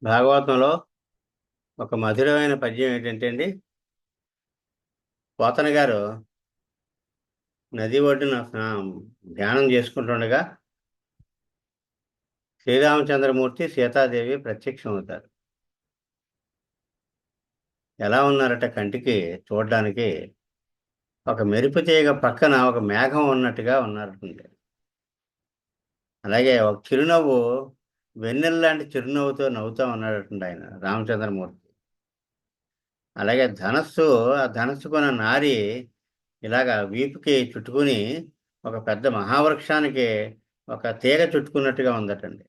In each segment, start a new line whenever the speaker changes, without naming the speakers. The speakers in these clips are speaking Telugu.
భాగవతంలో ఒక మధురమైన పద్యం ఏంటంటే అండి, పోతన గారు నది ఒడ్డున ధ్యానం చేసుకుంటుండగా శ్రీరామచంద్రమూర్తి సీతాదేవి ప్రత్యక్షం అవుతారు. ఎలా ఉన్నారట కంటికి చూడడానికి ఒక మెరుపు తీగ పక్కన ఒక మేఘం ఉన్నట్టుగా ఉన్నారటండి. అలాగే ఒక చిరునవ్వు, వెన్నెల్లాంటి చిరునవ్వుతో నవ్వుతూ ఉన్నాడటండి ఆయన రామచంద్రమూర్తి. అలాగే ఆ ధనస్సుకున్న నారి ఇలాగా వీపుకి చుట్టుకుని ఒక పెద్ద మహావృక్షానికి ఒక తీగ చుట్టుకున్నట్టుగా ఉందటండి.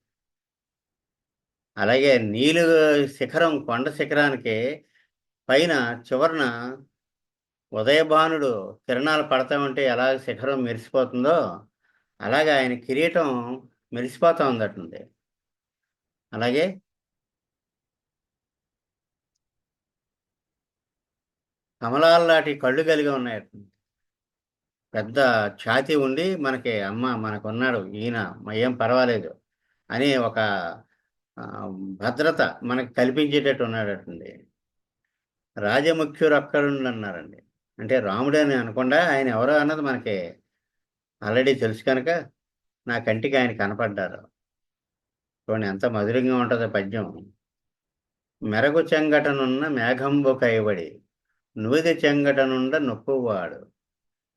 అలాగే శిఖరం, కొండ శిఖరానికి పైన చివరన ఉదయభానుడు కిరణాలు పడతా ఉంటే ఎలా శిఖరం మెరిసిపోతుందో అలాగే ఆయన కిరీటం మెరిసిపోతా ఉందటండి. అలాగే కమలాల్లాంటి కళ్ళు కలిగి ఉన్నాయట. పెద్ద ఛాతీ ఉండి మనకి అమ్మ మనకున్నాడు ఈయన, ఏం పర్వాలేదు అని ఒక భద్రత మనకి కల్పించేటట్టు ఉన్నాడటండి. రాజముఖ్యురక్కడుండి అన్నారండి. అంటే రాముడే అని అనకుండా ఆయన ఎవరో అన్నది మనకి ఆల్రెడీ తెలుసు కనుక నా కంటికి ఆయన కనపడ్డారు. చూడండి ఎంత మధురంగా ఉంటుందో పద్యం. మెరగు చెంగటనున్న మేఘంబు కైబడి నువిది చెంగటనుండ నొప్పువాడు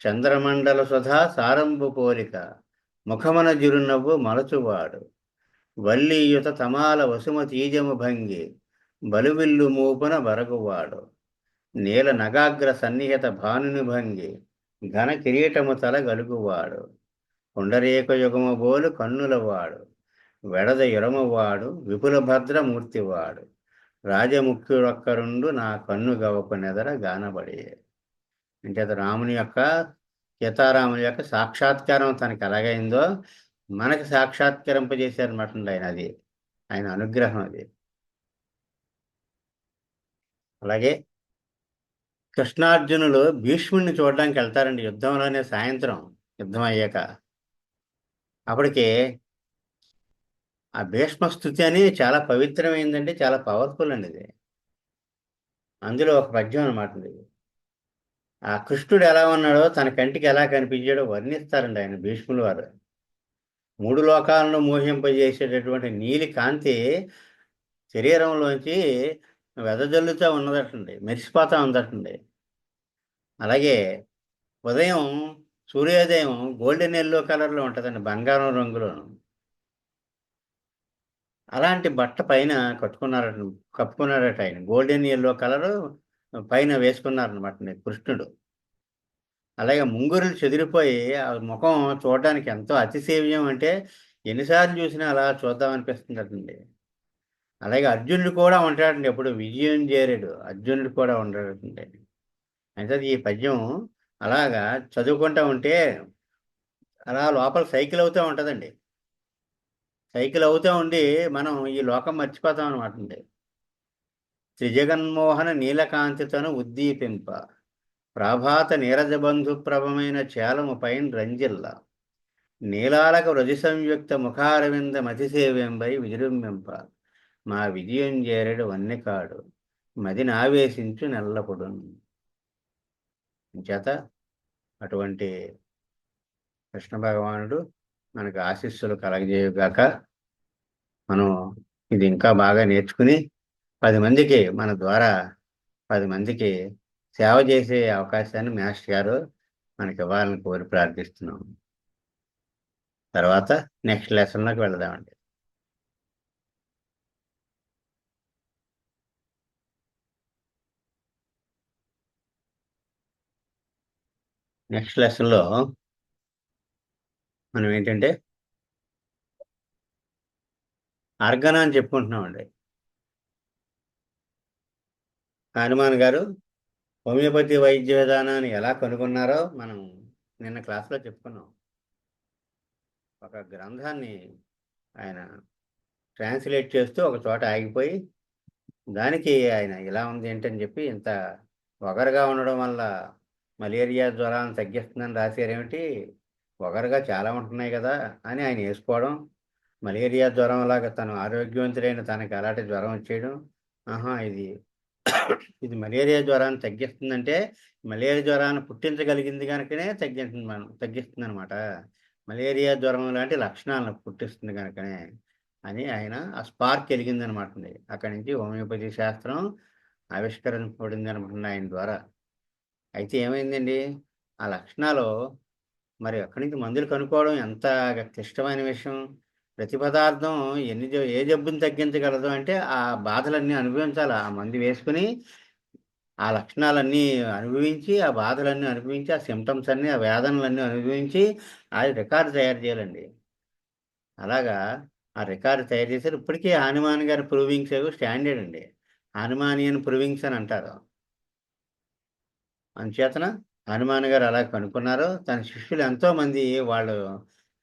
చంద్రమండల సుధా సారంబు పోలిక ముఖమున జిరునవ్వు మలచువాడు వల్లీయుత తమాల వసుమతీజము భంగి బలువిల్లు మూపున బరగువాడు నీల నగాగ్ర సన్నిహిత భానుని భంగి ఘన కిరీటము తల గలుగువాడు పుండరీక యుగము బోలు కన్నులవాడు వెడద యురమవాడు విపుల భద్రమూర్తివాడు రాజముఖ్యుడొక్కరుండు నా కన్ను గవపు నెదర గానబడి. అంటే అది రాముని యొక్క, సీతారాముని యొక్క సాక్షాత్కారం తనకి ఎలాగైందో మనకి సాక్షాత్కరింపజేశారన్నమాట ఆయన. అది ఆయన అనుగ్రహం. అది అలాగే కృష్ణార్జునులు భీష్ముడిని చూడడానికి వెళ్తారండి యుద్ధంలోనే, సాయంత్రం యుద్ధం అయ్యాక. అప్పటికి ఆ భీష్మస్తుతి అని చాలా పవిత్రమైందండి, చాలా పవర్ఫుల్ అండి ఇది. అందులో ఒక పద్యం అనమాట ఇది. ఆ కృష్ణుడు ఎలా ఉన్నాడో, తన కంటికి ఎలా కనిపించాడో వర్ణిస్తారండి ఆయన భీష్ముల వారు. మూడు లోకాలను మోహింపజేసేటటువంటి నీలి కాంతి శరీరంలోంచి వెదజల్లుతూ ఉన్నదటండి, మెరిసిపోతూ ఉందటండి. అలాగే ఉదయం సూర్యోదయం గోల్డెన్ ఎల్లో కలర్లో ఉంటుందండి, బంగారం రంగులోను. అలాంటి బట్ట పైన కప్పుకున్నారట ఆయన, గోల్డెన్ ఎల్లో కలరు పైన వేసుకున్నారనమాట కృష్ణుడు. అలాగే ముంగురులు చెదిరిపోయి ఆ ముఖం చూడడానికి ఎంతో అతిసేవ్యం, అంటే ఎన్నిసార్లు చూసినా అలా చూద్దాం అనిపిస్తుందటండి. అలాగే అర్జునుడు కూడా ఉంటాడండి, ఎప్పుడు విజయం చేరాడు అర్జునుడు కూడా ఉంటాడండి. అంటే ఈ పద్యం అలాగా చదువుకుంటూ ఉంటే అలా లోపల సైకిల్ అవుతూ ఉంటుందండి. సైకిల్ అవుతూ ఉండి మనం ఈ లోకం మర్చిపోతాం అనమాట అండి. త్రిజగన్మోహన నీలకాంతితను ఉద్దీపింప ప్రాభాత నీరజబంధు ప్రభమైన చేలము పైన రంజిల్ల నీలాలక వృజి సంయుక్త ముఖారవింద మతిసేవ్యంబై విజృంభింప మా విజయం చేరడు వన్నెకాడు మదిని ఆవేశించు నెల్లపుడు. చేత అటువంటి కృష్ణ భగవానుడు మనకు ఆశీస్సులు కలగజేయుగాక. మనం ఇది ఇంకా బాగా నేర్చుకుని 10 మందికి మన ద్వారా 10 మందికి సేవ చేసే అవకాశాన్ని మాస్టర్ గారు మనకి ఇవ్వాలని కోరి ప్రార్థిస్తున్నాం. తర్వాత నెక్స్ట్ లెసన్లోకి వెళదామండి. నెక్స్ట్ లెసన్లో మనం ఏంటంటే అర్గన అని చెప్పుకుంటున్నామండి. హనుమాన్ గారు హోమియోపతి వైద్య విధానాన్ని ఎలా కనుగొన్నారో మనం నిన్న క్లాస్లో చెప్పుకున్నాం. ఒక గ్రంథాన్ని ఆయన ట్రాన్స్లేట్ చేస్తూ ఒక చోట ఆగిపోయి దానికి ఆయన ఇలా ఉంది ఏంటని చెప్పి, ఇంత ఒగరుగా ఉండడం వల్ల మలేరియా జ్వరాన్ని తగ్గిస్తుందని రాశారేమిటి, ఒగరుగా చాలా ఉంటున్నాయి కదా అని ఆయన వేసుకోవడం. మలేరియా జ్వరం లాగా తను ఆరోగ్యవంతుడైన తనకి అలాంటి జ్వరం వచ్చేయడం. ఆహా! ఇది మలేరియా జ్వరాన్ని తగ్గిస్తుందంటే, మలేరియా జ్వరాన్ని పుట్టించగలిగింది గనుకనే తగ్గిస్తుందనమాట. మలేరియా జ్వరం లాంటి లక్షణాలను పుట్టిస్తుంది గనుకనే అని ఆయన ఆ స్పార్క్ ఎలిగిందనమాటండి. అక్కడి నుంచి హోమియోపతి శాస్త్రం ఆవిష్కరింపబడిందనమాట ఆయన ద్వారా. అయితే ఏమైందండి, ఆ లక్షణాలు మరి అక్కడి నుంచి మందులు కనుక్కోవడం ఎంత క్లిష్టమైన విషయం. ప్రతి పదార్థం ఏ జబ్బుని తగ్గించగలదు అంటే, ఆ బాధలన్నీ అనుభవించాల. ఆ మందు వేసుకొని, ఆ లక్షణాలన్నీ అనుభవించి, ఆ బాధలన్నీ అనుభవించి, ఆ సింప్టమ్స్ అన్నీ, ఆ వేదనలన్నీ అనుభవించి, అది రికార్డ్ తయారు చేయాలండి. అలాగా ఆ రికార్డ్ తయారు చేశారు. ఇప్పటికీ హానుమాన్ గారి ప్రూవింగ్స్ ఏవో స్టాండర్డ్ అండి. హానుమానియన్ ప్రూవింగ్స్ అని అంటారు. అంచేతన హనుమాన్ గారు అలా కనుక్కున్నారు. తన శిష్యులు ఎంతోమంది వాళ్ళు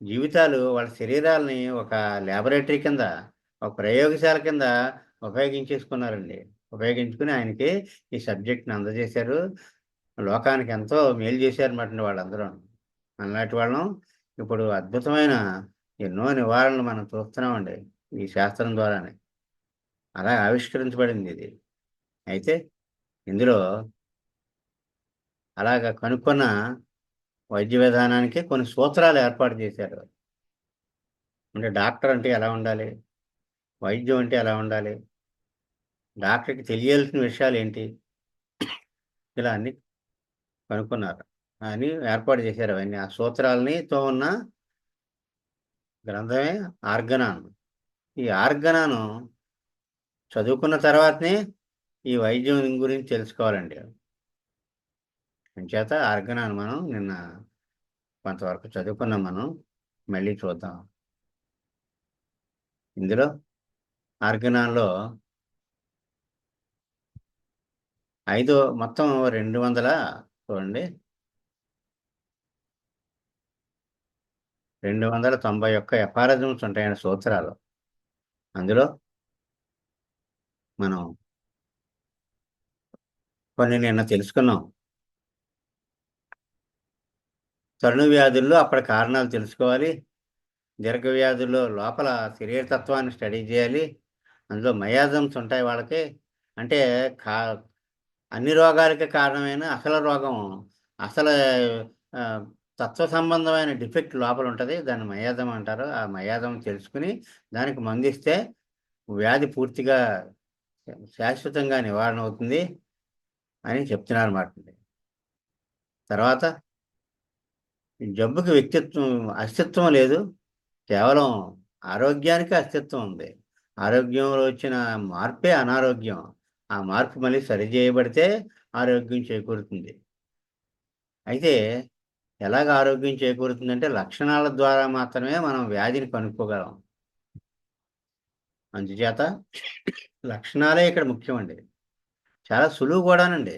జీవితాలు, వాళ్ళ శరీరాల్ని ఒక లాబొరేటరీ కింద, ఒక ప్రయోగశాల కింద ఉపయోగించేసుకున్నారండి. ఉపయోగించుకొని ఆయనకి ఈ సబ్జెక్ట్‌ని అందజేశారు. లోకానికి ఎంతో మేలు చేశారన్నమాటండి వాళ్ళందరూను. మనలాంటి వాళ్ళం ఇప్పుడు అద్భుతమైన ఎన్నో నివారణలు మనం చూస్తున్నామండి. ఈ శాస్త్రం ద్వారానే. అలా ఆవిష్కరించబడిందిది. అయితే ఇందులో అలాగా కనుక్కున్న వైద్య విధానానికి కొన్ని సూత్రాలు ఏర్పాటు చేశారు. అంటే డాక్టర్ అంటే ఎలా ఉండాలి? వైద్యం అంటే ఎలా ఉండాలి? డాక్టర్‌కి తెలియాల్సిన విషయాలేంటి? ఇలా అన్నీ కనుక్కున్నారు. అని ఏర్పాటు చేశారు అవన్నీ. ఆ సూత్రాలనితో ఉన్న గ్రంథమే ఆర్గనాన్. ఈ ఆర్గనాను చదువుకున్న తర్వాతనే ఈ వైద్యం గురించి తెలుసుకోవాలండి. అంచేత ఆర్గనాన్ మనం నిన్న కొంతవరకు చదువుకున్నాం మనం. మళ్ళీ చూద్దాం. ఇందులో ఆర్గనాన్‌లో మొత్తం 200 చూడండి. 291 ఎఫారిజమ్స్ ఉంటాయండి సూత్రాలు. అందులో మనం కొన్ని నిన్న తెలుసుకున్నాం. తరుణు వ్యాధుల్లో అప్పటి కారణాలు తెలుసుకోవాలి. దీర్ఘవ్యాధుల్లో లోపల శరీరతత్వాన్ని స్టడీ చేయాలి. అందులో మయాజమ్స్ ఉంటాయి వాళ్ళకి. అంటే కా అన్ని రోగాలకి కారణమైన అసలు రోగం, అసలు ఆహ్, తత్వ సంబంధమైన డిఫెక్ట్ లోపలుంటది. దాన్ని మయాజం అంటారు. ఆ మయాజం తెలుసుకొని దానికి మందిస్తే వ్యాధి పూర్తిగా శాశ్వతంగా నివారణ అవుతుంది అని చెప్తున్నారన్నమాట. తర్వాత ఈ జబ్బుకి అస్తిత్వం లేదు. కేవలం ఆరోగ్యానికి అస్తిత్వం ఉంది. ఆరోగ్యంలో వచ్చిన మార్పే అనారోగ్యం. ఆ మార్పు మళ్ళీ సరిజేయబడితే ఆరోగ్యం చేకూరుతుంది. అయితే ఎలాగ ఆరోగ్యం చేకూరుతుందంటే లక్షణాల ద్వారా మాత్రమే మనం వ్యాధిని కనుక్కోగలం. అందుచేత లక్షణాలే ఇక్కడ ముఖ్యమండి. చాలా సులువు కూడానండి.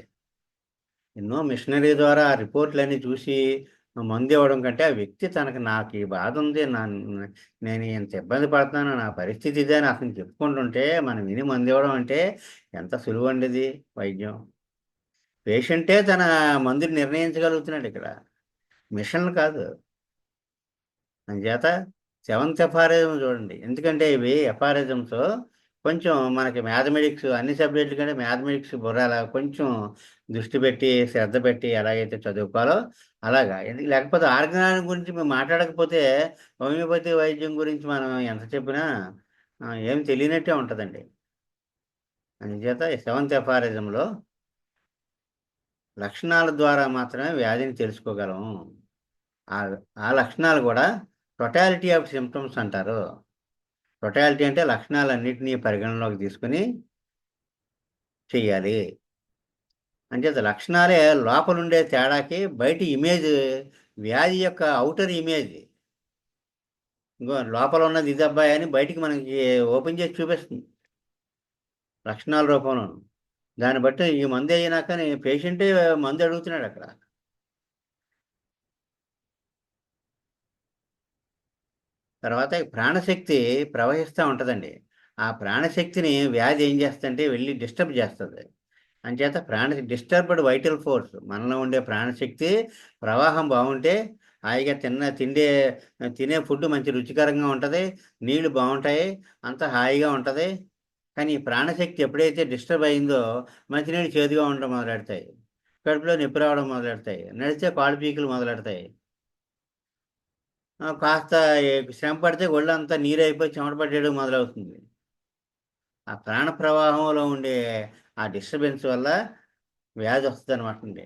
ఎన్నో మిషనరీ ద్వారా ఆ రిపోర్ట్‌లన్నీ చూసి మందివ్వడం కంటే, ఆ వ్యక్తి నాకు ఈ బాధుంది. నేను ఇంత ఇబ్బంది పడుతున్నాను. నా పరిస్థితి ఇదే అని అతను చెప్పుకుంటుంటే, మనం విని మందివ్వడం అంటే ఎంత సులువండిది వైద్యం. పేషెంటే తన మందుని నిర్ణయించగలుగుతున్నాడిక్కడ. మిషన్‌లు కాదు. అందుచేత సెవెంత్ ఎఫారిజం చూడండి. ఎందుకంటే ఇవి ఎఫారిజమ్స్ కొంచెం మనకి మ్యాథమెటిక్స్ అన్ని సబ్జెక్టుల కంటే మ్యాథమెటిక్స్ బుర్ర కొంచెం దృష్టి పెట్టి, శ్రద్ధ పెట్టి ఎలాగైతే చదువుకోవాలో అలాగా. లేకపోతే ఆర్గాన్ గురించి మేము మాట్లాడకపోతే హోమియోపతి వైద్యం గురించి మనం ఎంత చెప్పినా ఏమి తెలియనట్టే ఉంటదండి. అందుచేత ఈ సెవెంత్ ఎఫారిజంలో లక్షణాల ద్వారా మాత్రమే వ్యాధిని తెలుసుకోగలం. ఆ ఆ లక్షణాలు గూడా టోటాలిటీ ఆఫ్ సింప్టమ్స్ అంటారు. టోటాలిటీ అంటే లక్షణాలన్నిటిని పరిగణనలోకి తీసుకొని చెయ్యాలి. అంచేత లక్షణాలే లోపలుండే తేడాకి బయటి ఇమేజ్ వ్యాధి యొక్క ఔటర్ ఇమేజ్. ఇగో లోపల ఉన్నది ఇదబ్బాయి అని బయటికి మనకి ఓపెన్ చేసి చూపిస్తుంది. లక్షణాల రూపంలోను. దాన్ని బట్టి ఈ మందెయ్యనాకని పేషెంటే మందడుగుతున్నాడక్కడ. తర్వాత ఈ ప్రాణశక్తి ప్రవహిస్తా ఉంటదండి. ఆ ప్రాణశక్తిని వ్యాధి ఏం చేస్తదంటే వెళ్లి డిస్టర్బ్ చేస్తది. అంచేత డిస్టర్బ్డ్ వైటల్ ఫోర్స్ మనలో ఉండే ప్రాణశక్తి ప్రవాహం బావుంటే హాయిగా తినే ఫుడ్ మంచి రుచికరంగా ఉంటుంది, నీళ్లు బాగుంటాయి, అంతా హాయిగా ఉంటుంది. కానీ ఈ ప్రాణశక్తి ఎప్పుడైతే డిస్టర్బ్ అయిందో మంచినీళ్ళు చేదుగా ఉండడం మొదలెడతాయి, కడుపులో నొప్పి రావడం మొదలెడతాయి, నడిస్తే కాళ్ళు పీకులు మొదలెడతాయి. కాస్త శ్రమ పడితే ఒళ్ళంతా నీరైపోయి చెమట పట్టేయడం మొదలవుతుంది. ఆ ప్రాణ ప్రవాహంలో ఉండే ఆ డిస్టర్బెన్స్ వల్ల వ్యాధి వస్తుందన్నమాటండి.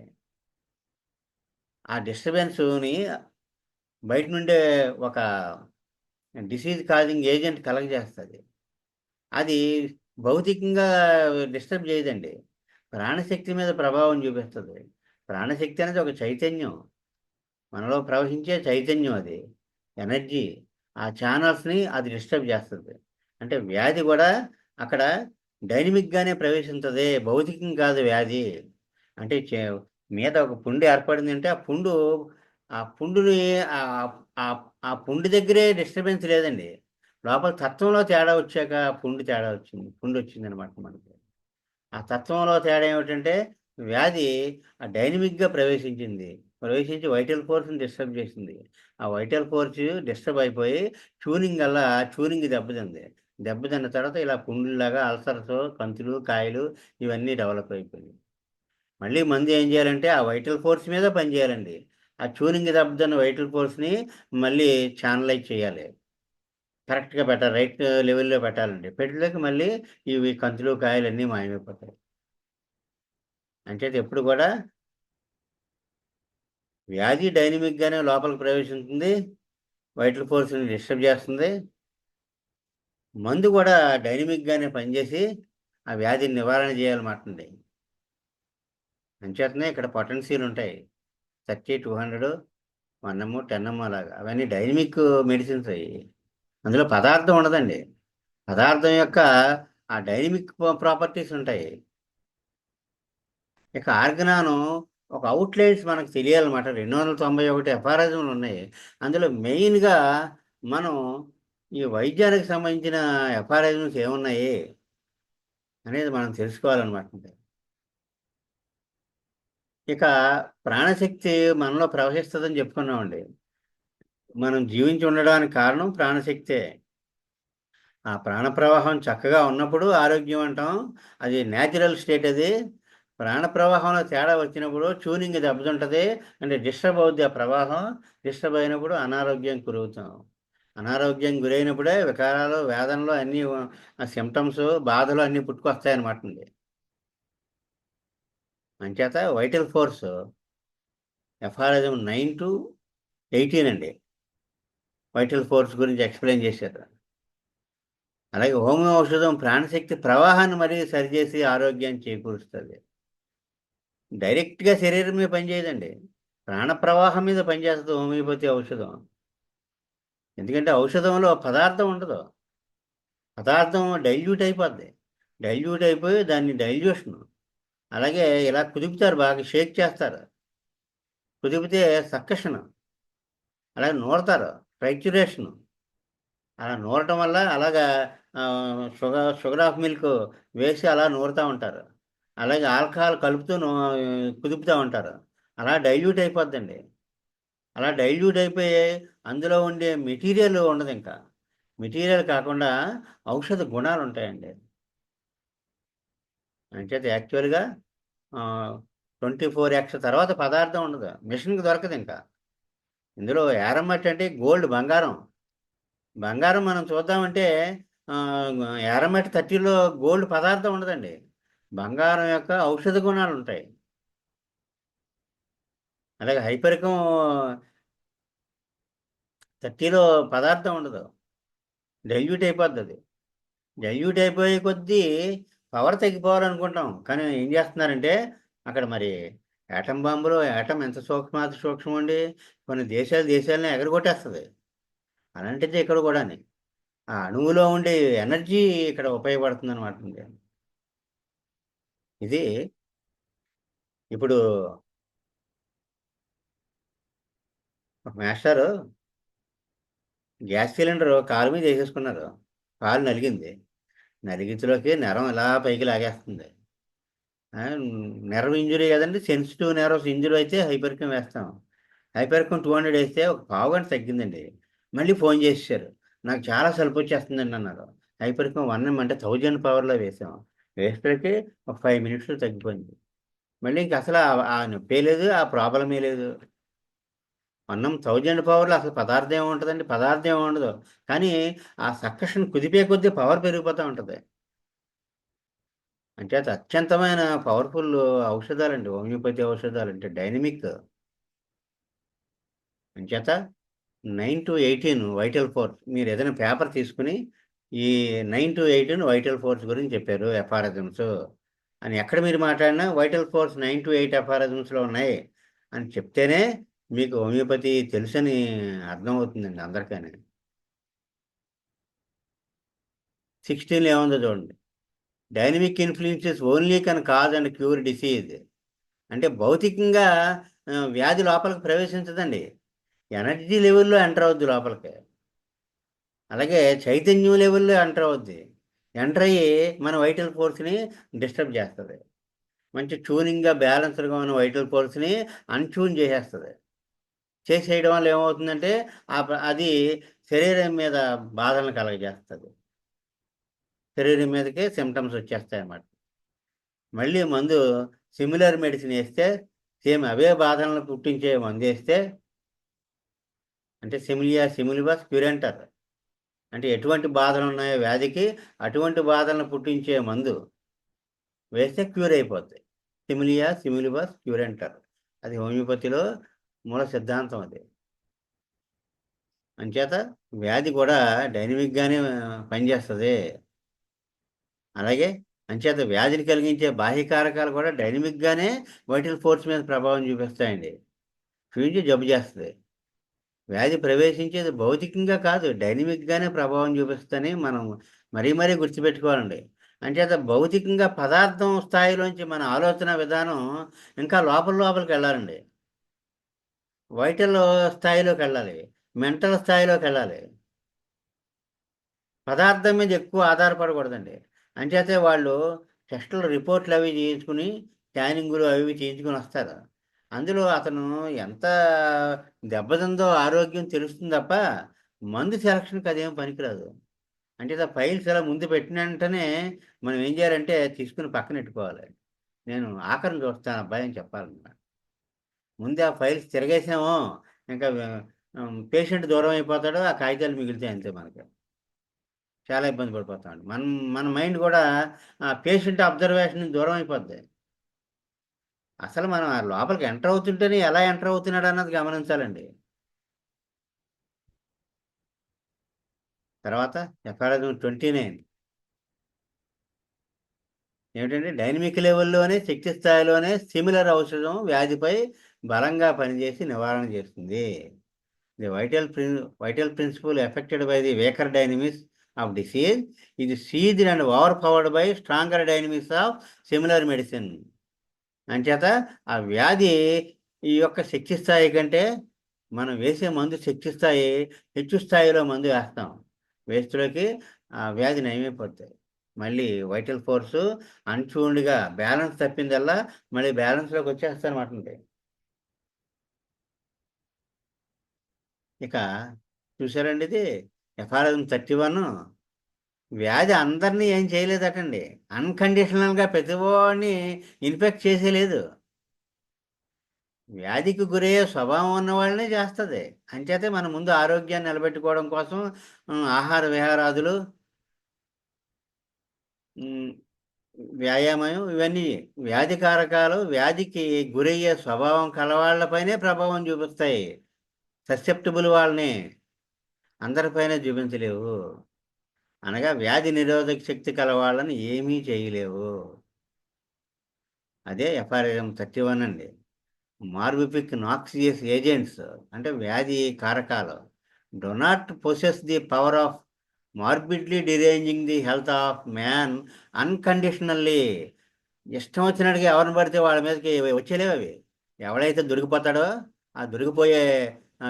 ఆ డిస్టర్బెన్స్‌ని బయట నుండే ఒక డిసీజ్ కాజింగ్ ఏజెంట్ కలగజేస్తది. అది భౌతికంగా డిస్టర్బ్ చేయదండి. ప్రాణశక్తి మీద ప్రభావం చూపిస్తది. ప్రాణశక్తి అనేది ఒక చైతన్యం. మనలో ప్రవహించే చైతన్యం అది. ఎనర్జీ. ఆ ఛానల్స్‌ని అది డిస్టర్బ్ చేస్తది. అంటే వ్యాధి గూడా అక్కడ డైనమిక్‌గానే ప్రవేశించదే. భౌతికం కాదు వ్యాధి. అంటే మీద ఒక పుండు ఏర్పడిందంటే ఆ పుండుని ఆహ్, ఆహ్, ఆ పుండు దగ్గరే డిస్టర్బెన్స్ లేదండి. లోపల తత్వంలో తేడా వచ్చాక తేడా వచ్చింది. పుండొచ్చిందనమాట మనకి. ఆ తత్వంలో తేడా ఏమిటంటే, వ్యాధి డైనమిక్‌గా ప్రవేశించింది. ప్రవేశించి వైటల్ ఫోర్స్‌ని డిస్టర్బ్ చేసింది. ఆ వైటల్ ఫోర్స్ డిస్టర్బ్ అయిపోయి ట్యూనింగ్ దెబ్బతింది. దెబ్బతిన్న తర్వాత ఇలా పుండుల్లాగా అల్సర్స్, కంతులు, కాయలు ఇవన్నీ డెవలప్ అయిపోయినాయి. మళ్ళీ మందు ఏం చేయాలంటే, ఆ వైటల్ ఫోర్స్ మీద పనిచేయాలండి. ఆ ట్యూనింగ్ దెబ్బతిన్న వైటల్ ఫోర్స్‌ని మళ్ళీ చానలైజ్ చేయాలి. కరెక్ట్‌గా పెట్టాలి. రైట్ లెవెల్‌లో పెట్టాలండి. పెట్టలేక మళ్ళీ ఇవి కంతులు, కాయలన్నీ మాయమైపోతాయి. అంచేత ఎప్పుడు గూడా వ్యాధి డైనమిక్‌గానే లోపలికి ప్రవేశిస్తుంది. వైటల్ ఫోర్స్‌ని డిస్టర్బ్ చేస్తుంది. మందు గూడా డైనమిక్‌గానే పనిచేసి, ఆ వ్యాధిని నివారణ చేయాలన్నమాటండి. అంచేతనే ఇక్కడ పొటెన్సీలుంటాయి. 30, 200, 1 10 అలాగా. అవన్నీ డైనమిక్ మెడిసిన్స్ అయి. అందులో పదార్థం ఉండదండి. పదార్థం యొక్క ఆ డైనమిక్ ప్రాపర్టీస్ ఉంటాయి. ఇక ఆర్గనాను ఒక అవుట్‌లైన్స్ మనకు తెలియాలన్నమాట. 291 ఎఫారిజములున్నాయి. అందులో మెయిన్‌గా మనం ఈ వైద్యానికి సంబంధించిన ఎఫారిజమ్స్ ఏమున్నాయి అనేది మనం తెలుసుకోవాలన్నమాట. ఇక ప్రాణశక్తి మనలో ప్రవహిస్తదని చెప్పుకున్నామండి. మనం జీవించి ఉండడానికి కారణం ప్రాణశక్తే. ఆ ప్రాణ ప్రవాహం చక్కగా ఉన్నప్పుడు ఆరోగ్యం అంటాం. అది నేచురల్ స్టేట్ అది. ప్రాణ ప్రవాహంలో తేడా వచ్చినప్పుడు ట్యూనింగ్ దెబ్బతింటది. అంటే డిస్టర్బ్ అవుద్ది ఆ ప్రవాహం. డిస్టర్బ్ అయినప్పుడు అనారోగ్యానికి గురవుతాం. అనారోగ్యం గురైనప్పుడే వికారాలు, వేదనలు అన్నీ సింప్టమ్స్, బాధలు అన్నీ పుట్టుకొస్తాయన్నమాటండి. అంచేత వైటల్ ఫోర్స్ ఎఫారిజం 9-18 అండి. వైటల్ ఫోర్స్ గురించి ఎక్స్‌ప్లెయిన్ చేశారు. అలాగే హోమియో ఔషధం ప్రాణశక్తి ప్రవాహాన్ని మరీ సరిచేసి ఆరోగ్యాన్ని చేకూరుస్తది. డైరెక్ట్‌గా శరీరం మీద పనిచేయదండి. ప్రాణ ప్రవాహం మీద పనిచేస్తది హోమియోపతి ఔషధం. ఎందుకంటే ఔషధంలో పదార్థం ఉండదు. పదార్థం డైల్యూట్ అయిపోద్ది. డైల్యూట్ అయిపోయి దాన్ని డైల్యూషన్. అలాగే ఇలా కుదుపుతారు, బాగా షేక్ చేస్తారు. కుదిపితే సక్కషన్. అలాగే నూరతారు. ట్రైచ్యురేషన్. అలా నూరటం వల్ల అలాగా షుగర్ ఆఫ్ మిల్క్ వేసి అలా నూరుతా ఉంటారు. అలాగే ఆల్కహాల్ కలుపుతూ కుదుపుతా ఉంటారు. అలా డైల్యూట్ అయిపోద్దండి. అలా డైల్యూట్ అయిపోయి అందులో ఉండే మెటీరియల్ ఉండదింక. మెటీరియల్ కాకుండా ఔషధ గుణాలుంటాయండి. అంచేత యాక్చువల్‌గా ఆహ్, 24 తర్వాత పదార్థం ఉండదు. మిషన్‌కి దొరకదింక. ఇందులో యారమ్మటి అంటే గోల్డ్ బంగారం. బంగారం మనం చూద్దామంటే యారమ్మటి 30లో గోల్డ్ పదార్థం ఉండదండి. బంగారం యొక్క ఔషధ గుణాలుంటాయి. అలాగే హైపరికం 30లో పదార్థం ఉండదు. డైల్యూట్ అయిపోద్దది. డైల్యూట్ అయిపోయే కొద్దీ పవర్ తగ్గిపోవాలనుకుంటాం. కానీ ఏం చేస్తున్నారంటే, అక్కడ మరి యాటమ్ బాంబులో యాటమ్ ఎంత సూక్ష్మాతి సూక్ష్మమండి. కొన్ని దేశాలనే ఎగరగొట్టేస్తది. అలాంటిదే ఇక్కడ గూడాని. ఆ అణువులో ఉండే ఎనర్జీ ఇక్కడ ఉపయోగపడుతుందనమాటండి. ఇది ఇప్పుడు ఒక మాస్టారు గ్యాస్ సిలిండరు కాలు మీద ఏసేసుకున్నారు. కాలు నలిగింది. నలిగితిలోకి నరం ఇలా పైకి లాగేస్తుంది. నెర్వ్ ఇంజ్యూరీ గదండీ! సెన్సిటివ్ నెర్వ్స్ ఇంజ్యూరీ అయితే హైపర్‌కెమ్ వేస్తాం. హైపర్కం 200 వేస్తే ఒక పావుగంట తగ్గిందండి. మళ్ళీ ఫోన్ చేసేసారు. నాకు చాలా సలుపొచ్చేస్తుందండి అన్నారు. హైపర్కం 1 అంటే 1000 పవర్‌లో వేసాం. వేసేసరికి ఒక 5 మినిట్స్‌లో తగ్గిపోయింది. మళ్ళీ ఇంక అసల ఆ నొప్పే లేదు. ఆ ప్రాబ్లమే లేదు. అన్నం 1000 పవర్‌లో అసలు పదార్థం ఏముంటదండి? పదార్థం ఏముండదు. కానీ ఆ సక్కషన్ కుదిపే కొద్దీ పవర్ పెరిగిపోతా ఉంటది. అంచేత అత్యంతమైన పవర్‌ఫుల్ ఔషధాలండి హోమియోపతి ఔషధాలంటే డైనమిక్. అంచేత 9-18 వైటల్ ఫోర్స్ మీరేదైనా పేపర్ తీసుకొని ఈ 9-18 వైటల్ ఫోర్స్ గురించి చెప్పారు ఎఫారిజమ్స్ అని ఎక్కడ మీరు మాట్లాడినా వైటల్ ఫోర్స్ 9-8 ఎఫారిజమ్స్‌లో ఉన్నాయి అని చెప్తేనే మీకు హోమియోపతి తెలుసని అర్థమవుతుందండి అందరికని. 16లో ఏముందో చూడండి. Dynamic influences only can cause and cure disease. అంటే భౌతికంగా వ్యాధి లోపలికి ప్రవేశించదండి. ఎనర్జీ లెవెల్‌లో ఎంటర్ అవుద్ది లోపలికి. అలాగే చైతన్యం లెవెల్‌లో ఎంటర్ అవుద్ది. ఎంటర్ అయ్యి మన వైటల్ ఫోర్స్‌ని డిస్టర్బ్ చేస్తది. మంచి ట్యూనింగ్‌గా బ్యాలెన్స్‌డ్‌గా ఉన్న వైటల్ ఫోర్స్‌ని అన్‌ట్యూన్ చేసేస్తది. చేసేయడం వల్ల ఏమవుతుందంటే అది శరీరం మీద బాధలను కలగజేస్తది. శరీరం మీదకే సింప్టమ్స్ వచ్చేస్తాయన్నమాట. మళ్ళీ మందు సిమిలర్ మెడిసిన్ ఏస్తే సేమ్ అవే బాధలను పుట్టించే మందేస్తే అంటే సిమిలియా సిమిలిబస్ క్యురెంటర్. అంటే ఎటువంటి బాధలున్నాయో వ్యాధికి అటువంటి బాధలను పుట్టించే మందు వేస్తే క్యూర్ అయిపోద్ది. సిమిలియా సిమిలిబస్ క్యూరెంటర్. అది హోమియోపతిలో మూల సిద్ధాంతం అది. అంచేత వ్యాధి కూడా డైనమిక్‌గానే పనిచేస్తది. అలాగే అంచేత వ్యాధిని కలిగించే బాహ్య కారకాలు కూడా డైనమిక్‌గానే వైటల్ ఫోర్స్ మీద ప్రభావం చూపిస్తాయండి. చూపించి జబ్బు చేస్తది. వ్యాధి ప్రవేశించేది భౌతికంగా కాదు. డైనమిక్‌గానే ప్రభావం చూపిస్తదని మనం మరీ మరీ గుర్తుపెట్టుకోవాలండి. అంచేత భౌతికంగా పదార్థం స్థాయిలోంచి మన ఆలోచన విధానం ఇంకా లోపలికెళ్ళాలండి. వైటల్ స్థాయిలోకెళ్ళాలి. మెంటల్ స్థాయిలోకెళ్ళాలి. పదార్థం మీద ఎక్కువ ఆధారపడకూడదండి. అంచేతే వాళ్ళు టెస్టులు రిపోర్ట్‌లవి చేయించుకొని, స్కానింగులు అవి ఇవి చేయించుకొనొస్తారు. అందులో అతను ఎంత దెబ్బతిందో ఆరోగ్యం తెలుస్తుంది తప్ప, మందు సెలక్షన్‌కి అదేం పనికిరాదు. అంచేత ఫైల్స్ ఇలా ముందు పెట్టిన వెంటనే మనం ఏం చేయాలంటే తీసుకొని పక్కనెట్టుకోవాలి. నేను ఆఖరిన చూస్తాను అబ్బాయి అని చెప్పాలన్నమాట. ముందే ఆ ఫైల్స్ తిరగేసామో ఇంకా పేషెంట్ దూరం అయిపోతాడు. ఆ కాగితాలు మిగులుతాయి అంతే మనకి. చాలా ఇబ్బంది పడిపోతామండి. మన మైండ్ గూడా పేషెంట్ అబ్జర్వేషన్ నుంచి దూరం అయిపోద్ది. అసలు మనం ఆ లోపలికి ఎంటర్ అవుతుంటేనే ఎలా ఎంటర్ అవుతున్నాడన్నది గమనించాలండి. తర్వాత ఎఫారజం 29 ఏమిటంటే డైనమిక్ లెవెల్‌లోనే శక్తి స్థాయిలోనే సిమిలర్ ఔషధం వ్యాధిపై బలంగా పనిచేసి నివారణ చేస్తుంది. The vital principle affected by the weaker dynamics of disease ఇది seized and overpowered by stronger dynamics of similar medicine. అంచేత ఆ వ్యాధి ఈ యొక్క శక్తి స్థాయి కంటే మనం వేసే మందు శక్తి స్థాయి హెచ్చు స్థాయిలో మందు వేస్తాం. వేస్తులోకి ఆ వ్యాధి నయమైపోద్ది. మళ్ళీ వైటల్ ఫోర్సు అన్‌ట్యూన్డ్‌గా బ్యాలెన్స్ తప్పిందల్లా మళ్ళీ బ్యాలెన్స్‌లోకి వచ్చేస్తారన్నమాటండి. ఇక చూసారండి ఇది ఎఫారమ్ 31 వ్యాధి అందరిని ఏం చేయలేదటండి. అన్‌కండిషనల్‌గా ప్రతివాడిని ఇన్ఫెక్ట్ చేసేయలేదు. వ్యాధికి గురయ్యే స్వభావం ఉన్న వాళ్ళనే చేస్తది. అంచేతే మనం ముందు ఆరోగ్యాన్ని నిలబెట్టుకోవడం కోసం ఆహార విహారాదులు, హ్మ్, వ్యాయామం ఇవన్నీ వ్యాధి కారకాలు వ్యాధికి గురయ్యే స్వభావం కలవాళ్ళపైనే ప్రభావం చూపిస్తాయి. ససెప్టబుల్ వాళ్ళని అందరిపైన చూపించలేవు. అనగా వ్యాధి నిరోధక శక్తి కలవాళ్ళని ఏమీ చేయలేవు. అదే ఎఫ్ఆర్ఎం 31 అండి. మార్బిపిక్ నాక్సియస్ ఏజెంట్స్ అంటే వ్యాధి కారకాలు do not possess the power of morbidly deranging the health of man unconditionally. ఇష్టం వచ్చినట్టుగా ఎవరిని పడితే వాళ్ళ మీదకి వచ్చేలేవు అవి. ఎవడైతే దొరికిపోతాడో ఆ దొరికిపోయే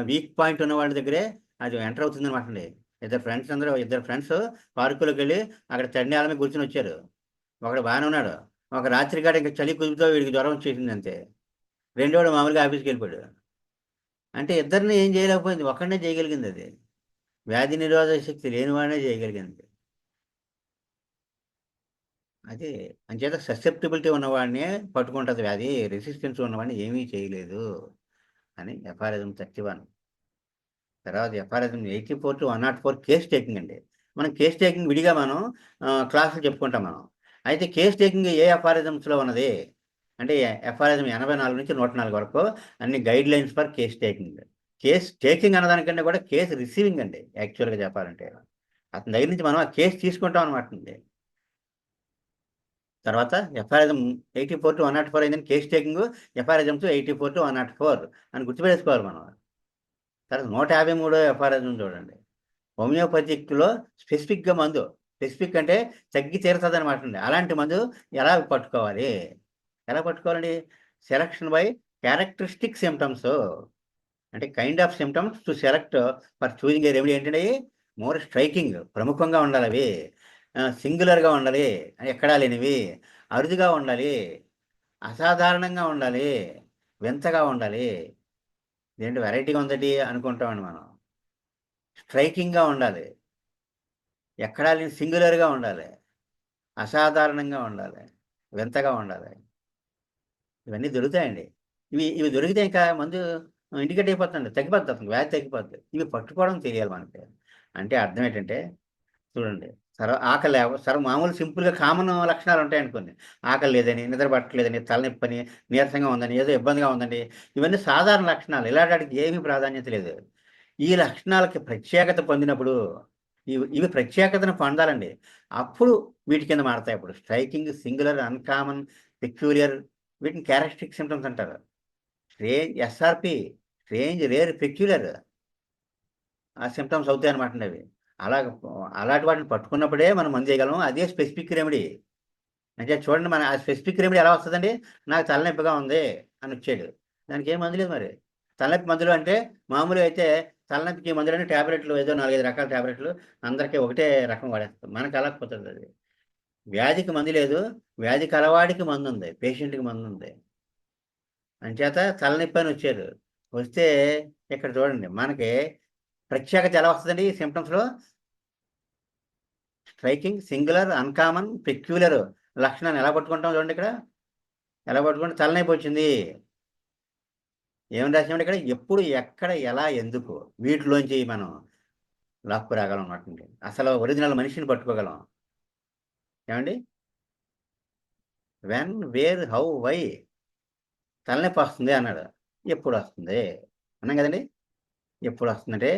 వీక్ పాయింట్ ఉన్న వాళ్ళ దగ్గరే అది ఎంటర్ అవుతుంది అనమాట అండి. ఇద్దరు ఫ్రెండ్స్ పార్కులోకి వెళ్ళి అక్కడ చండాల మీద కూర్చొని వచ్చారు. ఒకడు బాగానే ఉన్నాడు. ఒక రాత్రి కాడ ఇంకా చలి కుదుపుతో వీడికి జ్వరం వచ్చేసింది అంతే. రెండోడు మామూలుగా ఆఫీస్‌కెళ్ళిపోయాడు. అంటే ఇద్దరిని ఏం చేయలేకపోయింది, ఒక్కడనే చేయగలిగింది అది. వ్యాధి నిరోధక శక్తి లేనివాడే చేయగలిగింది. అదే అంచేత ససెప్టిబిలిటీ ఉన్నవాడిని పట్టుకుంటుంది వ్యాధి, రెసిస్టెన్స్ ఉన్నవాడిని ఏమీ చేయలేదు అని FRM 31. తర్వాత FRM 84 to 104 కేస్ టేకింగ్ అండి. మనం కేస్ టేకింగ్ విడిగా మనం క్లాసులు చెప్పుకుంటాం మనం. అయితే కేస్ టేకింగ్ ఏ ఎఫారిజమ్స్లో ఉన్నది అంటే FRM 84 నుంచి 104 వరకు అన్ని guidelines for case taking. Case taking అన్నదానికంటే కూడా కేసు రిసీవింగ్ అండి యాక్చువల్గా చెప్పాలంటే. అతని దగ్గర నుంచి మనం ఆ కేసు తీసుకుంటాం అనమాట అండి. తర్వాత FRM 84 to 104 అయిందని కేస్ టేకింగ్, FRM 84 to 104 అని గుర్తుపెట్టుకోవాలి మనం. తర్వాత 153 FRM చూడండి. హోమియోపతిక్లో స్పెసిఫిక్గా మందు, స్పెసిఫిక్ అంటే తగ్గి తీరుతుంది అనమాట అండి. అలాంటి మందు ఎలా పట్టుకోవాలి, ఎలా పట్టుకోవాలండి? సెలక్షన్ బై క్యారెక్టరిస్టిక్ సిమ్టమ్స్, అంటే kind of symptoms to select for choosing A remedy. ఏంటంటే మోర్ స్ట్రైకింగ్, ప్రముఖంగా ఉండాలి అవి, సింగులర్గా ఉండాలి, ఎక్కడా లేనివి, అరుదుగా ఉండాలి, అసాధారణంగా ఉండాలి, వింతగా ఉండాలి. ఏంటి వెరైటీగా ఉందటి అనుకుంటామండి మనం. స్ట్రైకింగ్గా ఉండాలి, ఎక్కడా లేని సింగులర్గా ఉండాలి, అసాధారణంగా ఉండాలి, వింతగా ఉండాలి. ఇవన్నీ దొరుకుతాయండి. ఇవి ఇవి దొరికితే ఇంకా మందు ఇండికేట్ అయిపోతుందండి, తగ్గిపోతుంది, అతనికి వ్యాధి తగ్గిపోద్ది. ఇవి పట్టుకోవడం తెలియాలి మనకి. అంటే అర్థం ఏంటంటే చూడండి, ఆకలి మామూలు సింపుల్గా కామన్ లక్షణాలు ఉంటాయండి కొన్ని. ఆకలి లేదని, నిద్ర పట్టలేదని, తలనొప్పని, నీరసంగా ఉందని, ఏదో ఇబ్బందిగా ఉందండి, ఇవన్నీ సాధారణ లక్షణాలు. ఇలాంటి వాటికి ఏమీ ప్రాధాన్యత లేదు. ఈ లక్షణాలకి ప్రత్యేకత పొందినప్పుడు ఇవి ప్రత్యేకతను పొందాలండి. అప్పుడు వీటి కింద మారతాయి. అప్పుడు స్ట్రైకింగ్, సింగులర్, అన్కామన్, పెక్యూలియర్, వీటిని క్యారెక్టరిస్టిక్ సిమ్టమ్స్ అంటారు. SRP, స్ట్రేంజ్, రేర్, పెక్యులర్ ఆ సిమ్టమ్స్ అవుతాయి అనమాట అండి అవి. అలాగ అలాంటి వాటిని పట్టుకున్నప్పుడే మనం మందు చేయగలం. అదే స్పెసిఫిక్ రెమెడీ. అంటే చూడండి, మన ఆ స్పెసిఫిక్ రెమెడీ ఎలా వస్తుందండి? నాకు తలనొప్పిగా ఉంది అని వచ్చాడు, దానికి ఏం మందు లేదు మరి. తలనొప్పి మందులు అంటే మామూలుగా అయితే తలనొప్పికి మందులని ట్యాబ్లెట్లు, ఏదో 4-5 రకాల ట్యాబ్లెట్లు అందరికీ ఒకటే రకం వాడేస్తాం. మనకు అలా కుదరదు అది. వ్యాధికి మందు లేదు, వ్యాధి కలవాడికి మందు ఉంది, పేషెంట్కి మందు ఉంది. అంచేత తలనొప్పి అని వచ్చారు. వస్తే ఇక్కడ చూడండి, మనకి ప్రత్యేకత ఎలా వస్తుందండి ఈ సిమ్టమ్స్లో? స్ట్రైకింగ్, సింగులర్, అన్కామన్, పెక్యులర్ లక్షణాన్ని ఎలా పట్టుకుంటాం చూడండి. ఇక్కడ ఎలా పట్టుకుంటే తలనొప్పి వచ్చింది, ఏమని రాసినామంటే ఇక్కడ ఎప్పుడు, ఎక్కడ, ఎలా, ఎందుకు, వీటిలోంచి మనం లాక్కు రాగలం అన్నమాట. అసలు ఒరిజినల్ మనిషిని పట్టుకోగలం. ఏమండి? When, where, how, why. తలనొప్పి వస్తుంది అన్నాడు, ఎప్పుడు వస్తుంది అన్నాం కదండి. ఎప్పుడు వస్తుందంటే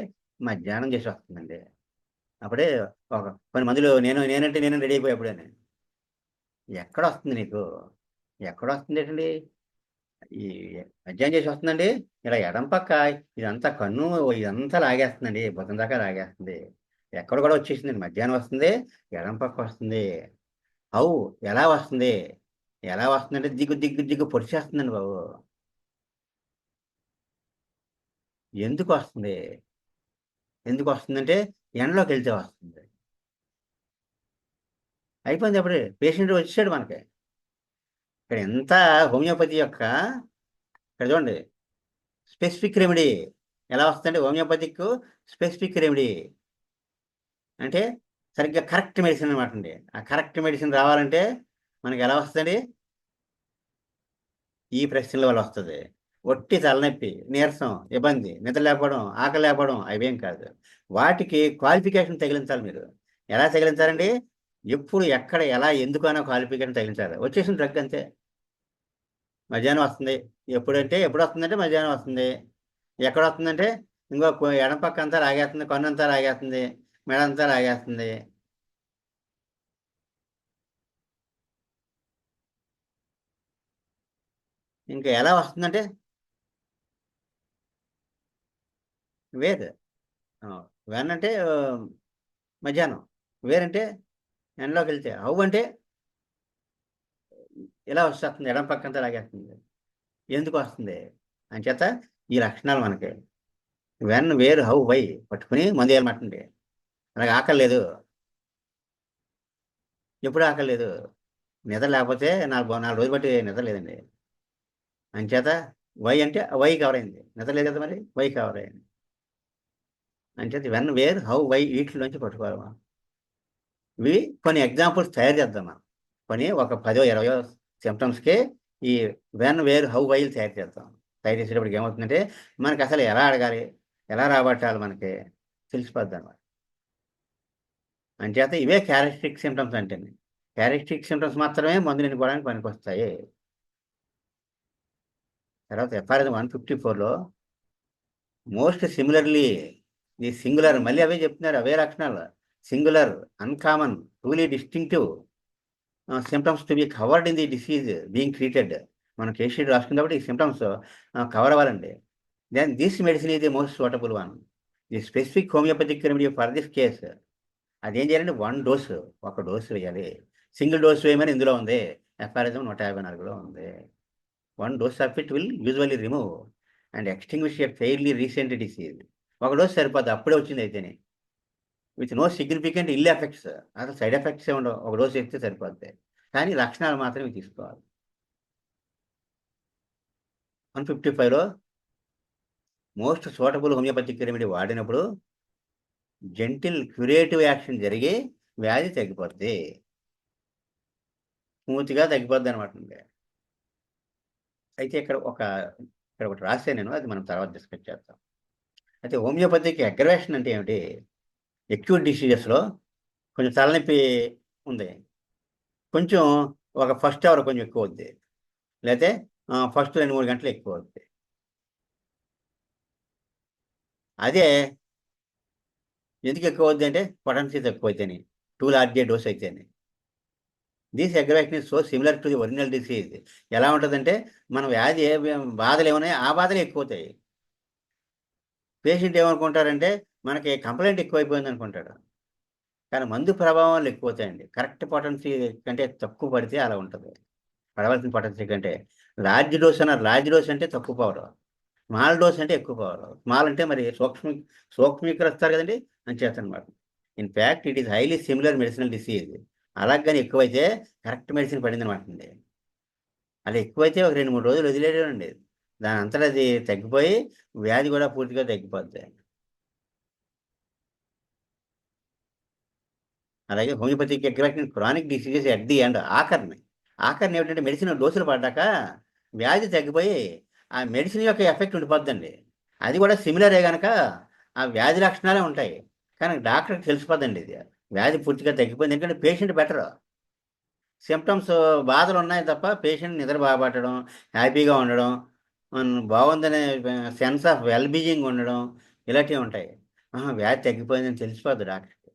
మధ్యాహ్నం చేసి వస్తుందండి. అప్పుడే ఒక 10 మందిలో నేనంటే నేను రెడీ అయిపోయి అప్పుడే. ఎక్కడ వస్తుంది నీకు, ఎక్కడ వస్తుంది ఏంటండి? ఈ మధ్యాహ్నం చేసి వస్తుందండి, ఇలా ఎడం పక్క ఇదంతా కన్ను, ఇదంతా లాగేస్తుందండి, బుధం దాకా లాగేస్తుంది. ఎక్కడ కూడా వచ్చేసిందండి, మధ్యాహ్నం వస్తుంది, ఎడం పక్క వస్తుంది. హౌ, ఎలా వస్తుంది? ఎలా వస్తుందంటే దిగ్గు దిగ్గు దిగ్గు పొడిచేస్తుందండి బాబు. ఎందుకు వస్తుంది? ఎందుకు వస్తుందంటే ఎండలోకి వెళ్తే వస్తుంది. అయిపోయింది, అప్పుడే పేషెంట్ వచ్చాడు మనకి. ఇక్కడ ఎంత హోమియోపతి యొక్క, ఇక్కడ చూడండి, స్పెసిఫిక్ రెమెడీ ఎలా వస్తుందండి? హోమియోపతిక్ స్పెసిఫిక్ రెమెడీ అంటే సరిగ్గా కరెక్ట్ మెడిసిన్ అనమాట అండి. ఆ కరెక్ట్ మెడిసిన్ రావాలంటే మనకి ఎలా వస్తుందండి? ఈ ప్రశ్నల వల్ల వస్తుంది. ఒట్టి తలనొప్పి, నీరసం, ఇబ్బంది, నిద్ర లేకపోవడం, ఆకలి లేకపోవడం అవేం కాదు. వాటికి క్వాలిఫికేషన్ తగిలించాలి మీరు. ఎలా తగిలించాలండి? ఎప్పుడు, ఎక్కడ, ఎలా, ఎందుకు అన్న క్వాలిఫికేషన్ తగిలించాలి. వచ్చేసిన డ్రగ్ అంతే. మధ్యాహ్నం వస్తుంది, ఎప్పుడంటే ఎప్పుడు వస్తుందంటే మధ్యాహ్నం వస్తుంది. ఎక్కడ వస్తుందంటే ఇంకో ఎడం పక్క అంతా లాగేస్తుంది, కన్ను అంతా లాగేస్తుంది, మెడ అంతా లాగేస్తుంది. ఇంకా ఎలా వస్తుందంటే వేరు. వెన్ అంటే మధ్యాహ్నం, వేరంటే ఎండలోకి వెళ్తే, హౌ అంటే ఇలా వచ్చేస్తుంది, ఎడం పక్క అంతా లాగేస్తుంది. ఎందుకు వస్తుంది అని చేత ఈ లక్షణాలు మనకి వెన్, వేర్, హౌ, వై పట్టుకుని మందు వేయాలన్నమాట. అలాగే ఆకలి లేదు, ఎప్పుడు ఆకలి లేదు, నిద్ర లేకపోతే 4 రోజులు బట్టి నిద్ర లేదండి. అంచేత వై అంటే వై కవర్ అయింది, నిద్రలేదు కదా మరి, వై కవర్ అయింది. అంటే వెన్ వేర్ హౌ వై వీటిలోంచి పట్టుకోవాలి మనం. ఇవి కొన్ని ఎగ్జాంపుల్స్ తయారు చేద్దాం మనం. కొన్ని ఒక 10-20 సిమ్టమ్స్కి ఈ వెన్ వేర్ హౌ వైలు తయారు చేద్దాం. తయారు చేసేటప్పటికి ఏమవుతుందంటే మనకి అసలు ఎలా అడగాలి, ఎలా రాబట్టాలి మనకి తెలిసిపోద్ది అనమాట. అంచేత ఇవే క్యారెక్టరిస్టిక్ సిమ్టమ్స్ అంటే. క్యారెక్టరిస్టిక్ సిమ్టమ్స్ మాత్రమే మందులు ఎన్నుకోవడానికి పనికొస్తాయి. తర్వాత ఎఫ్ఆర్ఎస్ 154లో మోస్ట్ సిమిలర్లీ ది సింగులర్, మళ్ళీ అవే చెప్తున్నారు, అవే లక్షణాలు. Singular, uncommon, truly distinctive symptoms to be covered in the disease being treated. మనం కేస్ షీట్ రాసుకున్నప్పుడు ఈ సిమ్టమ్స్ కవర్ అవ్వాలండి. Then this medicine is the most suitable one. The specific homeopathic remedy for this case. అదేం చేయాలంటే 1 డోసు, ఒక డోసు వేయాలి. సింగిల్ డోసు వేయమని ఇందులో ఉంది, ఎఫ్ఆర్ఎస్ 154లో ఉంది. 1 dose of it will usually remove and extinguish a fairly recent disease. ఒక డోసు సరిపోద్ది, అప్పుడే వచ్చింది అయితేనే, with no significant ill effects. అసలు సైడ్ ఎఫెక్ట్స్ ఏ ఉండవు, ఒక డోసు ఎక్కితే సరిపోద్ది. కానీ లక్షణాలు మాత్రమే తీసుకోవాలి. 155లో మోస్ట్ సూటబుల్ హోమియోపతిక్ రెమెడీ వాడినప్పుడు జెంటిల్ క్యూరేటివ్ యాక్షన్ జరిగి వ్యాధి తగ్గిపోద్ది, స్మూత్గా తగ్గిపోద్ది అనమాట. అయితే ఇక్కడ ఒకటి రాశాను నేను, అది మనం తర్వాత డిస్కస్ చేద్దాం. అయితే హోమియోపతికి అగ్రవేషన్ అంటే ఏమిటి? ఎక్యూట్ డిసీజెస్లో కొంచెం తలనొప్పి ఉంది, కొంచెం ఒక ఫస్ట్ అవర్ కొంచెం ఎక్కువ అవుద్ది, లేకపోతే ఫస్ట్ 2-3 గంటలు ఎక్కువ అవుద్ది. అదే ఎందుకు ఎక్కువ అవుద్ది అంటే పొటెన్సీ తక్కువ అయితేనే, 2 లార్జ్ డోస్ అయితేనే. This aggravation is so similar to the original disease. ఎలా ఉంటుందంటే మన వ్యాధి బాధలు ఏమున్నాయి, ఆ బాధలు ఎక్కువ అవుతాయి. పేషెంట్ ఏమనుకుంటారంటే మనకి కంప్లైంట్ ఎక్కువైపోయింది అనుకుంటాడు, కానీ మందు ప్రభావాలు ఎక్కువ అవుతాయండి. కరెక్ట్ పొటెన్సీ కంటే తక్కువ పడితే అలా ఉంటుంది. పడవలసిన పొటెన్సీ కంటే లార్జ్ డోస్ అన్నారు, లార్జ్ డోస్ అంటే తక్కువ పవర్, స్మాల్ డోస్ అంటే ఎక్కువ పవర్. స్మాల్ అంటే మరి సూక్ష్మీకరిస్తారు కదండి, అని చేతనమాట. In fact it is highly similar medicinal disease. అలాగని ఎక్కువైతే కరెక్ట్ మెడిసిన్ పడింది అనమాట అండి. అలా ఎక్కువైతే ఒక 2-3 రోజులు వదిలేయండి, దాని అంతటా అది తగ్గిపోయి వ్యాధి కూడా పూర్తిగా తగ్గిపోద్ది. అలాగే homeopathic aggravation chronic diseases at the end, ఆఖరిని ఏమిటంటే మెడిసిన్ డోసులు పడ్డాక వ్యాధి తగ్గిపోయి ఆ మెడిసిన్ యొక్క ఎఫెక్ట్ ఉండిపోద్దండి. అది కూడా సిమిలరే కనుక ఆ వ్యాధి లక్షణాలే ఉంటాయి, కానీ డాక్టర్కి తెలిసిపోద్దండి ఇది వ్యాధి పూర్తిగా తగ్గిపోయింది. ఎందుకంటే పేషెంట్ బెటర్, సిమ్టమ్స్ బాధలు ఉన్నాయి తప్ప పేషెంట్ నిద్ర బాగా పట్టడం, హ్యాపీగా ఉండడం, బాగుందనే సెన్స్ ఆఫ్ వెల్ బీయింగ్ ఉండడం, ఇలాంటివి ఉంటాయి. వ్యాధి తగ్గిపోయిందని తెలిసిపోద్ది డాక్టర్కి.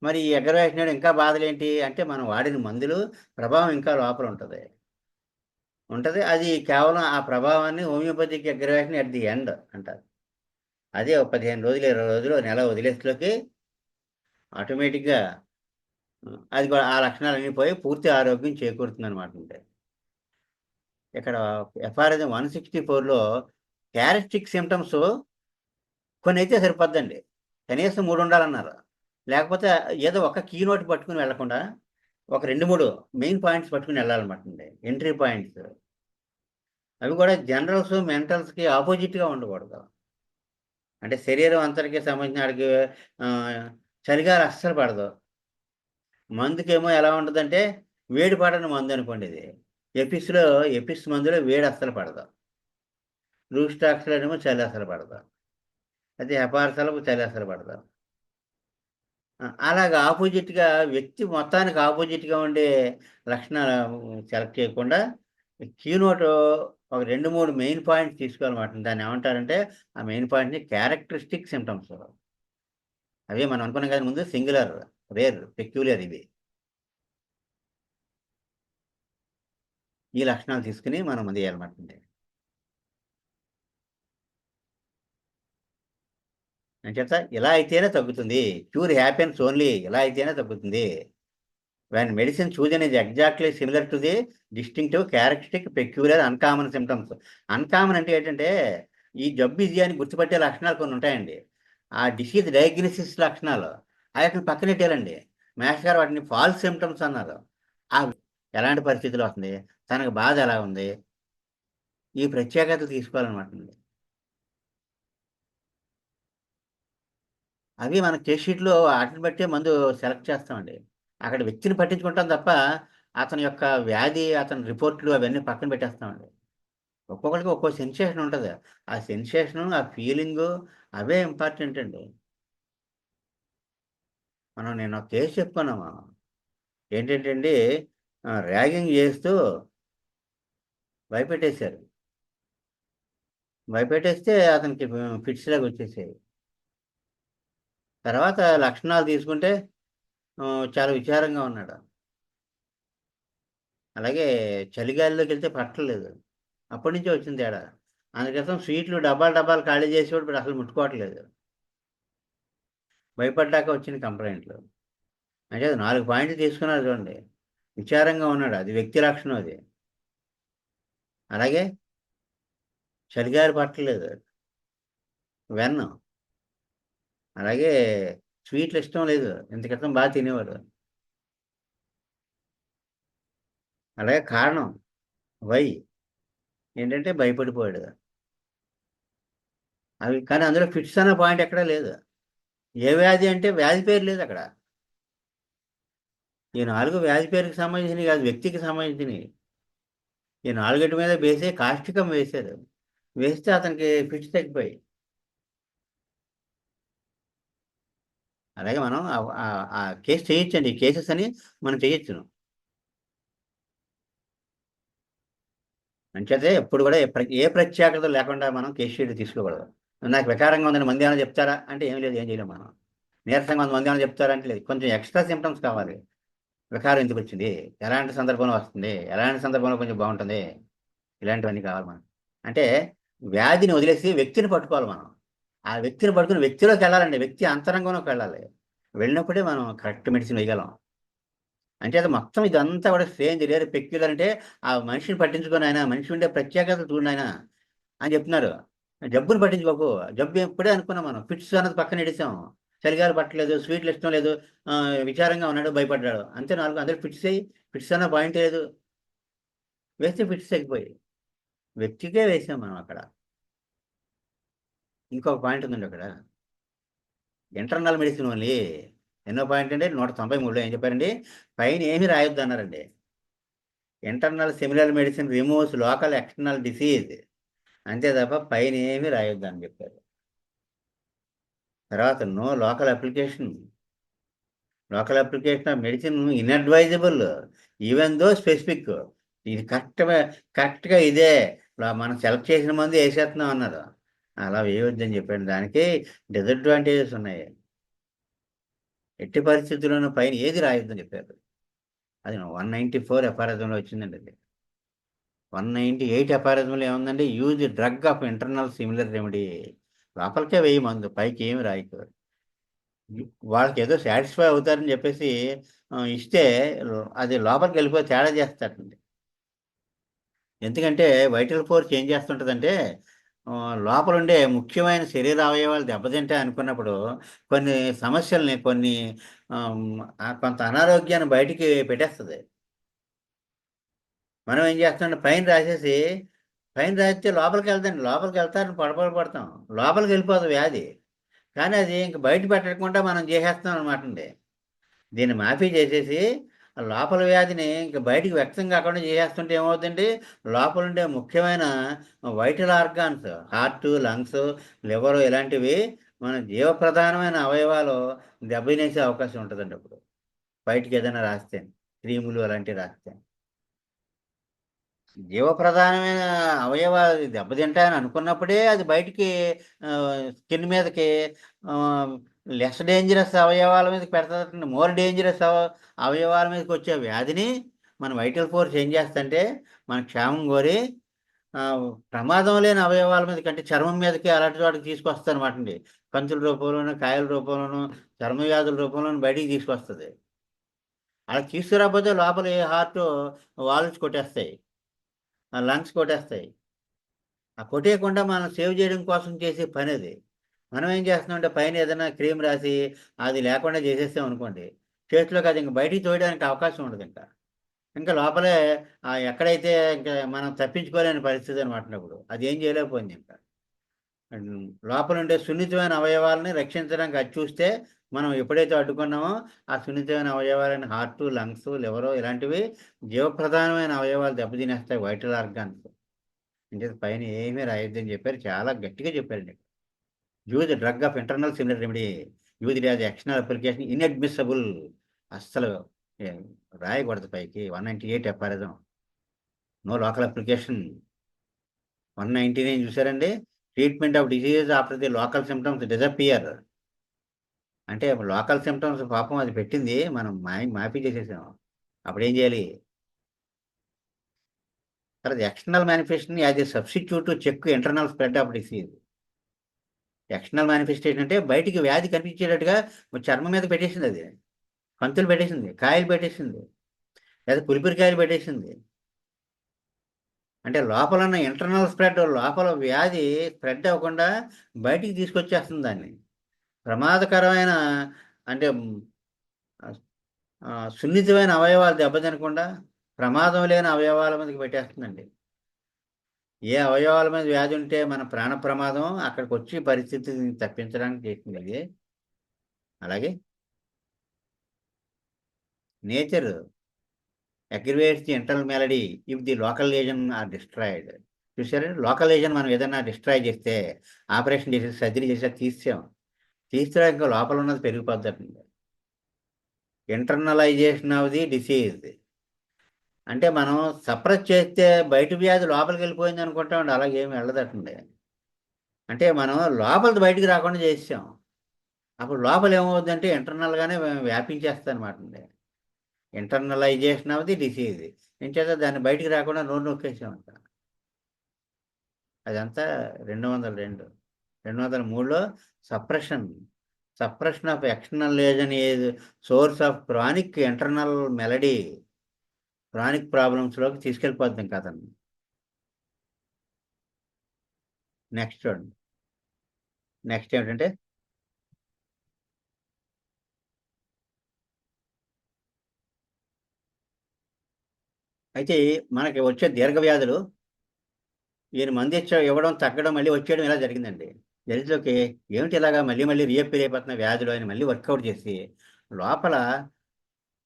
మరి ఈ అగ్రవేషన్ ఇంకా బాధలేంటి అంటే మనం వాడిన మందులు ప్రభావం ఇంకా లోపల ఉంటుంది. అది కేవలం ఆ ప్రభావాన్ని homoeopathic aggravation at the end అంటారు. అదే ఒక 15 రోజులు 20 రోజులు నెల వదిలేట్లోకి ఆటోమేటిక్గా అది కూడా ఆ లక్షణాలన్నీ పోయి పూర్తి ఆరోగ్యం చేకూరుతుంది అనమాట. అంటే ఇక్కడ ఎఫ్ఆర్ఎస్ 164లో క్యారెక్టరిస్టిక్ సిమ్టమ్స్ కొన్ని అయితే సరిపోద్దండి, కనీసం 3 ఉండాలన్నారు. లేకపోతే ఏదో ఒక కీ నోట్ పట్టుకుని వెళ్లకుండా ఒక 2-3 మెయిన్ పాయింట్స్ పట్టుకుని వెళ్ళాలన్నమాట అండి, ఎంట్రీ పాయింట్స్. అవి కూడా జనరల్స్ మెంటల్స్కి ఆపోజిట్గా ఉండకూడదు. అంటే శరీరం అంతటికి సంబంధించిన ఆడికి చలిగాలి అస్సలు పడదు. మందుకేమో ఎలా ఉంటుందంటే వేడి పడని మందు అనుకోండి, ఇది ఎపిస్ మందులో వేడి అస్సలు పడదు. రూస్టాక్స్లోనేమో చలి అసలు పడదు, అయితే హెపార్సలకు చలి అసలు పడదు. అలాగా ఆపోజిట్గా వ్యక్తి మొత్తానికి ఆపోజిట్గా ఉండే లక్షణాలు సెలెక్ట్ చేయకుండా కీనోట్ ఒక 2-3 మెయిన్ పాయింట్స్ తీసుకోవాలన్నమాట. దాన్ని ఏమంటారంటే ఆ మెయిన్ పాయింట్ని క్యారెక్టరిస్టిక్ సిమ్టమ్స్. అవే మనం అనుకున్నాం కదా ముందు, సింగులర్, రేర్, పెక్యులియర్, ఇవి ఈ లక్షణాలు తీసుకుని మనం మందు చేయాలన్నమాట. అని చెప్తా, ఇలా అయితేనే తగ్గుతుంది. క్యూర్ హ్యాపెన్స్ ఓన్లీ, ఇలా అయితేనే తగ్గుతుంది. when medicine chosen is exactly similar to the distinctive, characteristic, peculiar, uncommon symptoms. Uncommon అంటే ఏంటంటే ఈ జబ్బు ఇది అని గుర్తుపట్టే లక్షణాలు కొన్ని ఉంటాయండి, ఆ డిసీజ్ డయాగ్నోసిస్ లక్షణాలు, వాటిని పక్కనెట్టారండి. మేష్ గారు వాటిని ఫాల్స్ సిమ్టమ్స్ అన్నారు. ఆ ఎలాంటి పరిస్థితులు వస్తుంది, తనకు బాధ ఎలా ఉంది, ఈ ప్రత్యేకతలు తీసుకోవాలన్నమాట అండి. అవి మన కేస్ షీట్‌లో ఆటిని బట్టే మందు సెలెక్ట్ చేస్తామండి. అక్కడ వ్యక్తిని పట్టించుకుంటాం తప్ప, అతని యొక్క వ్యాధి, అతని రిపోర్ట్‌లు అవన్నీ పక్కన పెట్టేస్తామండి. ఒక్కొక్కళ్ళకి ఒక్కో సెన్సేషన్ ఉంటది. ఆ సెన్సేషను, ఆ ఫీలింగు అవే ఇంపార్టెంట్ అండి. నేను ఒక కేస్ చెప్పుకున్నాం మనం. ఏంటంటే అండి ర్యాగింగ్ చేస్తూ భయపెట్టేశారు. భయపెట్టేస్తే అతనికి ఫిట్స్ లాగా వచ్చేసాయి. తర్వాత లక్షణాలు తీసుకుంటే చాలా విచారంగా ఉన్నాడు. అలాగే చలిగాలిలోకెళ్తే పట్టలేదు. అప్పటినుంచే వచ్చింది తేడా. అందుకోసం స్వీట్లు డబ్బాలు డబ్బాలు ఖాళీ చేసేవాడు ఇప్పుడు అసలు ముట్టుకోవట్లేదు. భయపడ్డాక వచ్చిన కంప్లెయింట్‌లు. అంటే అది 4 పాయింట్లు తీసుకున్నారు చూడండి. విచారంగా ఉన్నాడు. అది వ్యక్తి లక్షణం అది. అలాగే చలిగాలి పట్టలేదు. వెన్ను. అలాగే స్వీట్లు ఇష్టం లేదు. ఇంత క్రితం తినేవాడు. అలాగే కారణం వై ఏంటంటే భయపడిపోయాడు. అవి కానీ అందులో ఫిట్స్ అన్న పాయింట్ ఎక్కడా లేదు. ఏ వ్యాధి అంటే వ్యాధి పేరు లేదక్కడ. ఈ 4 వ్యాధి పేరుకి సంబంధించినవి కాదు, వ్యక్తికి సంబంధించినయి. ఈ 4 మీద బేసే కాష్టికం వేశారు. వేస్తే అతనికి ఫిట్స్ తగ్గిపోయాయి. అలాగే మనం ఆ కేస్ చేయొచ్చండి. ఈ కేసెస్ అని మనం చేయొచ్చును. అంచేతే ఎప్పుడు కూడా ఏ ప్రత్యేకత లేకుండా మనం కేస్ షీట్ తీసుకోకూడదు. నాకు వికారంగా ఉందని మందేమైనా చెప్తారా? అంటే ఏమి లేదు. ఏం చేయలేం మనం. నీరసంగా ఉంది మందేమైనా చెప్తారా? అంటే లేదు. కొంచెం ఎక్స్‌ట్రా సింప్టమ్స్ కావాలి. వికారం ఎందుకొచ్చింది? ఎలాంటి సందర్భంలో వస్తుంది? ఎలాంటి సందర్భంలో కొంచెం బావుంటుంది? ఇలాంటివన్నీ కావాలి మనకు. అంటే వ్యాధిని వదిలేసి వ్యక్తిని పట్టుకోవాలి మనం. ఆ వ్యక్తిని పట్టుకొని వ్యక్తిలోకెళ్ళాలండి. వ్యక్తి అంతరంగంలోకెళ్ళాలి. వెళ్ళినప్పుడే మనం కరెక్ట్ మెడిసిన్ వేయగలం. అంచేత మొత్తం ఇదంతా కూడా స్ట్రేంజ్ రేర్ పెక్యులర్ అంటే ఆ మనిషిని పట్టించుకోను ఆయన. మనిషి ఉండే ప్రత్యేకతలు చూడు నాయనా అని చెప్తున్నారు. జబ్బుని పట్టించుకోకు. జబ్బు ఎప్పుడే అనుకున్నాం మనం. ఫిట్స్ అన్నది పక్కనెడేసాం. చలిగాలి పట్టలేదు, స్వీట్లు ఇష్టం లేదు, విచారంగా ఉన్నాడు, భయపడ్డాడు. అంతే 4 అందరికి ఫిట్స్ అయ్యి ఫిట్స్ అన్న పాయింటే లేదు. వేస్తే ఫిట్స్ తగ్గిపోయాయి. వ్యక్తికే వేసాం మనం అక్కడ. ఇంకొక పాయింట్ ఉందండి అక్కడ. Internal medicine only. ఎన్నో పాయింట్ అండి? 193లో ఏం చెప్పారండి? పైన ఏమి రాయొద్దన్నారండి. Internal similar medicine removes local external disease. అంతే తప్ప పైనేమి రాయొద్దని చెప్పారు. తర్వాత no local application. Local application of medicine inadvisable even though specific. ఇది కరెక్ట్‌గా ఇదే. మనం సెలెక్ట్ చేసిన మందు ఏసేస్తున్నాం అన్నారు. అలా వేయొద్దని చెప్పాను. దానికి డిసడ్వాంటేజెస్ ఉన్నాయి. ఎట్టి పరిస్థితుల్లోనూ పైన ఏది రాయొద్దని చెప్పారు. అది 194 ఎఫారజంలో వచ్చిందండి అది. 198 ఎఫారజంలో ఏముందండి? Use drug of internal similar remedy. లోపలికే వెయ్యి మందు. పైకి ఏమి రాయకు. వాళ్ళకేదో సాటిస్ఫై అవుతారని చెప్పేసి ఇస్తే అది లోపలికెళ్ళిపోయి తేడా చేస్తారండి. ఎందుకంటే వైటల్ ఫోర్స్ ఏం చేస్తుంటదంటే లోపలుండే ముఖ్యమైన శరీర అవయవాలు దెబ్బతింటాయి అనుకున్నప్పుడు కొన్ని సమస్యల్ని ఆహ్, కొంత అనారోగ్యాన్ని బయటికి పెట్టేస్తది. మనం ఏం చేస్తామంటే పైన రాస్తే లోపలికెళ్దండి. లోపలికెళ్తారని పొడపడ పడతాం. లోపలికెళ్ళిపోదు వ్యాధి. కానీ అది ఇంక బయట పెట్టకుండా మనం చేసేస్తున్నాం అనమాటండి. దీన్ని మాఫీ చేసేసి, ఆ లోపల వ్యాధిని ఇంక బయటికి వ్యక్తం కాకుండా చేసేస్తుంటే ఏమవుద్దండి, లోపలుండే ముఖ్యమైన వైటల్ ఆర్గాన్స్ హార్టు, లంగ్సు, లివరు ఇలాంటివి మన జీవప్రధానమైన అవయవాలు దెబ్బతినేసే అవకాశం ఉంటదండి అప్పుడు. బయటికేదైనా రాస్తే. క్రీములు అలాంటివి రాస్తే. జీవప్రధానమైన అవయవాలు దెబ్బతింటాయని అనుకున్నప్పుడే అది బయటికి స్కిన్ మీదకి ఆహ్, లెస్ డేంజరస్ అవయవాల మీదకి పెడతదంటండి. మోర్ డేంజరస్ అవయవాల మీదకొచ్చే వ్యాధిని మన వైటల్ ఫోర్స్ ఏం చేస్తదంటే, మన క్షేమం కోరి ప్రమాదం లేని అవయవాల మీదకి అంటే చర్మం మీదకి అలాంటి చోటకి తీసుకొస్తదనమాటండి. కంతుల రూపంలోను, కాయల రూపంలోను, చర్మ వ్యాధుల రూపంలోను బయటికి తీసుకొస్తది. అలా తీసుకురాకపోతే లోపల హార్టు వాల్వ్స్ కొట్టేస్తాయి. లంగ్స్ కొట్టేస్తాయి. ఆ కొట్టేయకుండా మనం సేవ్ చేయడం కోసం చేసే పనది. మనం ఏం చేస్తున్నామంటే పైన ఏదైనా క్రీమ్ రాసి అది లేకుండా చేసేసామనుకోండి, చేతిలోకి అది ఇంక బయటికి తోయడానికి అవకాశం ఉండదింక. ఇంకా లోపలే ఎక్కడైతే ఇంకా మనం తప్పించుకోలేని పరిస్థితి అనమాట ఇప్పుడు. అదేం చేయలేకపోయింది ఇంకా. లోపల ఉండే సున్నితమైన అవయవాలని రక్షించడానికి అది చూస్తే, మనం ఎప్పుడైతే అడ్డుకున్నామో, ఆ సున్నితమైన అవయవాలైన హార్టు, లంగ్స్, లివరు ఇలాంటివి జీవప్రధానమైన అవయవాలు దెబ్బతినేస్తాయి, వైటల్ ఆర్గాన్స్. అంచేత పైన ఏమీ రాయొద్దని చెప్పారు. చాలా గట్టిగా చెప్పారండి. Use drug of internal similar remedy. Use it as external application inadmissible. అస్సలు ఏ రాయకూడదు పైకి. 198 ఎఫారిజం. No local application. 199 చూసారండి. Treatment of diseases after the local symptoms disappear. అంటే లోకల్ సిమ్టమ్స్ పాపం అది పెట్టింది, మనం మాఫీ చేసేసాం. అప్పుడేం చేయాలి? తర్వాత external manifestation as a substitute to check internal spread of disease. External manifestation అంటే బయటికి వ్యాధి కనిపించేటట్టుగా చర్మం మీద పెట్టేసింది అది. కంతులు పెట్టేసింది, కాయలు పెట్టేసింది, లేదా పులిపిరికాయలు పెట్టేసింది. అంటే లోపల ఉన్న ఇంటర్నల్ స్ప్రెడ్, లోపల వ్యాధి స్ప్రెడ్ అవ్వకుండా బయటికి తీసుకొచ్చేస్తుంది దాన్ని. ప్రమాదకరమైన అంటే సున్నితమైన అవయవాలు దెబ్బతినకుండా ప్రమాదం లేని అవయవాల మీదకి పెట్టేస్తుందండి. ఏ అవయవాల మీద వ్యాధి ఉంటే మన ప్రాణ ప్రమాదం అక్కడికి వచ్చి పరిస్థితిని తప్పించడానికి చేసింది ఇది. అలాగే nature aggravates the internal malady if the local lesion are destroyed. చూసారా, లోకల్ లేజన్ మనం ఏదైనా డిస్ట్రాయ్ చేస్తే, ఆపరేషన్ చేసి సర్జరీ చేసి తీసాం, తీస్తే ఇంకా లోపల ఉన్నది పెరిగిపోద్దండి. ఇంటర్నలైజేషన్ ఆఫ్ ది డిసీజ్ అంటే మనం సప్రెస్ చేస్తే బయట వ్యాధి లోపలికి వెళ్ళిపోయింది అనుకుంటామండి. అలాగే ఏమి వెళ్ళదటండి. అంటే మనం లోపలిది బయటికి రాకుండా చేసాం. అప్పుడు లోపల ఏమవుద్దంటే ఇంటర్నల్గానే వ్యాపించేస్తాయి అనమాట అండి. Internalization of the disease. ఎంచేత దాన్ని బయటికి రాకుండా నోరు నొక్కేసామంట. అదంతా 202. 203లో suppression. Suppression of external lesion is source of chronic internal malady. Chronic ప్రాబ్లమ్స్లోకి తీసుకెళ్ళిపోద్దాం కదండి. నెక్స్ట్ చూడండి. నెక్స్ట్ ఏమిటంటే అయితే మనకి వచ్చే దీర్ఘవ్యాధులు ఈయన మందు ఇవ్వడం, తగ్గడం, మళ్ళీ వచ్చేయడం ఇలా జరిగిందండి. జరిగిలోకి ఏమిటి ఇలాగా మళ్ళీ మళ్ళీ రీఅపీర్ అయిపోతున్న వ్యాధులు అని మళ్ళీ వర్కౌట్ చేసి లోపల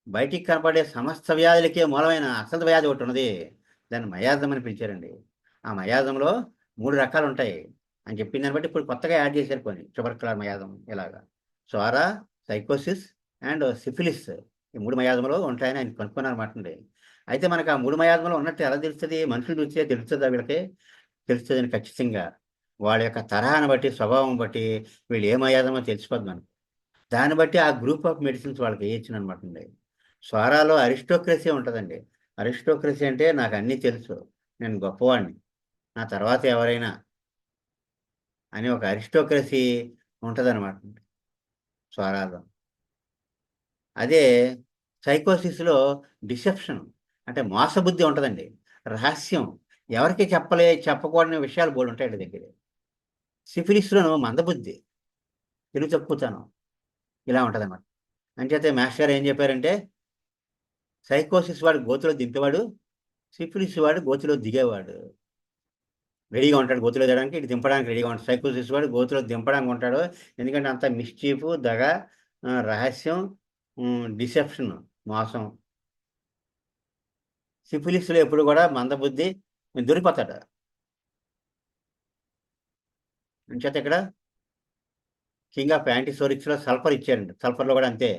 బయటికి కనపడే సమస్త వ్యాధులకే మూలమైన అసలు వ్యాధి ఒకటి ఉన్నది. దాన్ని మయాజం అని పిలిచారండి. ఆ మయాజంలో 3 రకాలు ఉంటాయి అని చెప్పిన దాన్ని బట్టి ఇప్పుడు కొత్తగా యాడ్ చేశారు కొన్ని. ట్యూబర్కులర్ మయాజం ఇలాగా. Psora, sycosis and syphilis. ఈ 3 మయాజంలో ఉంటాయని ఆయన కనుక్కున్నారన్నమాట అండి. అయితే మనకు ఆ 3 మయాజంలో ఉన్నట్టు ఎలా తెలుస్తుంది? మనుషులు చూస్తే తెలుస్తుందా వీళ్ళకి? తెలుస్తుందని ఖచ్చితంగా. వాళ్ళ యొక్క తరహాను బట్టి, స్వభావం బట్టి వీళ్ళు ఏ మయాజమో తెలిసిపోద్ది మనకు. దాన్ని బట్టి ఆ గ్రూప్ ఆఫ్ మెడిసిన్స్ వాళ్ళకి వేయచ్చునమాట అండి. స్వరాలో అరిస్టోక్రసీ ఉంటుందండి. అరిస్టోక్రసీ అంటే నాకు అన్నీ తెలుసు, నేను గొప్పవాడిని, నా తర్వాత ఎవరైనా అని ఒక అరిస్టోక్రసీ ఉంటుందన్నమాట స్వరాలో. అదే సైకోసిస్లో డిసెప్షన్ అంటే మోసబుద్ధి ఉంటుందండి. రహస్యం, ఎవరికి చెప్పకూడని విషయాలు బోర్డు ఉంటాయండి దగ్గర. సిఫిలిస్లోను మందబుద్ధి, తెలుగు తక్కువతనం ఇలా ఉంటుందన్నమాట. అంచేతే మాస్టర్ గారు ఏం చెప్పారంటే, సైకోసిస్ వాడు గోతులో దింపేవాడు, సిఫిలిస్ వాడు గోతులో దిగేవాడు. రెడీగా ఉంటాడు గోతులో దిగడానికి, ఇటు దింపడానికి రెడీగా ఉంటాడు. సైకోసిస్ వాడు గోతులో దింపడానికి ఉంటాడు. ఎందుకంటే అంత మిస్చీఫ్, దగ, రహస్యం, డిసెప్షన్, మోసం. సిఫిలిస్లో ఎప్పుడు కూడా మందబుద్ధి, దొరికిపోతాడు. అంచేత ఇక్కడ కింగ్ ఆఫ్ యాంటీసోరిక్స్లో సల్ఫర్ ఇచ్చారండి. సల్ఫర్లో కూడా అంతే.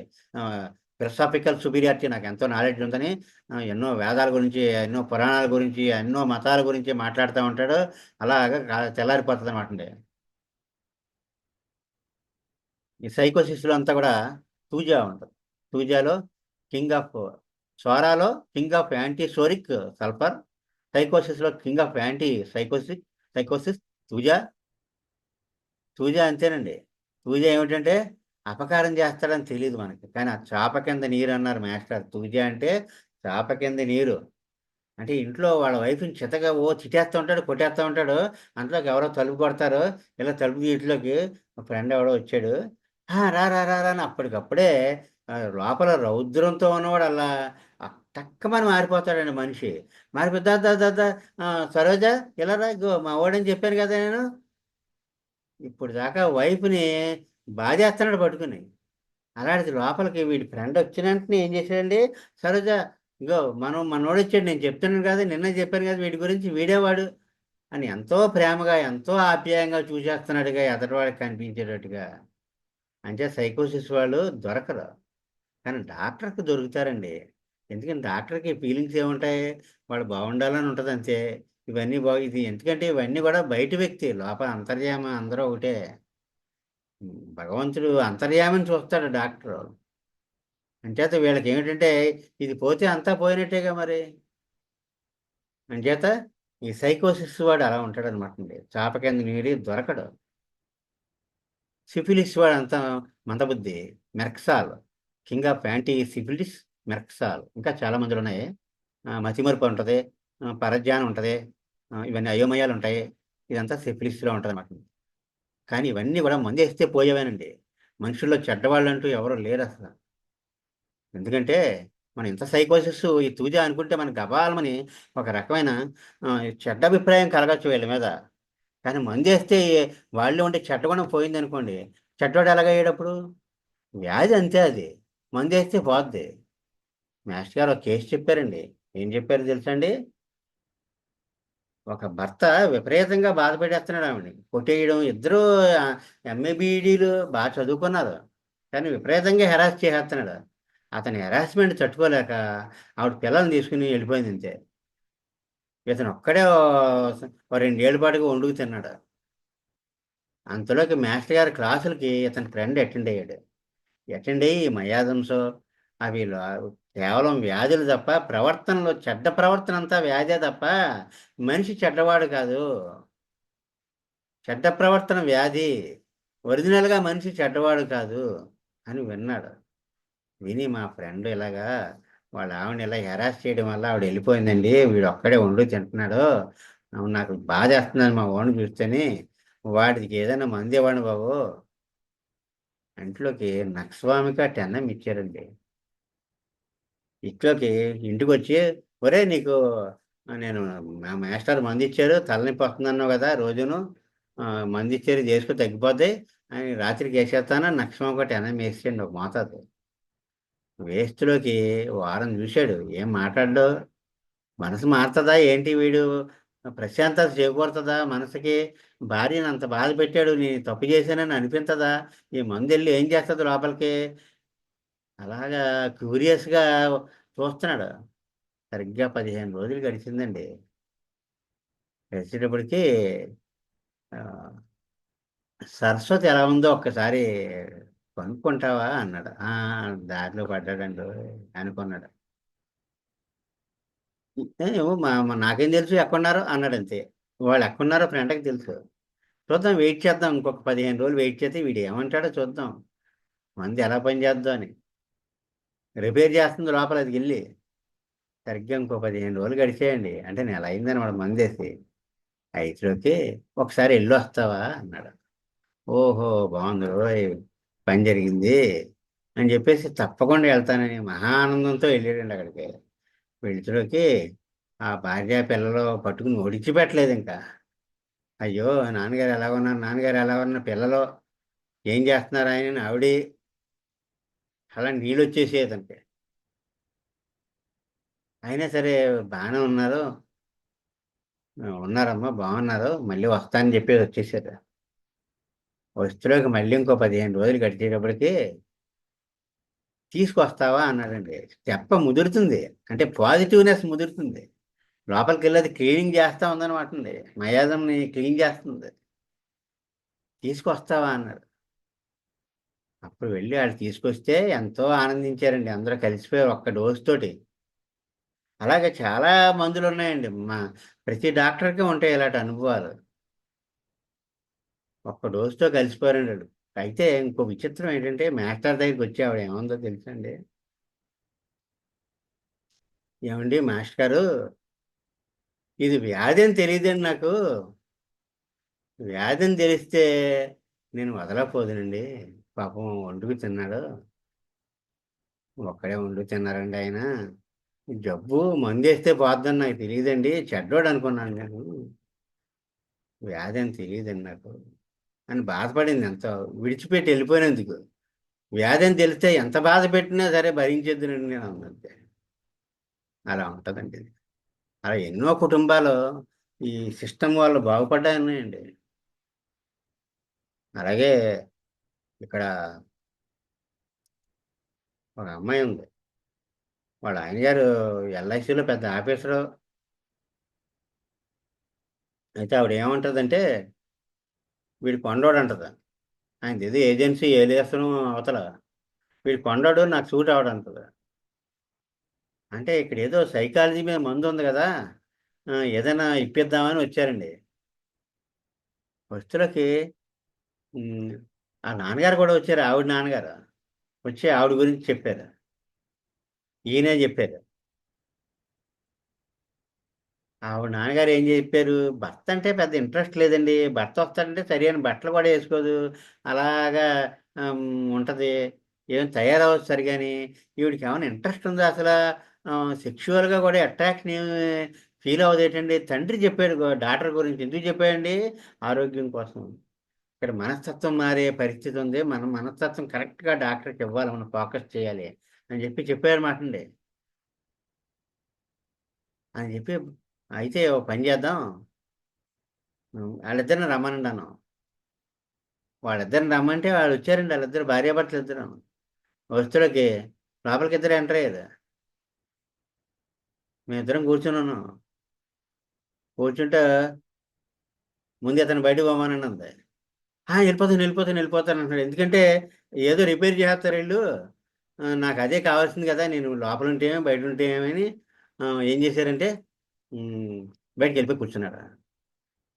ఫిలసాఫికల్ సుపీరియారిటీ, నాకు ఎంతో నాలెడ్జ్ ఉందని ఎన్నో వేదాల గురించి, ఎన్నో పురాణాల గురించి, ఎన్నో మతాల గురించి మాట్లాడుతూ ఉంటాడు. అలాగా తెల్లారిపోతుంది అనమాట అండి. ఈ సైకోసిస్లో అంతా కూడా తూజా ఉంటుంది. తూజాలో కింగ్ ఆఫ్, స్వరాలో కింగ్ ఆఫ్ యాంటీసోరిక్ సల్ఫర్, సైకోసిస్లో king of sycosis thuja. Thuja అంతేనండి. తూజా ఏమిటంటే అపకారం చేస్తాడని తెలియదు మనకి, కానీ ఆ చాప కింద నీరు అన్నారు మాస్టర్. తూజా అంటే చాప కింద నీరు. అంటే ఇంట్లో వాళ్ళ వైఫ్ని చితగా చిటేస్తూ ఉంటాడు, కొట్టేస్తూ ఉంటాడు. అంతలోకి ఎవరో తలుపు కొడతారు. ఇలా తలుపు ఇంట్లోకి ఫ్రెండ్ ఎవడో వచ్చాడు, రా రా రా రా అని అప్పటికప్పుడే లోపల రౌద్రంతో ఉన్నవాడు అలా టక్కమని మారిపోతాడండి మనిషి. మారిపోయి దా దా దా దా, సరోజ ఇలా రా, ఇగో మా వాడని చెప్పాను కదా నేను. ఇప్పుడు దాకా వైఫ్ని బాధేస్తున్నాడు పట్టుకుని. అలాంటిది లోపలికి వీడి ఫ్రెండ్ వచ్చిన వెంటనే ఏం చేశాడండి, సరోజ ఇగో మనోడు వచ్చాడు, నేను చెప్తున్నాను కదా, నిన్న చెప్పాను కదా వీడి గురించి, వీడేవాడు అని ఎంతో ప్రేమగా ఎంతో ఆప్యాయంగా చూసేస్తున్నాడుగా, ఎదటివాడికి కనిపించేటట్టుగా. అంటే సైకోసిస్ వాళ్ళు దొరకరు, కానీ డాక్టర్కి దొరుకుతారండి. ఎందుకంటే డాక్టర్కి ఫీలింగ్స్ ఏముంటాయి, వాళ్ళు బాగుండాలని ఉంటుంది అంతే. ఇవన్నీ ఇది ఎందుకంటే ఇవన్నీ కూడా బయట వ్యక్తి, లోపల అంతర్యామ అందరూ ఒకటే. భగవంతుడు అంతర్యామని చూస్తాడు డాక్టరు. అంచేత వీళ్ళకి ఏమిటంటే ఇది పోతే అంతా పోయినట్టేగా మరి. అంచేత ఈ సైకోసిస్ వాడు అలా ఉంటాడు అనమాట అండి, చాప కింద నీరు దొరకడు. సిఫిలిస్ వాడు అంతా మందబుద్ధి, merc sol, king of anti syphilis, merc sol, ఇంకా చాలా మందులు ఉన్నాయి. మతిమరుపు ఉంటుంది, పరధ్యానం ఉంటుంది, ఇవన్నీ అయోమయాలు ఉంటాయి. ఇదంతా సిఫిలిస్లో ఉంటుంది అన్నమాట. కానీ ఇవన్నీ కూడా మందేస్తే పోయేవేనండి. మనుషుల్లో చెడ్డవాళ్ళు అంటూ ఎవరు లేరు అసలు. ఎందుకంటే మనం ఇంత సైకోసిస్ ఈ తూజా అనుకుంటే మనకు గబాలమని ఒక రకమైన చెడ్డ అభిప్రాయం కలగచ్చు వీళ్ళ మీద. కానీ మందేస్తే వాళ్ళు ఉంటే చెడ్డగుణం పోయింది అనుకోండి, చెడ్డవాడు ఎలాగయ్యేటప్పుడు. వ్యాధి అంతే అది, మందేస్తే పోద్ది. మాస్టర్ గారు ఒక కేసు చెప్పారండి. ఏం చెప్పారు తెలుసా అండి? ఒక భర్త విపరీతంగా బాధపెట్టేస్తున్నాడు ఆవిడని, కొట్టేయడం. ఇద్దరు ఎంఏ బీఈడీలు బాగా చదువుకున్నారు, కానీ విపరీతంగా హెరాస్ చేసేస్తున్నాడు. అతని హెరాస్మెంట్ తట్టుకోలేక ఆవిడ పిల్లల్ని తీసుకుని వెళ్ళిపోయింది అంతే. ఇతను ఒక్కడే ఓ 2 ఏళ్ళ పాటుగా వండుకు తిన్నాడు. అంతలోకి మాస్టర్ గారి క్లాసులకి ఇతని ఫ్రెండ్ అటెండ్ అయ్యాడు. అటెండ్ అయ్యి మయాదంశో అవి కేవలం వ్యాధులు తప్ప, ప్రవర్తనలో చెడ్డ ప్రవర్తన అంతా వ్యాధే తప్ప మనిషి చెడ్డవాడు కాదు. చెడ్డ ప్రవర్తన వ్యాధి, ఒరిజినల్గా మనిషి చెడ్డవాడు కాదు అని విన్నాడు. విని మా ఫ్రెండ్ ఇలాగా వాళ్ళ ఆవిడని ఇలా హెరాస్ చేయడం వల్ల ఆవిడ వెళ్ళిపోయిందండి, వీడు ఒక్కడే వండు తింటున్నాడు, నాకు బాధ వేస్తున్నాను మా వాడిని చూస్తేని, వాడికి ఏదైనా మంది ఇవ్వండి బాబు. ఇంట్లోకి నక్స్వామిక టెన్నం ఇచ్చారండి. ఇంట్లోకి ఇంటికి వచ్చి, ఒరే నీకు నేను మా మాస్టర్ మంది ఇచ్చారు, తలనొప్పి వస్తుందన్నావు కదా రోజును, మంది ఇచ్చారు ఇది వేసుకో తగ్గిపోద్ది అని రాత్రికి వేసేస్తాను. నక్స్వామిక టెన్నం వేసేయండి ఒక మోతాదు. వేస్ట్‌లోకి వారం చూశాడు. ఏం మాట్లాడడు. మనసు మారుతదా ఏంటి వీడు? ప్రశాంతత చేకూరుతదా మనసుకి? భార్యని అంత బాధ పెట్టాడు, నేను తప్పు చేశానని అనిపించదా? ఈ మందెళ్ళి ఏం చేస్తది లోపలికి? అలాగా క్యూరియస్‌గా చూస్తున్నాడు. సరిగ్గా 15 రోజులు గడిచిందండి. గడిచేటప్పటికి ఆహ్, సరస్వతి ఎలా ఉందో ఒక్కసారి కనుక్కుంటావా అన్నాడు. దారిలో పడ్డాడండోయ్ అనుకున్నాడు. ఏమో నాకేం తెలుసు ఎక్కడున్నారో అన్నాడంతే. వాళ్ళు ఎక్కడున్నారో ఫ్రెండ్‌కి తెలుసు. చూద్దాం, వెయిట్ చేద్దాం. ఇంకొక 15 రోజులు వెయిట్ చేస్తే వీడు ఏమంటాడో చూద్దాం. మందు ఎలా పనిచేద్దో అని. రిపేర్ చేస్తుంది లోపల అదికెళ్ళి. సరిగ్గా ఇంకో 15 రోజులు గడిచాయండి. అంటే నెల అయిందనమాట మందేసి. అయిదులోకి ఒకసారి ఎళ్ళొస్తావా అన్నాడు. ఓహో! బావుంది రోయ్! పని జరిగింది అని చెప్పేసి తప్పకుండా ఎళ్తానని మహా ఆనందంతో ఎళ్ళాడండి అక్కడికి. వెళ్తులోకి ఆ భార్య పిల్లలు పట్టుకుని విడిచిపెట్టలేదింక. అయ్యో! నాన్నగారు ఎలాగున్నారు? నాన్నగారు ఎలాగున్నారు? పిల్లలు ఏం చేస్తున్నారు ఆయనని ఆవిడి, అలా నీళ్ళొచ్చేసాయి అతనికి. అయినా సరే బానే ఉన్నారు. ఉన్నారమ్మా బాగున్నారు. మళ్ళీ వస్తా అని చెప్పేసి వచ్చేసారు. వస్తులోకి మళ్ళీ ఇంకో 15 రోజులు గడిచేటప్పటికి తీసుకొస్తావా అన్నాడండి. ముదురుతుంది. అంటే పాజిటివ్‌నెస్ ముదురుతుంది. లోపలికెళ్ళి అది క్లీనింగ్ చేస్తా ఉందనమాటండి. మయాజంని క్లీన్ చేస్తుంది. తీసుకొస్తావా అన్నాడు. అప్పుడు వెళ్ళి ఆళ్ళు తీసుకొస్తే ఎంతో ఆనందించారండి. అందరూ కలిసిపోయారు ఒక్క డోస్ తోటి. అలాగే చాలా మందులున్నాయండి. ప్రతి డాక్టర్‌కి ఉంటాయి ఇలాంటి అనుభవాలు. ఒక్క డోస్‌తో కలిసిపోయారండి ఆళ్ళు. అయితే ఇంకో విచిత్రం ఏంటంటే మాస్టర్ దగ్గరికొచ్చి ఆవిడ ఏమందో తెలుసండి? "ఏవండీ మాస్టర్ గారు, ఇది వ్యాధి అని తెలీదండి నాకు. వ్యాధి అని తెలిస్తే నేను వదలకపోదునండి. పాపం వండుకు తిన్నాడు. ఒక్కడే వండుకు తిన్నారండి ఆయన. జబ్బు మందేస్తే పోద్దని నాకు తెలియదండి, చెడ్డోడు అనుకున్నాను నేను, వ్యాధి అని తెలియదండి నాకు అని బాధపడింది ఎంతో, విడిచిపెట్టి వెళ్ళిపోయినందుకు. వ్యాధి అని తెలిస్తే ఎంత బాధ పెట్టినా సరే భరించేద్దునండి నేను అన్నది. అలా ఉంటుందండి ఇది. అలా ఎన్నో కుటుంబాలు ఈ సిస్టమ్ వాళ్ళు బాగుపడ్డాయన్నాయండి. అలాగే ఇక్కడ ఒక అమ్మాయి ఉంది, వాళ్ళ ఆయన గారు ఎల్ఐసిలో పెద్ద ఆఫీసరు. అయితే ఆవిడ ఏమంటుందంటే, వీడు కొండోడు అంటది. ఆయనది ఏదో ఏజెన్సీ ఏలియాసనం అవతల, వీడు కొండోడు నాకు సూట్ అవడంటది. అంటే ఇక్కడ ఏదో సైకాలజీ మీద మందు ఉంది కదా, ఏదైనా ఇప్పిద్దామని వచ్చారండి. వస్తువులకి ఆ నాన్నగారు కూడా వచ్చారు, ఆవిడ నాన్నగారు వచ్చి ఆవిడ గురించి చెప్పారు. ఈయనే చెప్పారు. ఆవిడ నాన్నగారు ఏం చెప్పారు, భర్త అంటే పెద్ద ఇంట్రెస్ట్ లేదండి, భర్త వస్తాడంటే సరైన బట్టలు కూడా వేసుకోదు, అలాగా ఆమ్, ఉంటది, ఏం తయారవ్వదు సరిగాని. ఈవిడికి ఏమైనా ఇంట్రెస్ట్ ఉందా అసలు, సెక్షువల్గా కూడా అట్రాక్షన్ ఏమి ఫీల్ అవ్వదు ఏంటండి. తండ్రి చెప్పాడు డాక్టర్ గురించి, ఎందుకు చెప్పాడండి, ఆరోగ్యం కోసం. ఇక్కడ మనస్తత్వం మారే పరిస్థితి ఉంది, మనం మనస్తత్వం కరెక్ట్గా డాక్టర్కి ఇవ్వాలి, మనం ఫోకస్ చేయాలి అని చెప్పారు మాట అండి. అని చెప్పి, అయితే ఓ పని చేద్దాం, వాళ్ళిద్దరిని రమ్మనండి అన్నాం. వాళ్ళిద్దరిని రమ్మంటే వాళ్ళు వచ్చారండి, వాళ్ళిద్దరు భార్యాభర్తలు ఇద్దరు. వస్తువులకి లోపలికి ఇద్దరు ఎంటర్ అయ్యారు. మేమిద్దరం కూర్చుని ఉన్నాం. కూర్చుంటే ముందు అతను బయటకు పోమానండి అంది. వెళ్ళిపోతాను అంటున్నాడు. ఎందుకంటే ఏదో రిపేర్ చేస్తారు వీళ్ళు, నాకు అదే కావాల్సింది కదా, నేను లోపల ఉంటే ఏమి బయట ఉంటే ఏమని ఏం చేశారంటే ఉమ్, బయటకు వెళ్ళిపోయి కూర్చున్నాడు.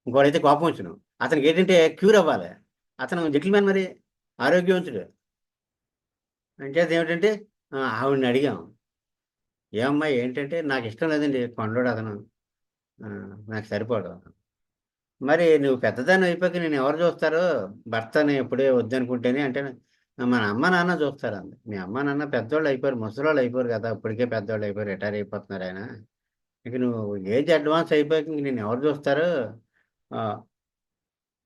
ఇంకోడైతే కోపం వచ్చును, అతనికి ఏంటంటే క్యూర్ అవ్వాలి, అతను జెంటిల్మెన్ మరి, ఆరోగ్యవంతుడు. అంచేది ఏమిటంటే ఆవిడని అడిగాం, ఏమమ్మా ఏంటంటే, నాకు ఇష్టం లేదండి కొండోడు అతను, ఆ, నాకు సరిపోడు. మరి నువ్వు పెద్దదాన్ని అయిపోయాక నేను ఎవరు చూస్తారు, భర్తని ఎప్పుడే వద్దనుకుంటేనే అంటే, మన అమ్మ నాన్న చూస్తారు అంది. మీ అమ్మ నాన్న పెద్దోళ్ళు అయిపోయారు, ముసలోళ్ళు అయిపోయారు కదా, ఇప్పటికే పెద్దోళ్ళు అయిపోయారు, రిటైర్ అయిపోతున్నారు ఆయన, ఇక నువ్వు ఏజ్ అడ్వాన్స్ అయిపోయాక ఇంక నేను ఎవరు చూస్తారు, ఆ,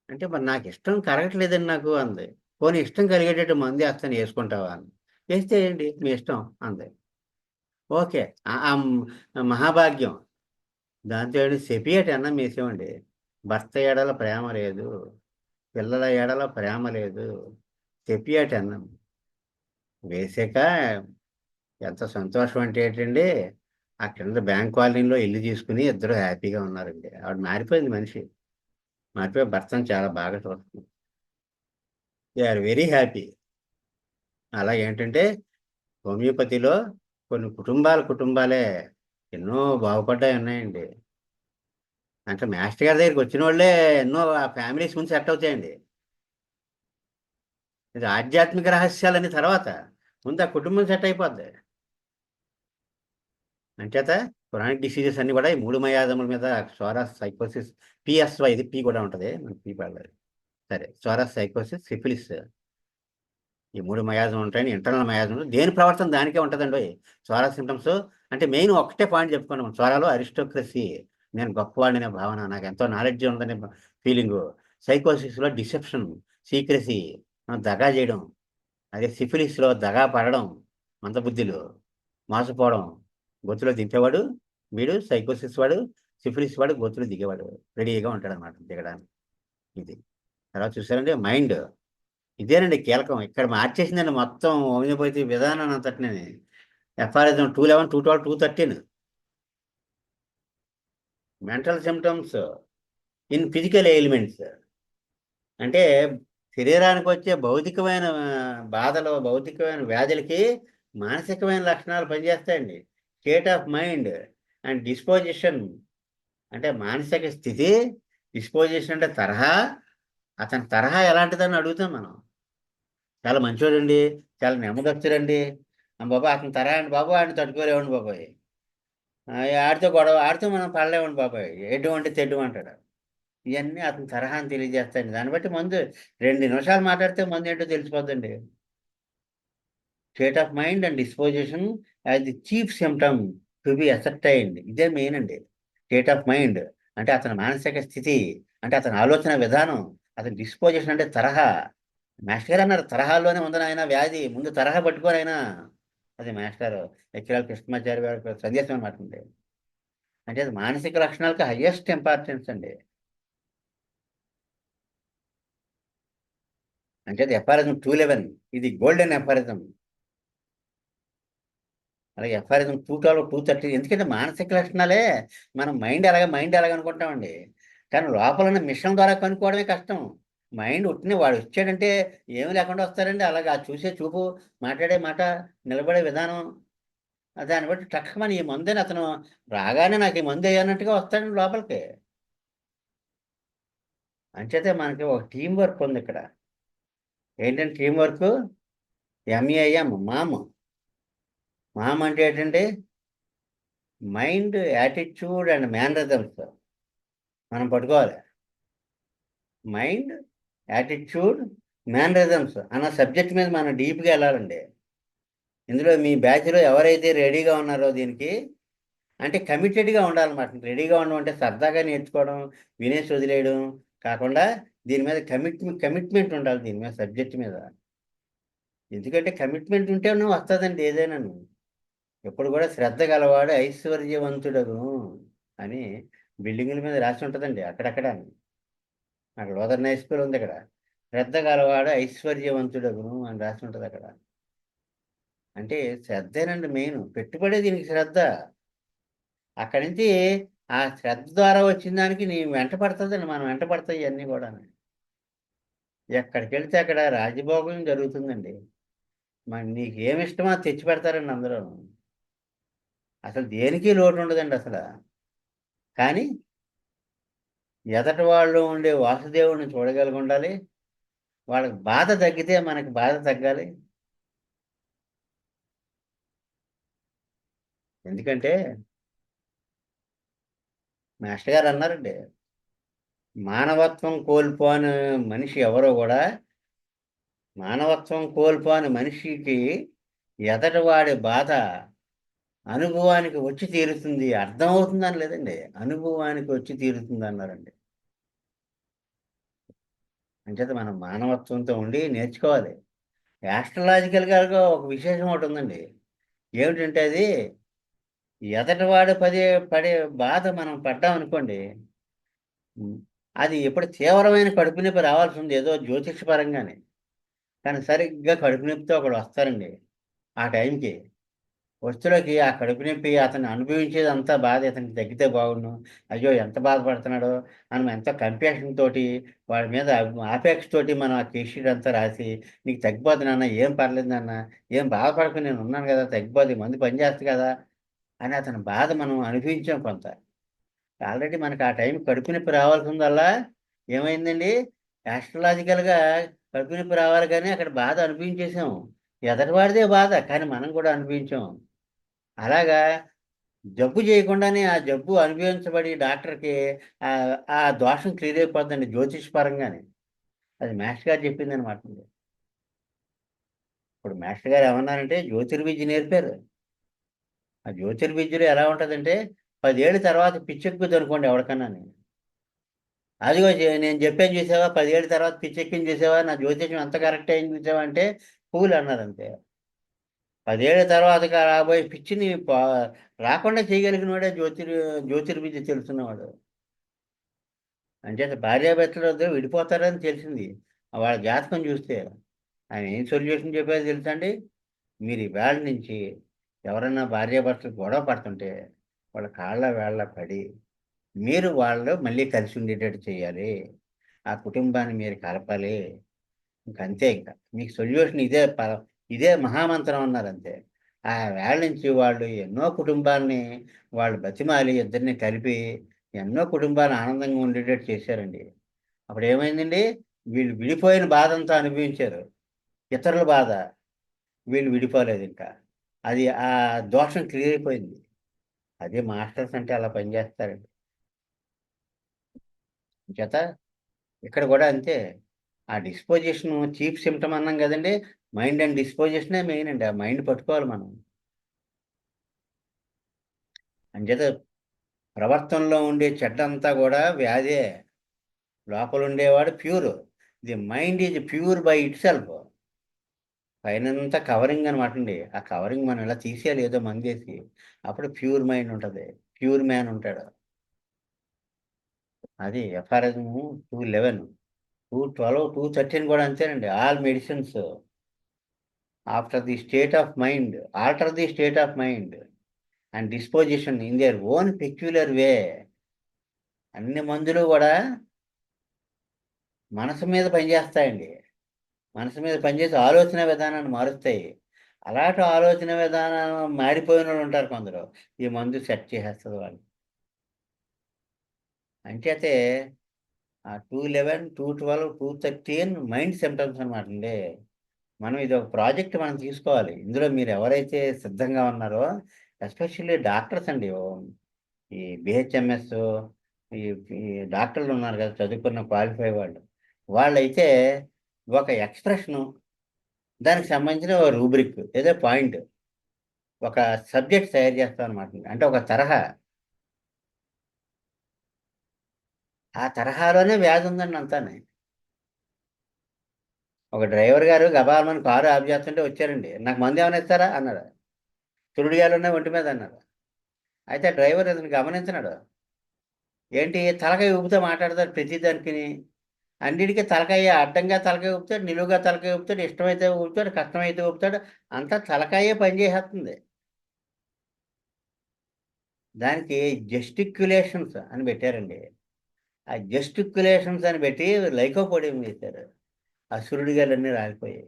అంటే మరి నాకు ఇష్టం కరగట్లేదండి నాకు అంది. పోనీ ఇష్టం కలిగేటట్టు మంది వేస్తాను, వేసుకుంటావా అంది. వేస్తే ఏంటి మీ ఇష్టం అంది. ఓకే, మహాభాగ్యం. దాంతో ఏంటి సెపియట్ అన్నం వేసామండి. భర్త ఎడల ప్రేమ లేదు, పిల్లల ఎడల ప్రేమ లేదు, సెపియట్ అన్నం వేసాక ఎంత సంతోషం అంటే ఏంటండి, ఆ కింద బ్యాంక్ కాలనీలో ఇల్లు తీసుకుని ఇద్దరు హ్యాపీగా ఉన్నారండి. ఆవిడ మారిపోయింది మనిషి, మారిపోయి భర్తను చాలా బాగా చూస్తుంది. They are very happy. అలా ఏంటంటే హోమియోపతిలో కొన్ని కుటుంబాలే ఎన్నో బాగుపడ్డాయి ఉన్నాయండి. అంటే మాస్టర్ గారి దగ్గరికి వచ్చిన వాళ్ళే ఎన్నో ఫ్యామిలీస్ ముందు సెట్ అవుతాయండి. ఇది ఆధ్యాత్మిక రహస్యాలని తర్వాత, ముందు ఆ కుటుంబం సెట్ అయిపోద్ది. అంచేత క్రానిక్ డిసీజెస్ అన్ని కూడా ఈ మూడు మయాదముల మీద, సోరాస్ సైకోసిస్, పిఎస్వై, ఇది పి కూడా ఉంటుంది, మనకి పి పడలేదు. సరే, సోరాస్ సైకోసిస్, సిఫిలిస్, ఈ మూడు మయాజం ఉంటాయని, ఇంటర్నల్ మయాజం దేని ప్రవర్తన దానికే ఉంటుందండి. స్వరా సింటమ్స్ అంటే మెయిన్ ఒకటే పాయింట్ చెప్పుకున్నాం, స్వరాలో అరిస్టోక్రసీ, నేను గొప్పవాడినే భావన, నాకు ఎంతో నాలెడ్జ్ ఉందనే ఫీలింగు. సైకోసిస్లో డిసెప్షన్, సీక్రసీ, దగా చేయడం. అదే సిఫిలిస్లో దగా పడడం, మందబుద్ధిలో మోసపోవడం, గొంతులో దింపేవాడు వీడు సైకోసిస్ వాడు, సిఫిలిస్ వాడు గొంతులో దిగేవాడు, రెడీగా ఉంటాడు అనమాట దిగడానికి. ఇది తర్వాత చూసారంటే మైండ్, ఇదేనండి కీలకం, ఇక్కడ మార్చేసిందండి మొత్తం హోమియోపతి విధానాన్ని అంతటిని. Aphorism 211, 212, 213. Mental symptoms in physical ailments అంటే శరీరానికి వచ్చే భౌతికమైన బాధలు, భౌతికమైన వ్యాధులకి మానసికమైన లక్షణాలు పనిచేస్తాయండి. State of mind and disposition అంటే మానసిక స్థితి, డిస్పోజిషన్ అంటే తరహా, అతని తరహా ఎలాంటిదని అడుగుతాం మనం. చాలా మంచోడండి, చాలా నెమ్మదస్తుడండి, బాబా అతని తరహా అండి బాబు, ఆడిని తట్టుకోలేవండి బాబాయ్, ఆడితో గొడవ, ఆడితో మనం పడలేమండి బాబాయ్, ఎడ్డు అంటే తెడ్డు అంటాడు. ఇవన్నీ అతని తరహాని తెలియజేస్తాయండి. దాన్ని బట్టి మందు 2 నిమిషాలు మాట్లాడితే మందు ఏంటో తెలిసిపోద్దండి. State of mind and disposition as the chief symptom to be ascertained, ఇదే మెయిన్ అండి. స్టేట్ ఆఫ్ మైండ్ అంటే అతని మానసిక స్థితి, అంటే అతని ఆలోచన విధానం, అతని డిస్పోజిషన్ అంటే తరహా. మాస్టర్ గారు అన్నారు తరహాలోనే ఉంది ఆయన వ్యాధి, ముందు తరహా పట్టుకొని ఆయన. అది మాస్టర్ ఎక్కిరాల కృష్ణమాచారి గారి సందేశం అనమాట అండి. అంటే అది మానసిక లక్షణాలకు హయ్యెస్ట్ ఇంపార్టెన్స్ అండి. అంటే అది ఎఫారిజం 211, ఇది గోల్డెన్ ఎఫారిజం. అలాగే ఎఫ్ఆర్ఎస్ 212 213, ఎందుకంటే మానసిక లక్షణాలే. మనం మైండ్ ఎలాగ అనుకుంటామండి, కానీ లోపల ఉన్న మిషన్ ద్వారా కనుక్కోవడమే కష్టం. మైండ్ ఉట్టిని వాడు వచ్చాడంటే ఏమి లేకుండా వస్తారండి, అలాగే ఆ చూసే చూపు, మాట్లాడే మాట, నిలబడే విధానం, దాన్ని బట్టి టక్కమని ఈ మందుని అతను రాగానే నాకు ఈ మందు అన్నట్టుగా వస్తాడండి లోపలికి. అంచేతే మనకి ఒక టీం వర్క్ ఉంది ఇక్కడ. ఏంటంటే team work, M A M MAM. MAM అంటే ఏంటంటే మైండ్, యాటిట్యూడ్ అండ్ మేనరిజమ్స్ మనం పట్టుకోవాలి. మైండ్, యాటిట్యూడ్, మేనరిజమ్స్ అన్న సబ్జెక్ట్ మీద మనం డీప్గా వెళ్ళాలండి. ఇందులో మీ బ్యాచ్లో ఎవరైతే రెడీగా ఉన్నారో దీనికి, అంటే కమిటెడ్గా ఉండాలన్నమాట. రెడీగా ఉండడం అంటే సరదాగా నేర్చుకోవడం, వినేసి వదిలేయడం కాకుండా దీని మీద కమిట్మెంట్ ఉండాలి, దీని మీద సబ్జెక్ట్ మీద. ఎందుకంటే కమిట్మెంట్ ఉంటే నువ్వు వస్తుందండి ఏదైనా. ఎప్పుడు కూడా శ్రద్ధ గలవాడు ఐశ్వర్యవంతుడగును అని బిల్డింగుల మీద రాసి ఉంటుందండి అక్కడక్కడ. అక్కడ ఓదర్ హై స్కూల్ ఉంది అక్కడ. శ్రద్ధ గలవాడు ఐశ్వర్యవంతుడగును అని రాసి ఉంటుంది అక్కడ. అంటే శ్రద్ధేనండి మెయిన్, పెట్టుబడే దీనికి శ్రద్ధ. అక్కడి నుంచి ఆ శ్రద్ధ ద్వారా వచ్చిన దానికి నీ వెంట పడుతుందండి, మనం వెంట పడతాయి ఇవన్నీ కూడా. ఎక్కడికి వెళ్తే అక్కడ రాజభోగం జరుగుతుందండి. మరి నీకు ఏమి ఇష్టమో అది తెచ్చి పెడతారండి అందరూ. అసలు దేనికి లోటు ఉండదండి అసలు. కానీ ఎదటి వాళ్ళు ఉండే వాసుదేవుడిని చూడగలిగి ఉండాలి. వాళ్ళకి బాధ తగ్గితే మనకి బాధ తగ్గాలి. ఎందుకంటే మాస్టర్ గారు అన్నారండి, మానవత్వం కోల్పోని మనిషి ఎవరో కూడా, మానవత్వం కోల్పోని మనిషికి ఎదటివాడి బాధ అనుభవానికి వచ్చి తీరుతుంది, అర్థమవుతుందని లేదండి, అనుభవానికి వచ్చి తీరుతుంది అన్నారండి. అంచేత మనం మానవత్వంతో ఉండి నేర్చుకోవాలి. యాస్ట్రలాజికల్గా ఒక విశేషం ఒకటి ఉందండి. ఏమిటంటే అది, ఎదటివాడు పడే బాధ మనం పడ్డామనుకోండి, ఉమ్, అది ఎప్పుడు తీవ్రమైన కడుపు నొప్పి రావాల్సి ఉంది ఏదో జ్యోతిష పరంగానే. కానీ సరిగ్గా కడుపు నొప్పితో ఒకడు వస్తారండి ఆ టైంకి. వస్తులోకి ఆ కడుపు నొప్పి అతను అనుభవించేది అంతా బాధ ఇతనికి తగ్గితే బాగుండు, అయ్యో ఎంత బాధపడుతున్నాడో మనం ఎంతో కంపాషన్ తోటి, వాడి మీద ఆపేక్ష తోటి మనం ఆ కేషీట్ అంతా రాసి, నీకు తగ్గిపోద్ది నాన్న, ఏం పర్లేదు నాన్న, ఏం బాధపడకు, నేను ఉన్నాను కదా, తగ్గిపోద్ది, మందు పనిచేస్తుంది కదా అని అతని బాధ మనం అనుభవించాం కొంత. ఆల్రెడీ మనకు ఆ టైం కడుపు నొప్పి రావాల్సిందల్లా ఏమైందండి, యాస్ట్రలాజికల్గా కడుపు నొప్పి రావాలి కానీ అక్కడ బాధ అనుభవించేసాం. ఎదటివాడిదే బాధ కానీ మనం కూడా అనుభవించాం. అలాగా జబ్బు చేయకుండానే ఆ జబ్బు అనుభవించబడి డాక్టర్కి ఆ దోషం క్లియర్ అయిపోద్దండి జ్యోతిష్ పరంగానే. అది మాస్టర్ గారు చెప్పింది అనమాట. ఇప్పుడు మాస్టర్ గారు ఏమన్నారంటే జ్యోతిర్విద్య నేర్పారు. ఆ జ్యోతిర్విద్యలో ఎలా ఉంటుందంటే 10 ఏళ్ళ తర్వాత పిచ్చెక్కుద్ది అనుకోండి ఎవరికన్నా. అదిగో నేను చెప్పాను చూసావా, 10 ఏళ్ళ తర్వాత పిచ్చెక్కింది చూసావా, నా జ్యోతిష్యం ఎంత కరెక్ట్ అయింది చూసావా అంటే పూలు అన్నారు అంతే. 10 ఏళ్ళ తర్వాత రాబోయే పిచ్చిని రాకుండా చేయగలిగిన వాడే జ్యోతిర్విద్య తెలుసున్నవాడు. అంచేత భార్యాభర్తలు వద్ద విడిపోతారని తెలిసింది వాళ్ళ జాతకం చూస్తే. ఆయన ఏం సొల్యూషన్ చెప్పేది తెలుసా అండి, మీరు ఈవేళ నుంచి ఎవరన్నా భార్యాభర్తలు గొడవ పడుతుంటే వాళ్ళ కాళ్ళ వేళ్ళ పడి మీరు వాళ్ళు మళ్ళీ కలిసి ఉండేటట్టు చేయాలి. ఆ కుటుంబాన్ని మీరు కలపాలి. ఇంకంతే ఇంక. మీకు సొల్యూషన్ ఇదే మహామంత్రం అన్నారంతే. ఆ వేళ నుంచి వాళ్ళు ఎన్నో కుటుంబాల్ని వాళ్ళు బతిమాలి ఇద్దరిని కలిపి ఎన్నో కుటుంబాలు ఆనందంగా ఉండేటట్టు చేశారండి. అప్పుడేమైందండి, వీళ్ళు విడిపోయిన బాధంతా అనుభవించారు. ఇతరుల బాధ. వీళ్ళు విడిపోలేదింకా. అది ఆ దోషం క్లియర్ అయిపోయింది. అదే మాస్టర్స్ అంటే అలా పనిచేస్తారండి. చేత ఇక్కడ కూడా అంతే. ఆ డిస్పోజిషన్ చీఫ్ సిమ్టమ్ అన్నాం కదండి, మైండ్ అండ్ డిస్పోజిషనే మెయిన్ అండి. ఆ మైండ్ పట్టుకోవాలి మనం. అంచేత ప్రవర్తనలో ఉండే చెడ్డంతా కూడా వ్యాధే. లోపల ఉండేవాడు pure. The mind is pure by itself. పైనంతా కవరింగ్ అనమాట అండి. ఆ కవరింగ్ మనం ఇలా తీసేయాలి ఏదో మందేసి. అప్పుడు ప్యూర్ మైండ్ ఉంటుంది. ప్యూర్ మ్యాన్ ఉంటాడు. అది ఎఫ్ఆర్ఎస్ 211, 212, 213 కూడా అంతేనండి. All medicines after the state of mind, alter the state of mind and disposition in their own peculiar way. అన్ని మందులు కూడా మనసు మీద పనిచేస్తాయండి. మనసు మీద పనిచేసి ఆలోచన విధానాన్ని మారుస్తాయి. అలాంటి ఆలోచన విధానం మారిపోయిన వాళ్ళు ఉంటారు కొందరు. ఈ మందు సెట్ చేసేస్తుంది వాళ్ళు. అంచేతే ఆ 211, 212, 213 మైండ్ సిమ్టమ్స్ అనమాట అండి. మనం ఇది ఒక ప్రాజెక్ట్ మనం తీసుకోవాలి. ఇందులో మీరు ఎవరైతే సిద్ధంగా ఉన్నారో, ఎస్పెషల్లీ డాక్టర్స్ అండి. ఈ బిహెచ్ఎంఎస్, ఈ ఈ డాక్టర్లు ఉన్నారు కదా, చదువుకున్న క్వాలిఫై వాళ్ళు. వాళ్ళైతే ఒక ఎక్స్ప్రెషను, దానికి సంబంధించిన ఒక రూబ్రిక్, ఏదో పాయింట్, ఒక సబ్జెక్ట్ తయారు చేస్తాం అనమాట. అంటే ఒక తరహా, ఆ తరహాలోనే వ్యాధి ఉందండి అంతానే. ఒక డ్రైవర్ గారు గబాల్మని కారు ఆఫ్ చేస్తుంటే వచ్చారండి. నాకు మందు ఏమైనా ఇస్తారా అన్నారు. తురుడు గాలు ఉన్నాయి ఒంటి మీద అన్నారు. అయితే డ్రైవర్ అతను గమనించినాడు. ఏంటి తలకాయ ఊపితే మాట్లాడతాడు ప్రతి దానికి. అన్నిటికీ తలకాయ అడ్డంగా తలకాయ ఊపుతాడు, నిలువుగా తలకాయ ఊపుతాడు, ఇష్టమైతే ఊపుతాడు, కష్టమైతే ఊపుతాడు. అంతా తలకాయే పనిచేసేస్తుంది. దానికి జెస్టిక్యులేషన్స్ అని పెట్టారండి. ఆ జెస్టిక్యులేషన్స్ అని పెట్టి లైకోపోడియం చేశారు. ఆ సురుడు గాలన్నీ రాలిపోయాయి.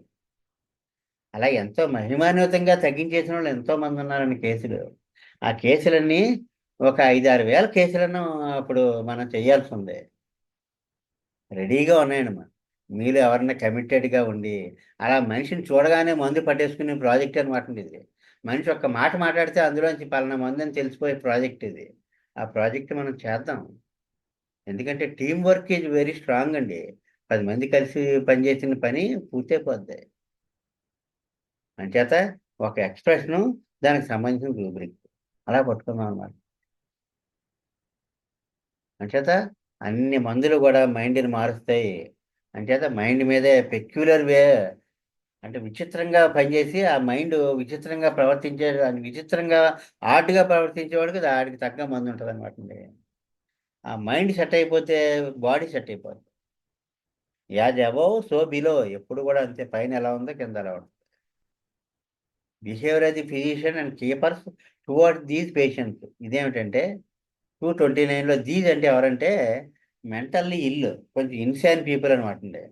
అలా ఎంతో మహిమాన్వితంగా తగ్గించేసిన వాళ్ళు ఎంతో మంది ఉన్నారని కేసులు. ఆ కేసులన్నీ ఒక 5-6 వేల కేసులను అప్పుడు మనం చేయాల్సి ఉంది. రెడీగా ఉన్నాయండి మనం. మీలో ఎవరన్నా కమిటెడ్గా ఉండి అలా మనిషిని చూడగానే మందు పట్టేసుకునే ప్రాజెక్ట్ అనమాట ఇది. మనిషి ఒక్క మాట మాట్లాడితే అందులోంచి పలానా మందు అని తెలిసిపోయే ప్రాజెక్ట్ ఇది. ఆ ప్రాజెక్ట్ మనం చేద్దాం. ఎందుకంటే team work is very strong అండి. 10 మంది కలిసి పనిచేసిన పని పూర్తయిపోద్ది. అంచేత ఒక ఎక్స్ప్రెషను, దానికి సంబంధించిన రూబ్రిక్ అలా పట్టుకుందాం అన్నమాట. అంచేత అన్ని మందులు కూడా మైండ్ని మారుస్తాయి. అంచేత మైండ్ మీదే పెక్యులర్ వే, అంటే విచిత్రంగా పనిచేసి ఆ మైండ్ విచిత్రంగా ప్రవర్తించే, విచిత్రంగా ఆర్ట్గా ప్రవర్తించేవాడికి దానికి తగ్గ మందు ఉంటుంది అనమాట అండి. ఆ మైండ్ సెట్ అయిపోతే బాడీ సెట్ అయిపోద్ది. యాజ్ అబౌవ్ సో బిలో, ఎప్పుడు కూడా అంతే. పైన ఎలా ఉందో కింద అలా ఉంటుంది. Behaviour as the physician and keepers toward these patients. ఇదేమిటంటే 229లో దీస్ అంటే ఎవరంటే మెంటల్లీ ఇల్లు, కొంచెం ఇన్సాన్ పీపుల్ అనమాట అండి.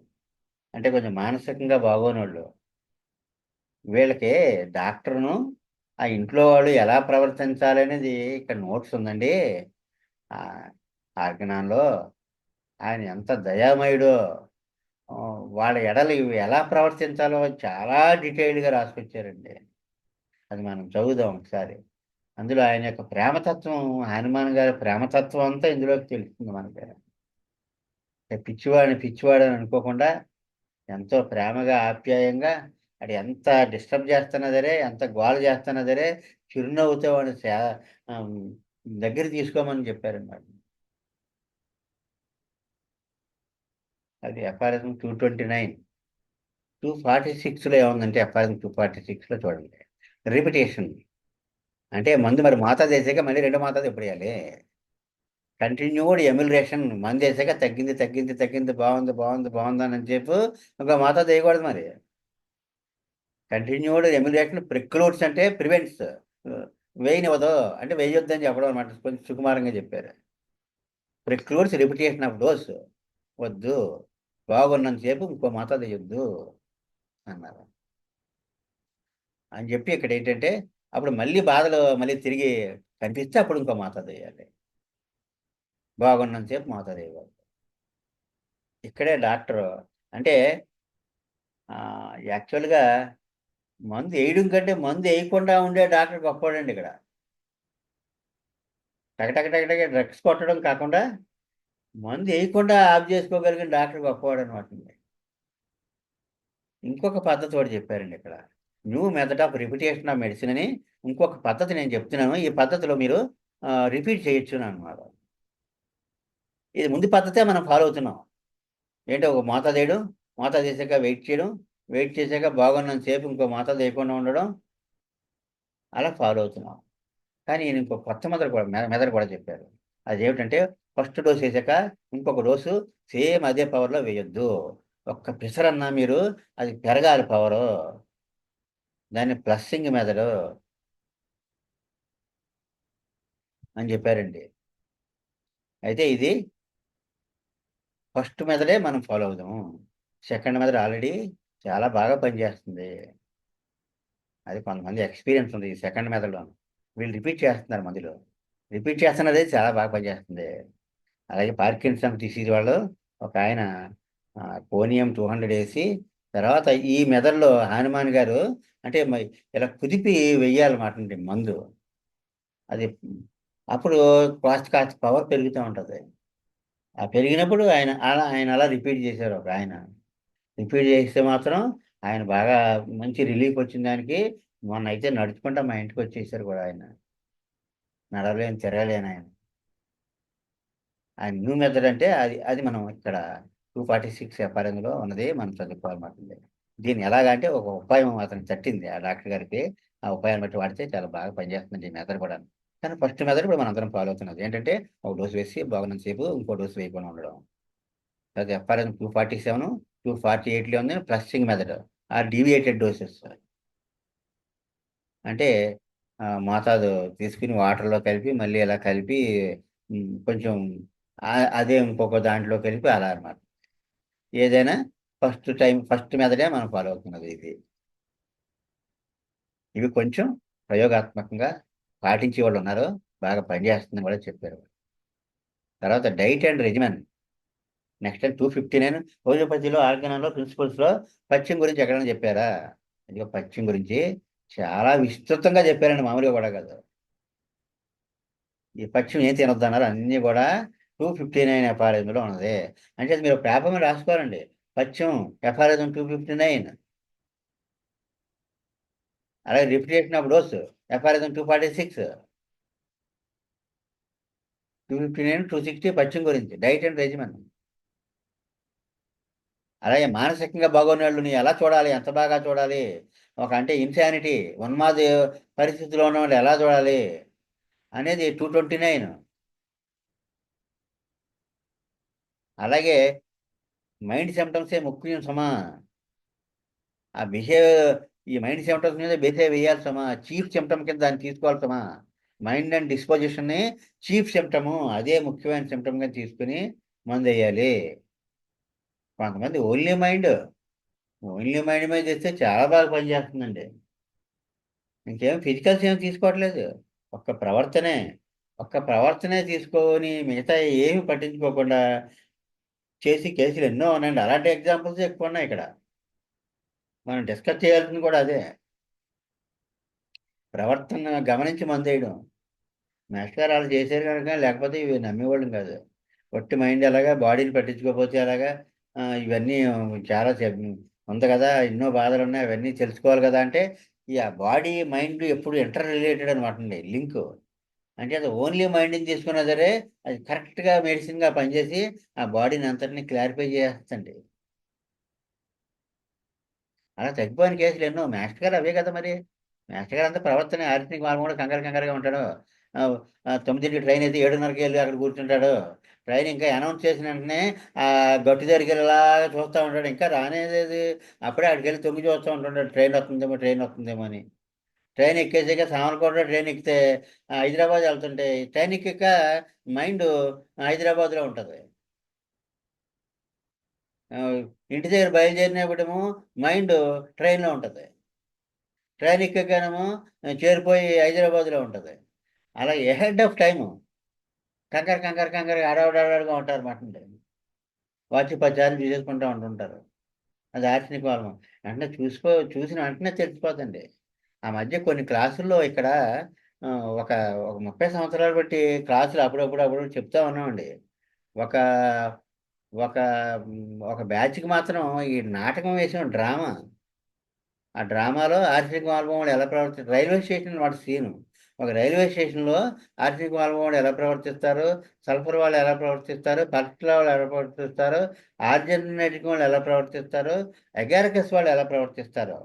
అంటే కొంచెం మానసికంగా బాగోనోళ్ళు. వీళ్ళకి డాక్టరును, ఆ ఇంట్లో వాళ్ళు ఎలా ప్రవర్తించాలనేది ఇక్కడ నోట్స్ ఉందండి. ఆ ఆర్గనాన్లో ఆయన ఎంత దయామయుడో, వాళ్ళ ఎడలు ఇవి ఎలా ప్రవర్తించాలో చాలా డీటెయిల్డ్గా రాసుకొచ్చారండి. అది మనం చదువుదాం ఒకసారి. అందులో ఆయన యొక్క ప్రేమతత్వం, హనుమాన్ గారి ప్రేమతత్వం అంతా ఇందులోకి తెలుస్తుంది మనకి. పిచ్చివాడిని పిచ్చివాడని అనుకోకుండా ఎంతో ప్రేమగా ఆప్యాయంగా, అది ఎంత డిస్టర్బ్ చేస్తున్నా సరే, ఎంత గోల చేస్తున్నా సరే, చిరునవ్వుతో వాడిని ఆమ్, దగ్గర తీసుకోమని చెప్పారన్నమాట. అది ఎఫ్ఆర్ఎస్ 229. 246లో ఏముందంటే, ఎఫ్ఆర్ఎస్ 246లో చూడండి. రిపిటేషన్ అంటే మందు మరి మోతాదు వేసాక మళ్ళీ రెండో మోతాదు ఎప్పుడు వేయాలి? కంటిన్యూడ్ ఎమ్యులరేషన్. మందు వేసాక తగ్గింది తగ్గింది తగ్గింది, బాగుంది బాగుంది బాగుంది అని చెప్పు ఇంకా మోతాదు వేయకూడదు మరి. కంటిన్యూడ్ ఎమ్యులరేషన్ ప్రిక్లూడ్స్ అంటే ప్రివెంట్స్. వేయనివ్వదు అంటే వేయొద్దని చెప్పడం అనమాట. కొంచెం సుకుమారంగా చెప్పారు. ప్రిక్లూడ్స్ రిపిటేషన్ ఆఫ్ డోస్. వద్దు, బాగున్నంతసేపు ఇంకో మోతాదు వేయొద్దు అన్నారు అని చెప్పి, ఇక్కడ ఏంటంటే అప్పుడు మళ్ళీ బాధలు మళ్ళీ తిరిగి కనిపిస్తే అప్పుడు ఇంకో మోతాదు వేయాలి. బాగున్నంతసేపు మోతాదు వేయకూడదు. ఇక్కడే డాక్టర్ అంటే యాక్చువల్గా మందు వేయడం కంటే మందు వేయకుండా ఉండే డాక్టర్ గొప్పవాడండి ఇక్కడ. టకటక టకటక డ్రగ్స్ కొట్టడం కాకుండా మందు వేయకుండా ఆఫ్ చేసుకోగలిగిన డాక్టర్ గొప్పవాడు అనమాట. ఇంకొక పద్ధతి ఒకటి చెప్పారండి ఇక్కడ. New method of repetition of medicine అని ఇంకొక పద్ధతి నేను చెప్తున్నాను. ఈ పద్ధతిలో మీరు రిపీట్ చేయొచ్చు అనమాట. ఇది ముందు పద్ధతే మనం ఫాలో అవుతున్నాం. ఏంటో ఒక మోతాదేయడం, మోతాదేసాక వెయిట్ చేయడం, వెయిట్ చేసాక బాగున్నంత సేపు ఇంకో మోతాదు వేయకుండా ఉండడం, అలా ఫాలో అవుతున్నాం. కానీ ఈయన ఇంకో కొత్త మెథడ్ కూడా చెప్పారు. అదేమిటంటే ఫస్ట్ డోస్ ఏసాక ఇంకొక డోసు సేమ్ అదే పవర్‌లో వేయొద్దు. ఒక్క పిసరన్నా మీరు అది పెరగాలి పవరు. దాన్ని ప్లస్సింగ్ మెథడు అని చెప్పారండి. అయితే ఇది ఫస్ట్ మెథడే మనం ఫాలో అవుదాము. సెకండ్ మెథడ్ ఆల్రెడీ చాలా బాగా పనిచేస్తుంది. అది కొంతమంది ఎక్స్‌పీరియన్స్ ఉంది ఈ సెకండ్ మెథడ్‌లోను. వీళ్ళు రిపీట్ చేస్తున్నారు మందులు. రిపీట్ చేస్తున్నదే చాలా బాగా పనిచేస్తుంది. అలాగే పార్కిన్సన్ డిసీజ్ వాళ్ళు ఒకాయన కోనియం 200 ఏసి, తర్వాత ఈ మెథడ్‌లో హానుమాన్ గారు అంటే ఇలా కుదిపి వెయ్యాలన్నమాటండి మందు. అది అప్పుడు కాస్త కాస్త పవర్ పెరుగుతా ఉంటది. ఆ పెరిగినప్పుడు ఆయన అలా రిపీట్ చేశారు ఒకాయన. రిపీట్ చేస్తే మాత్రం ఆయన బాగా మంచి రిలీఫ్ వచ్చిన దానికి మొన్నయితే నడుచుకుంటా మా ఇంటికొచ్చేసారు కూడా ఆయన. నడవలేని, తిరగలేనాయన. ఆ న్యూ మెథడ్ అంటే అది అది మనం ఇక్కడ 246 ఎఫ్ఆర్ఎన్‌లో ఉన్నది మనం చదువుకోవాలన్నమాట. దీన్ని ఎలాగంటే ఒక ఉపాయం అతనికి తట్టింది ఆ డాక్టర్ గారికి. ఆ ఉపాయాన్ని బట్టి వాడితే చాలా బాగా పనిచేస్తుందండి ఈ మెథడ్ కూడాను. కానీ ఫస్ట్ మెథడ్ ఇప్పుడు మనందరం ఫాలో అవుతున్నది. ఏంటంటే ఒక డోస్ వేసి బాగున్నంత సేపు ఇంకో డోస్ వేయకుండా ఉండడం. తర్వాత ఎఫ్ఆర్ఎన్ 247, 248లో ఉంది ప్లస్సింగ్ మెథడ్. Deviated doses. అంటే మోతాదు తీసుకొని వాటర్‌లో కలిపి మళ్ళీ ఇలా కలిపి కొంచెం అదే ఇంకొక దాంట్లో కలిపి అలా అన్నమాట. ఏదైనా ఫస్ట్ మెథడే మనం ఫాలో అవుతున్నది ఇది. ఇవి కొంచెం ప్రయోగాత్మకంగా పాటించేవాళ్ళున్నారు. బాగా పనిచేస్తుందని కూడా చెప్పారు. తర్వాత diet and regimen. Next time 259 హోమియోపతిలో ఆర్గానోలో ప్రిన్సిపల్స్‌లో పథ్యం గురించి ఎక్కడైనా చెప్పారా? ఇదిగో పథ్యం గురించి చాలా విస్తృతంగా చెప్పారండి మామూలుగా కూడా కాదు. ఈ పథ్యం ఏం తినొద్దన్నారు అన్నీ గూడా 259 ఎఫ్ఆర్ఎన్‌లో ఉన్నది. అంచేత మీరు పేపర్ మీద రాసుకోవాలండి. పథ్యం ఎఫ్ఆర్ఎన్ 259 అలాగే రిపిటేషన్ ఆఫ్ డోస్ ఎఫ్ఆర్ఎన్ 246, 259, 260 పథ్యం గురించి డైట్ అండ్ రెజిమెన్. అలాగే మానసికంగా బాగోనోళ్ళని ఎలా చూడాలి? ఎంత బాగా చూడాలి? ఒక అంటే ఇన్సానిటీ ఉన్మాది పరిస్థితిలో ఉన్నవాళ్ళు ఎలా చూడాలి? అనేది 229. అలాగే మైండ్ సిమ్టమ్సే ముఖ్యం సుమా! ఆ ఈ మైండ్ సిమ్టమ్స్ మీద బిహేవ్ వేయాలి సుమా! చీఫ్ సిమ్టమ్ కింద దాన్ని తీసుకోవాలి సుమా! మైండ్ అండ్ డిస్పోజిషన్‌ని చీఫ్ సిమ్టము అదే ముఖ్యమైన సిమ్టమ్‌గా తీసుకొని మందెయ్యాలి. కొంతమంది ఓన్లీ మైండ్ మీద చేస్తే చాలా బాగా పనిచేస్తుందండి. ఇంకేం ఫిజికల్స్ ఏమి తీసుకోవట్లేదు. ఒక్క ప్రవర్తనే. ఒక్క ప్రవర్తనే తీసుకొని మిగతాయి ఏమి పట్టించుకోకుండా చేసి కేసులు ఎన్నో ఉన్నాయండి. అలాంటి ఎగ్జాంపుల్సే ఎక్కువున్నాయి ఇక్కడ. మనం డిస్కస్ చేయాల్సింది కూడా అదే. ప్రవర్తన గమనించి మందేయడం. మాస్టర్ గారు అలా చేశారు గనుక లేకపోతే ఇవి నమ్మేవాళ్ళం కాదు. ఒట్టి మైండ్ ఎలాగా బాడీని పట్టించుకోకపోతే ఎలాగా ఇవన్నీ చాలా ఉంది కదా! ఎన్నో బాధలున్నాయి అవన్నీ తెలుసుకోవాలి కదా! అంటే ఈ బాడీ, మైండ్ ఎప్పుడు ఇంటర్ రిలేటెడ్ అనమాటండి లింకు. అంచేత ఓన్లీ మైండ్‌ని తీసుకున్నా సరే, అది కరెక్ట్‌గా మెడిసిన్‌గా పనిచేసి, ఆ బాడీని అంతటిని క్లారిఫై చేసేస్తదండి. అలా తగ్గిపోయిన కేసులు ఎన్నో. మాస్టర్ గారు అవే కదా మరి. మాస్టర్ గారంతా ప్రవర్తనే ఆరితనికి వాళ్ళు కూడా కంగారు కంగారుగా ఉంటాడు. ఆహ్, 9కి ట్రైన్ అయితే 7:30కి ఎళ్లి అక్కడ కూర్చుంటాడు. ట్రైన్ ఇంకా అనౌన్స్ చేసిన వెంటనే గట్టు దగ్గరికెళ్ళి అలాగా చూస్తా ఉంటాడు. ఇంకా రానేదేది. అప్పుడే అక్కడికెళ్ళి తొంగి చూస్తా ఉంటుంటాడు. ట్రైన్ వస్తుందేమో, ట్రైన్ వస్తుందేమో అని. ట్రైన్ ఎక్కేసాక సామర్లకోటలో ట్రైన్ ఎక్కితే హైదరాబాద్ ఎళ్తుంటే ట్రైన్ ఎక్కాక మైండు హైదరాబాద్‌లో ఉంటది. ఆహ్, ఇంటి దగ్గర బయలుదేరినప్పుడేమో మైండు ట్రైన్‌లో ఉంటది. ట్రైన్ ఎక్కాకేమో చేరిపోయి హైదరాబాద్‌లో ఉంటది. అలా ఎహెడ్ ఆఫ్ టైము. కంగారుగా హడావిడిగా ఉంటారన్నమాటండి. వాచి 10 సార్లు చూసేసుకుంటా ఉంటుంటారు. అది ఆర్సెనిక్ వాళ్ళం. వెంటనే చూసిన వెంటనే తెలిసిపోద్దండి. ఆ మధ్య కొన్ని క్లాసుల్లో ఇక్కడ ఒక 30 సంవత్సరాలు బట్టి క్లాసులు అప్పుడప్పుడు చెప్తా ఉన్నామండి. ఒక ఒక ఒక బ్యాచ్‌కి మాత్రం ఈ నాటకం వేసాం డ్రామా. ఆ డ్రామాలో ఆర్‌సీ బాలబొమ్మలు ఎలా రైల్వే స్టేషన్ వాడి సీను. ఒక రైల్వే స్టేషన్లో ఆర్సెనిక్ వాళ్ళు ఎలా ప్రవర్తిస్తారు, సల్ఫర్ వాళ్ళు ఎలా ప్రవర్తిస్తారు, పర్టికులర్ వాళ్ళు ఎలా ప్రవర్తిస్తారు, ఆర్జెనైటిక్ వాళ్ళు ఎలా ప్రవర్తిస్తారు, అగారకస్ వాళ్ళు ఎలా ప్రవర్తిస్తారు,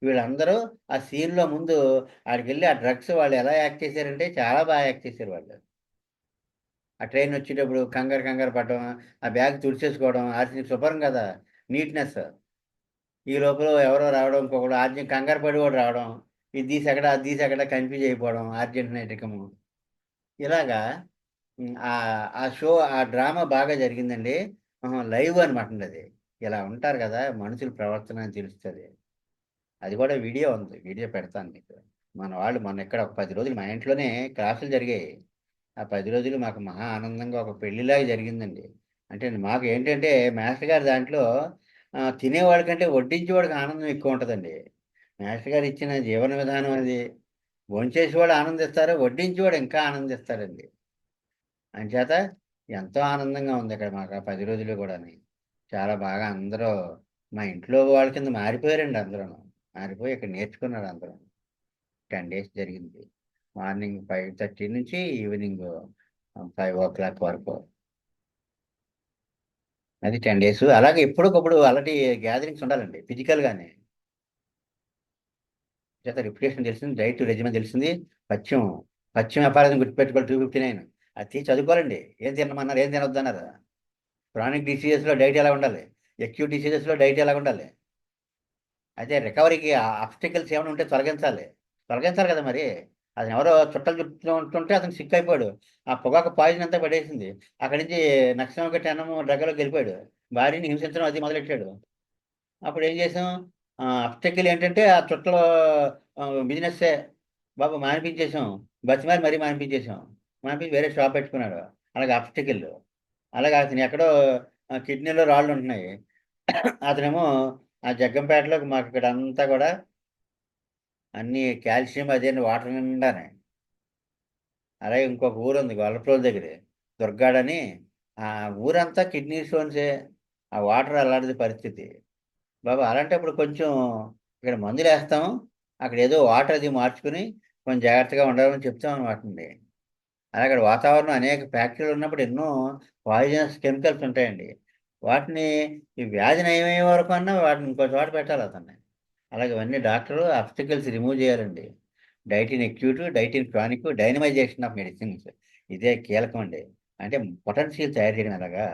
వీళ్ళందరూ ఆ సీన్లో ముందు ఆడికి వెళ్ళి ఆ డ్రగ్స్ వాళ్ళు ఎలా యాక్ట్ చేశారంటే చాలా బాగా యాక్ట్ చేశారు వాళ్ళు. ఆ ట్రైన్ వచ్చేటప్పుడు కంగారు కంగారు పడడం, ఆ బ్యాగ్ తుడిచేసుకోవడం, ఆర్సెనిక్ శుభ్రం కదా, నీట్నెస్. ఈ లోపల ఎవరో రావడం, ఇంకొకడు ఆర్జెంట్ కంగారు పడి కూడా రావడం, ఇది తీసి అది తీసి కన్ఫ్యూజ్ అయిపోవడం, అర్జెంట్ నైటికము. ఇలాగా ఆ ఆ షో ఆ డ్రామా బాగా జరిగిందండి. లైవ్ అనమాట అది. ఇలా ఉంటారు కదా మనుషుల ప్రవర్తన అని తెలుస్తుంది. అది కూడా వీడియో ఉంది, వీడియో పెడతాను మీకు. మన వాళ్ళు మొన్న ఇక్కడ ఒక 10 రోజులు మా ఇంట్లోనే క్లాసులు జరిగాయి. ఆ 10 రోజులు మాకు మహా ఆనందంగా ఒక పెళ్లిలాగా జరిగిందండి. అంటే మాకు ఏంటంటే మాస్టర్ గారి దాంట్లో తినేవాడి కంటే వడ్డించేవాడికి ఆనందం ఎక్కువ ఉంటుందండి. మాస్టర్ గారు ఇచ్చిన జీవన విధానం అది. భోంచేసేవాడు ఆనందిస్తారు, వడ్డించేవాడు ఇంకా ఆనందిస్తారండి. అంచేత ఎంతో ఆనందంగా ఉంది ఇక్కడ మాకు ఆ 10 రోజులు కూడా. చాలా బాగా అందరూ మా ఇంట్లో వాళ్ళ కింద మారిపోయారండి అందరూ. మారిపోయి ఇక్కడ నేర్చుకున్నారు అందరూ. 10 days జరిగింది. మార్నింగ్ 5:30 నుంచి ఈవినింగ్ 5 o'clock వరకు. అది 10 days. అలాగే ఎప్పటికప్పుడు అలాంటి గ్యాదరింగ్స్ ఉండాలండి ఫిజికల్గానే. చేత రిప్యుటేషన్ తెలిసింది, డైట్ రెజిమెంట్ తెలిసింది. పథ్యం పథ్యం వ్యాపారం గుర్తుపెట్టుకోవాలి 259. అది తీసి చదువుకోవాలండి. ఏం తినమన్నారు, ఏం తినొద్దన్నారు. క్రానిక్ డిసీజెస్లో డైట్ ఎలా ఉండాలి, అక్యూట్ డిసీజెస్లో డైట్ ఎలా ఉండాలి. అయితే రికవరీకి ఆబ్స్టికల్స్ ఏమైనా ఉంటే తొలగించాలి. తొలగించాలి కదా మరి. అతను ఎవరో చుట్టలు చుట్టూ ఉంటుంటే అతను సిక్ అయిపోయాడు. ఆ పొగాకు పాయిజన్ అంతా పడేసింది. అక్కడి నుంచి నక్సల్ టెనము డ్రగ్లోకి వెళ్ళిపోయాడు. భార్యని హింసించడం అది మొదలెట్టాడు. అప్పుడు ఏం చేసాం, అబ్స్టకిల్ ఏంటంటే ఆ చుట్టలో బిజినెస్సే. బాబు మానిపించేసాం. బతిమారి మరీ మానిపించేసాం. మానిపించి వేరే షాప్ పెట్టుకున్నాడు. అలాగే అబ్స్టకిల్. అలాగే అతను ఎక్కడో కిడ్నీలో రాళ్ళు ఉంటున్నాయి. అతనేమో ఆ జగ్గంపేటలో మాకు ఇక్కడ అంతా కూడా అన్ని కాల్షియం అదే వాటర్ నిండానే. అలాగే ఇంకొక ఊరు ఉంది గొల్లప్రోలు దగ్గర, దుర్గాడని. ఆ ఊరంతా కిడ్నీ స్టోన్సే. ఆ వాటర్ అలాంటిది పరిస్థితి. బాబా అలాంటప్పుడు కొంచెం ఇక్కడ మందులు వేస్తాము, అక్కడ ఏదో వాటర్ అది మార్చుకుని కొంచెం జాగ్రత్తగా ఉండాలని చెప్తాం అనమాట అండి. అలాగే అక్కడ వాతావరణం అనేక ఫ్యాక్టరీలు ఉన్నప్పుడు ఎన్నో పాయిజనస్ కెమికల్స్ ఉంటాయండి. వాటిని ఈ వ్యాధి నయమయ్యే వరకు అన్నా వాటిని ఇంకో చోట పెట్టాలి అతన్ని. అలాగే ఇవన్నీ డాక్టరు అబ్స్టికల్స్ రిమూవ్ చేయాలండి. డైటిన్ acute, డైటిన్ chronic, dynamisation of medicines. ఇదే కీలకం అండి. అంటే పొటెన్షియల్ తయారు చేయడం ఎలాగా,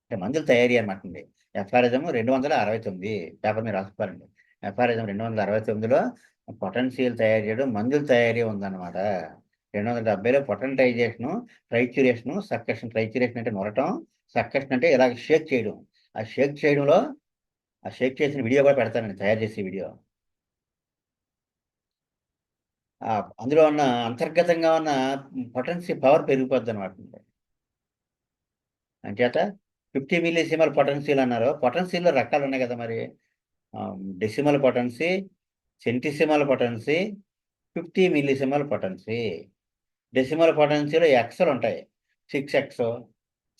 అంటే మందులు తయారీ అనమాట అండి. ఎఫ్ఆర్ఎజం 269 పేపర్ మీద రాసుకోవాలండి. ఎఫ్ఆర్ఎజం 269లో పొటెన్షియల్ తయారు చేయడం, మందులు తయారీ ఉందన్నమాట. 270లో పొటెంటైజేషను, ట్రైచ్యురేషను, సక్కషన్. ట్రైచ్యురేషన్ అంటే నొరటం, సక్కషన్ అంటే ఇలాగ షేక్ చేయడం. ఆ షేక్ చేయడంలో ఆ షేక్ చేసిన వీడియో కూడా పెడతానండి, తయారు చేసే వీడియో. అందులో ఉన్న అంతర్గతంగా ఉన్న పొటెన్సీ పవర్ పెరిగిపోద్ది అనమాట. అంచేత 50 మిల్లీసీమల్ పొటెన్సీల్ అన్నారు. పొటెన్సీల్లో రకాలు ఉన్నాయి కదా మరి. Decimal potency, centesimal potency, 50 millesimal potency. Decimal పొటెన్సీలో ఎక్స్లు ఉంటాయి. 6x,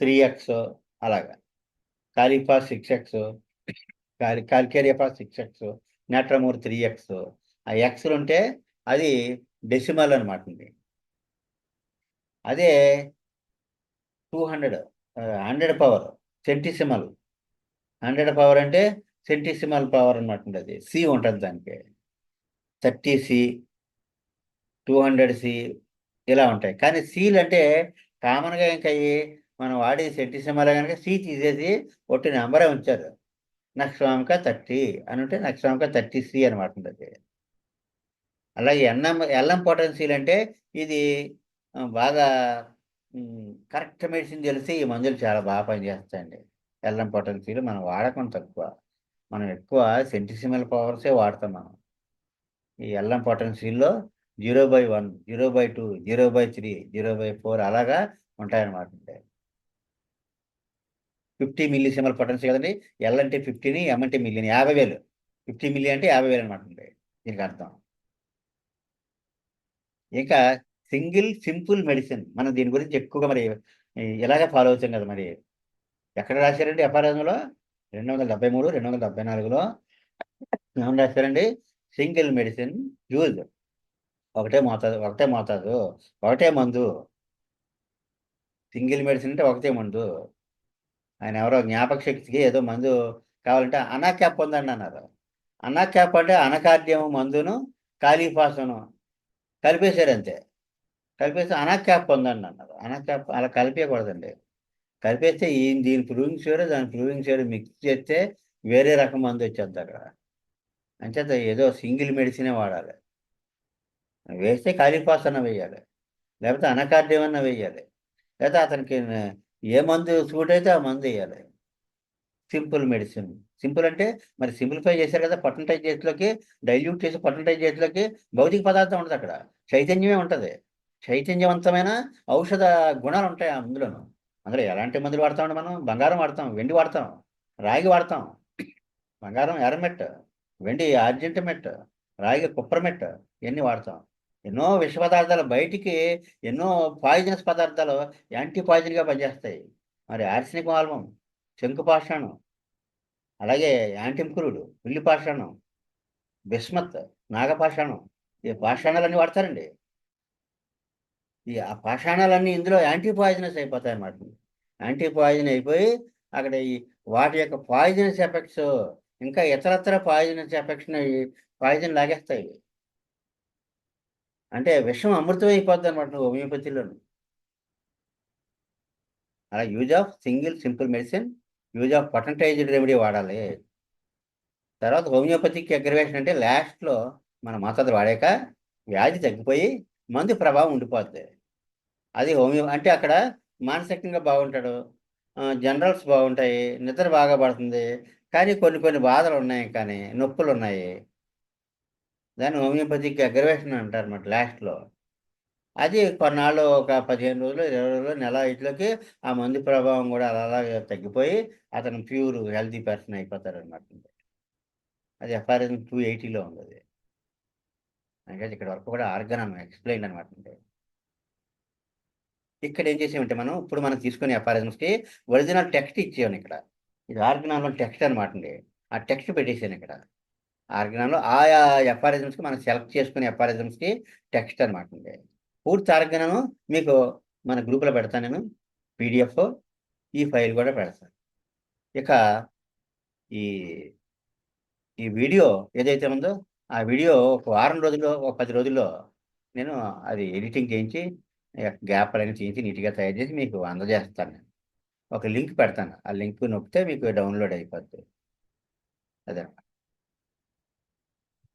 3x అలాగా. కాలిఫా 6x, కాల్కేరియఫా 6x, నాట్రమూర్ 3x. ఆ ఎక్స్లు ఉంటే అది డెసిమల్ అనమాట అండి. అదే 200, 100 పవర్ సెంటిసిమల్. 100 పవర్ అంటే సెంటిసిమల్ పవర్ అనమాట అండి. అది సి ఉంటుంది దానికి. 30C, 200C ఇలా ఉంటాయి. కానీ సీలు అంటే కామన్గా ఇంకా మనం వాడే సెంటిసిమల్ కనుక సి తీసేసి ఒట్టి నెంబరే ఉంచారు. నక్షవామిక 30 అని ఉంటే నక్షవామిక 30C అనమాట అది. అలాగే ఎల్ఎం పొటెన్సీల్ అంటే ఇది బాగా కరెక్ట్ మెడిసిన్ తెలిసి ఈ మందులు చాలా బాగా పనిచేస్తాయండి. ఎల్ఎం పొటెన్సీలు మనం వాడకం తక్కువ. మనం ఎక్కువ సెంటిసిమల్ పవర్సే వాడతాం మనం. ఈ ఎల్ఎం పొటెన్సీల్లో 0/1, 0/2, 0/3, 0/4 అలాగా ఉంటాయన్నమాట. 50 మిల్లీసిమల్ పొటెన్సీ కదండి. ఎల్ అంటే 50ని, ఎం అంటే మిల్లీని, 50,000. 50 మిల్లీ అంటే 50,000 అనమాట దీనికి అర్థం. ఇంకా సింగిల్ సింపుల్ మెడిసిన్ మనం దీని గురించి ఎక్కువగా మరి ఇలాగే ఫాలో అవుతాం కదా మరి. ఎక్కడ రాశారండి ఎఫ్ఆర్ఎంలో? 273, 274లో ఏమని రాశారండి? సింగిల్ మెడిసిన్ యూజ్ ఒకటే మోతాదు, ఒకటే మందు. సింగిల్ మెడిసిన్ అంటే ఒకటే మందు. ఆయన ఎవరో జ్ఞాపక శక్తికి ఏదో మందు కావాలంటే అనా క్యాప్ పొందండి అన్నారు. అనా క్యాప్ అంటే అనకార్డియం మందును కాలీఫాసను కలిపేశారు అంతే. కలిపేసి అనా క్యాప్ పొందండి అన్నారు. అనా క్యాప్ అలా కలిపేయకూడదండి. కలిపేస్తే దీని ప్రూవింగ్ షుగర్ దాని ప్రూవింగ్ షుగర్ మిక్స్ చేస్తే వేరే రకం మందు వచ్చేది అక్కడ. అంచేత ఏదో సింగిల్ మెడిసినే వాడాలి. వేస్తే కాలీఫాస్ అన్న వేయాలి, లేకపోతే అనకార్డియం అన్న వేయాలి, లేకపోతే అతనికి ఏ మందు సూట్ అయితే ఆ మందు వేయాలి. Simple medicine. సింపుల్ అంటే మరి సింప్లిఫై చేశారు కదా పర్సంటేజ్ చేతిలోకి, డైల్యూట్ చేసి పర్సంటేజ్ చేతిలోకి భౌతిక పదార్థం ఉంటుంది అక్కడ, చైతన్యమే ఉంటుంది. చైతన్యవంతమైన ఔషధ గుణాలు ఉంటాయి అందులోను. అందులో ఎలాంటి మందులు వాడతామండి మనం? బంగారం వాడతాం, వెండి వాడతాం, రాగి వాడతాం. బంగారం ఎర్రమెట్, వెండి ఆర్జెంటమెట్, రాగి కుప్రమెట్, ఇవన్నీ వాడతాం. ఎన్నో విష పదార్థాలు బయటికి, ఎన్నో పాయిజనస్ పదార్థాలు యాంటీ పాయిజన్గా పనిచేస్తాయి. మరి ఆర్సినిక్ ఆల్బం, శంకు పాషాణం, అలాగే యాంటింకురుడు, ఉల్లి పాషాణం, బిస్మత్, నాగపాషాణం, ఈ పాషాణాలన్నీ వాడతారండి. ఆ పాషాణాలన్నీ ఇందులో యాంటీ పాయిజనస్ అయిపోతాయి అన్నమాట. యాంటీ పాయిజన్ అయిపోయి అక్కడ వాటి యొక్క పాయిజనస్ ఎఫెక్ట్స్ ఇంకా ఇతరత్ర పాయిజనస్ ఎఫెక్ట్స్ పాయిజన్ లాగేస్తాయి. అంటే విషం అమృతం అయిపోద్ది అనమాట హోమియోపతిలోను. అలా use of simple medicine, use of potentized remedy వాడాలి. తర్వాత హోమియోపతిక్ అగ్రవేషన్ అంటే లాస్ట్లో మన మోతాదు వాడాక వ్యాధి తగ్గిపోయి మందు ప్రభావం ఉండిపోద్ది. అది హోమియో అంటే అక్కడ మానసికంగా బాగుంటాడు, జనరల్స్ బాగుంటాయి, నిద్ర బాగా పడుతుంది, కానీ కొన్ని కొన్ని బాధలు ఉన్నాయి, కానీ నొప్పులు ఉన్నాయి. దాన్ని హోమియోపతిక్ అగ్రవేషన్ అంటారు అన్నమాట లాస్ట్లో. అది కొన్నాళ్ళు ఒక 15 రోజులు 20 రోజులు నెల ఇట్లకి ఆ మందు ప్రభావం కూడా అలా అలాగే తగ్గిపోయి అతను ప్యూర్ హెల్తీ పర్సన్ అయిపోతారనమాట. అది ఎఫ్ఆర్ఎస్ 280లో ఉంది అది. అంటే ఇక్కడ వరకు కూడా ఆర్గన్ ఎక్స్ప్లెయిన్ అనమాట. ఇక్కడ ఏం చేసామంటే మనం ఇప్పుడు మనం తీసుకునే ఎఫ్ఆర్ఎస్కి ఒరిజినల్ టెక్స్ట్ ఇచ్చాను ఇక్కడ. ఇది ఆర్గనాన్లో టెక్స్ట్ అనమాట అండి. ఆ టెక్స్ట్ పెట్టేసాను ఇక్కడ. ఆర్గనాన్లో ఆయా ఎఫ్ఆర్ఎస్కి మనం సెలెక్ట్ చేసుకునే ఎఫ్ఆర్ఎస్కి టెక్స్ట్ అనమాట అండి. పూర్తి ఆర్గనాను మీకు మన గ్రూప్లో పెడతాను నేను, పీడిఎఫ్, ఈ ఫైల్ కూడా పెడతాను. ఇక ఈ ఈ వీడియో ఏదైతే ఉందో ఆ వీడియో ఒక వారం రోజుల్లో, ఒక 10 రోజుల్లో నేను అది ఎడిటింగ్ చేయించి గ్యాప్ అనేది చేయించి నీట్గా తయారు చేసి మీకు అందజేస్తాను. నేను ఒక లింక్ పెడతాను, ఆ లింక్ నొక్కితే మీకు డౌన్లోడ్ అయిపోద్ది. అదే,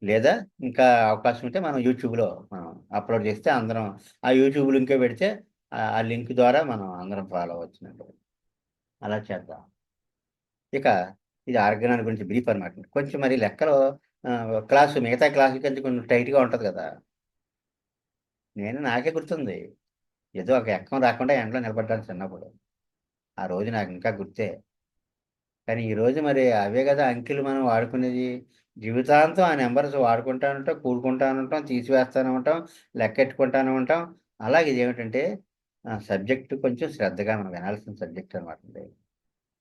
లేదా ఇంకా అవకాశం ఉంటే మనం యూట్యూబ్లో మనం అప్లోడ్ చేస్తే అందరం ఆ యూట్యూబ్ లింకే పెడితే ఆ లింక్ ద్వారా మనం అందరం ఫాలో అవ్వచ్చు. అలా చేద్దాం. ఇక ఇది ఆర్గనాన్ గురించి బ్రీఫ్ అనమాట. కొంచెం మరి లెక్కలో క్లాసు మిగతా క్లాసుల కంటే కొంచెం టైట్గా ఉంటుంది కదా. నాకే గుర్తుంది, ఏదో ఒక ఎక్కం రాకుండా ఎండలో నిలబడ్డాను చిన్నప్పుడు. ఆ రోజు నాకు ఇంకా గుర్తే. కానీ ఈరోజు మరి అవే కదా అంకెలు మనం వాడుకునేది. జీవితాంతం ఆ నెంబర్స్ వాడుకుంటా ఉంటాం, కూడుకుంటాను ఉంటాం, తీసివేస్తాను ఉంటాం, లెక్కెట్టుకుంటాను ఉంటాం. అలాగే ఇదేమిటంటే సబ్జెక్టు కొంచెం శ్రద్ధగా మనం వినాల్సిన సబ్జెక్ట్ అనమాట.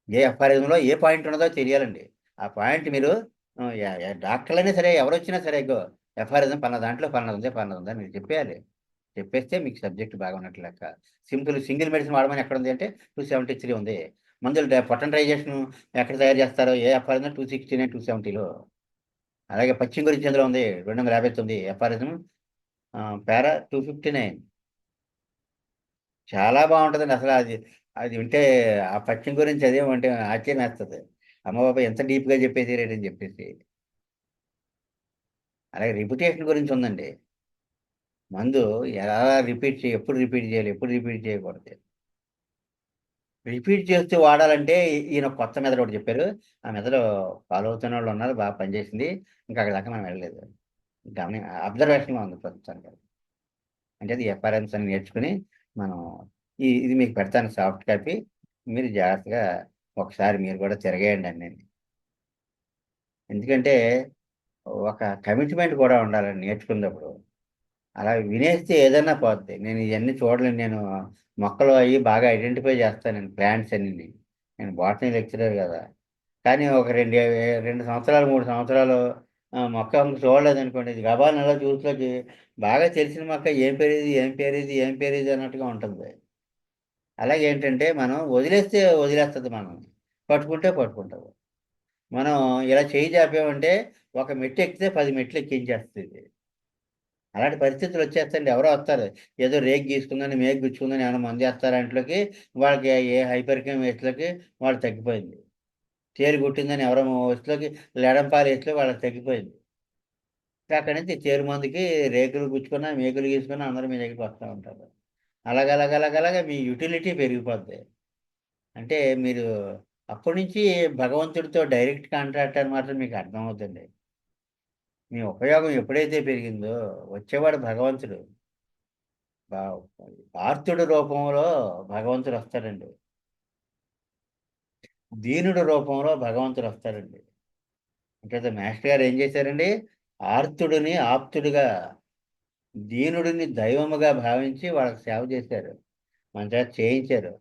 ఏ ఎఫ్ఆర్ఎంలో ఏ పాయింట్ ఉన్నదో తెలియాలండి. ఆ పాయింట్ మీరు డాక్టర్లైనా సరే ఎవరు వచ్చినా సరే ఇగో ఎఫ్ఆర్ఎం పలానా దాంట్లో పలానా ఉందా మీరు చెప్పేయాలి. చెప్పేస్తే మీకు సబ్జెక్ట్ బాగా ఉన్నట్లు లెక్క. సింగిల్ మెడిసిన్ వాడమని ఎక్కడ ఉంది అంటే 273 ఉంది. మందులు పొటెంటైజేషన్ ఎక్కడ తయారు చేస్తారో ఏ ఎఫ్ఆర్ఎం 269 270లో. అలాగే పచ్చిమ గురించి ఎందులో ఉంది 259 ఎఫ్ఆర్ఎం పారా 259. చాలా బాగుంటుందండి అసలు. అది అది వింటే ఆ పక్షం గురించి అదేమంటే ఆశ్చర్యం వేస్తుంది. అమ్మ బాబా ఎంత డీప్గా చెప్పేసి రేటని చెప్పేసి. అలాగే రిపిటేషన్ గురించి ఉందండి. మందు ఎలా ఎప్పుడు రిపీట్ చేయాలి, ఎప్పుడు రిపీట్ చేయకూడదు. రిపీట్ చేస్తూ వాడాలంటే ఈయన కొత్త మెథడ్ ఒకటి చెప్పారు. ఆ మెథడ్ ఫాలో అవుతున్న వాళ్ళు ఉన్నారు, బాగా పనిచేసింది. ఇంకా అక్కడ దాకా మనం వెళ్ళలేదు. అబ్జర్వేషన్లో ఉంది ప్రస్తుతానికి. అంటే అది ఎఫ్ఆర్ఎన్స్ అని నేర్చుకుని మనం ఇది మీకు పెడతాను సాఫ్ట్ కాపీ. మీరు జాగ్రత్తగా ఒకసారి మీరు కూడా తిరగేయండి అన్నీ. ఎందుకంటే ఒక కమిట్మెంట్ కూడా ఉండాలని నేర్చుకున్నప్పుడు. అలా వినేస్తే ఏదైనా పోద్ది. నేను ఇవన్నీ చూడలేను. నేను మొక్కలు అవి బాగా ఐడెంటిఫై చేస్తాను, నేను ప్లాంట్స్ అన్ని. నేను బాటనీ లెక్చరర్ కదా. కానీ ఒక 2 సంవత్సరాలు 3 సంవత్సరాలు మొక్క చూడలేదనుకోండి, ఇది గబాలను అలా చూసులోకి బాగా తెలిసిన మొక్క ఏం పేరు ఇది, ఏం పేరు ఇది, ఏం పేరు ఇది అన్నట్టుగా ఉంటుంది. అలాగే ఏంటంటే మనం వదిలేస్తే వదిలేస్తుంది, మనం పట్టుకుంటే పట్టుకుంటుంది. మనం ఇలా చేయి చాపామంటే ఒక మెట్టు ఎక్కితే 10 మెట్లు ఎక్కించేస్తుంది. అలాంటి పరిస్థితులు వచ్చేస్తాయండి. ఎవరో వస్తారు. ఏదో రేకు గీసుకుందని, మేకు గుచ్చుకుందని ఏమైనా మందేస్తారు అంట్లోకి, వాళ్ళకి ఏ హైపర్‌కెమ్ ఏస్‌లోకి వాళ్ళకి తగ్గిపోయింది. తేలు కుట్టిందని ఎవరో వస్తులోకి లెడంపాలు ఏస్‌లో వాళ్ళకి తగ్గిపోయింది. అక్కడి నుంచి తేలు మందుకి రేకులు గుచ్చుకున్నా, మేకులు గీసుకున్నా అందరూ మీ దగ్గరికి వస్తా ఉంటారు. అలాగలాగలాగలాగా మీ యుటిలిటీ పెరిగిపోద్ది. అంటే మీరు అప్పటి నుంచి భగవంతుడితో డైరెక్ట్ కాంటాక్ట్ అని మాత్రం మీకు అర్థమవుద్దండి. మీ ఉపయోగం ఎప్పుడైతే పెరిగిందో వచ్చేవాడు భగవంతుడు. బా ఆర్తుడి రూపంలో భగవంతుడొస్తాడండి. దీనుడి రూపంలో భగవంతుడొస్తాడండి. అంచేత మాస్టర్ గారు ఏం చేశారండి? ఆర్తుడిని ఆప్తుడిగా, దీనుడిని దైవముగా భావించి వాళ్ళకి సేవ చేశారు. మన చేత చేయించారు.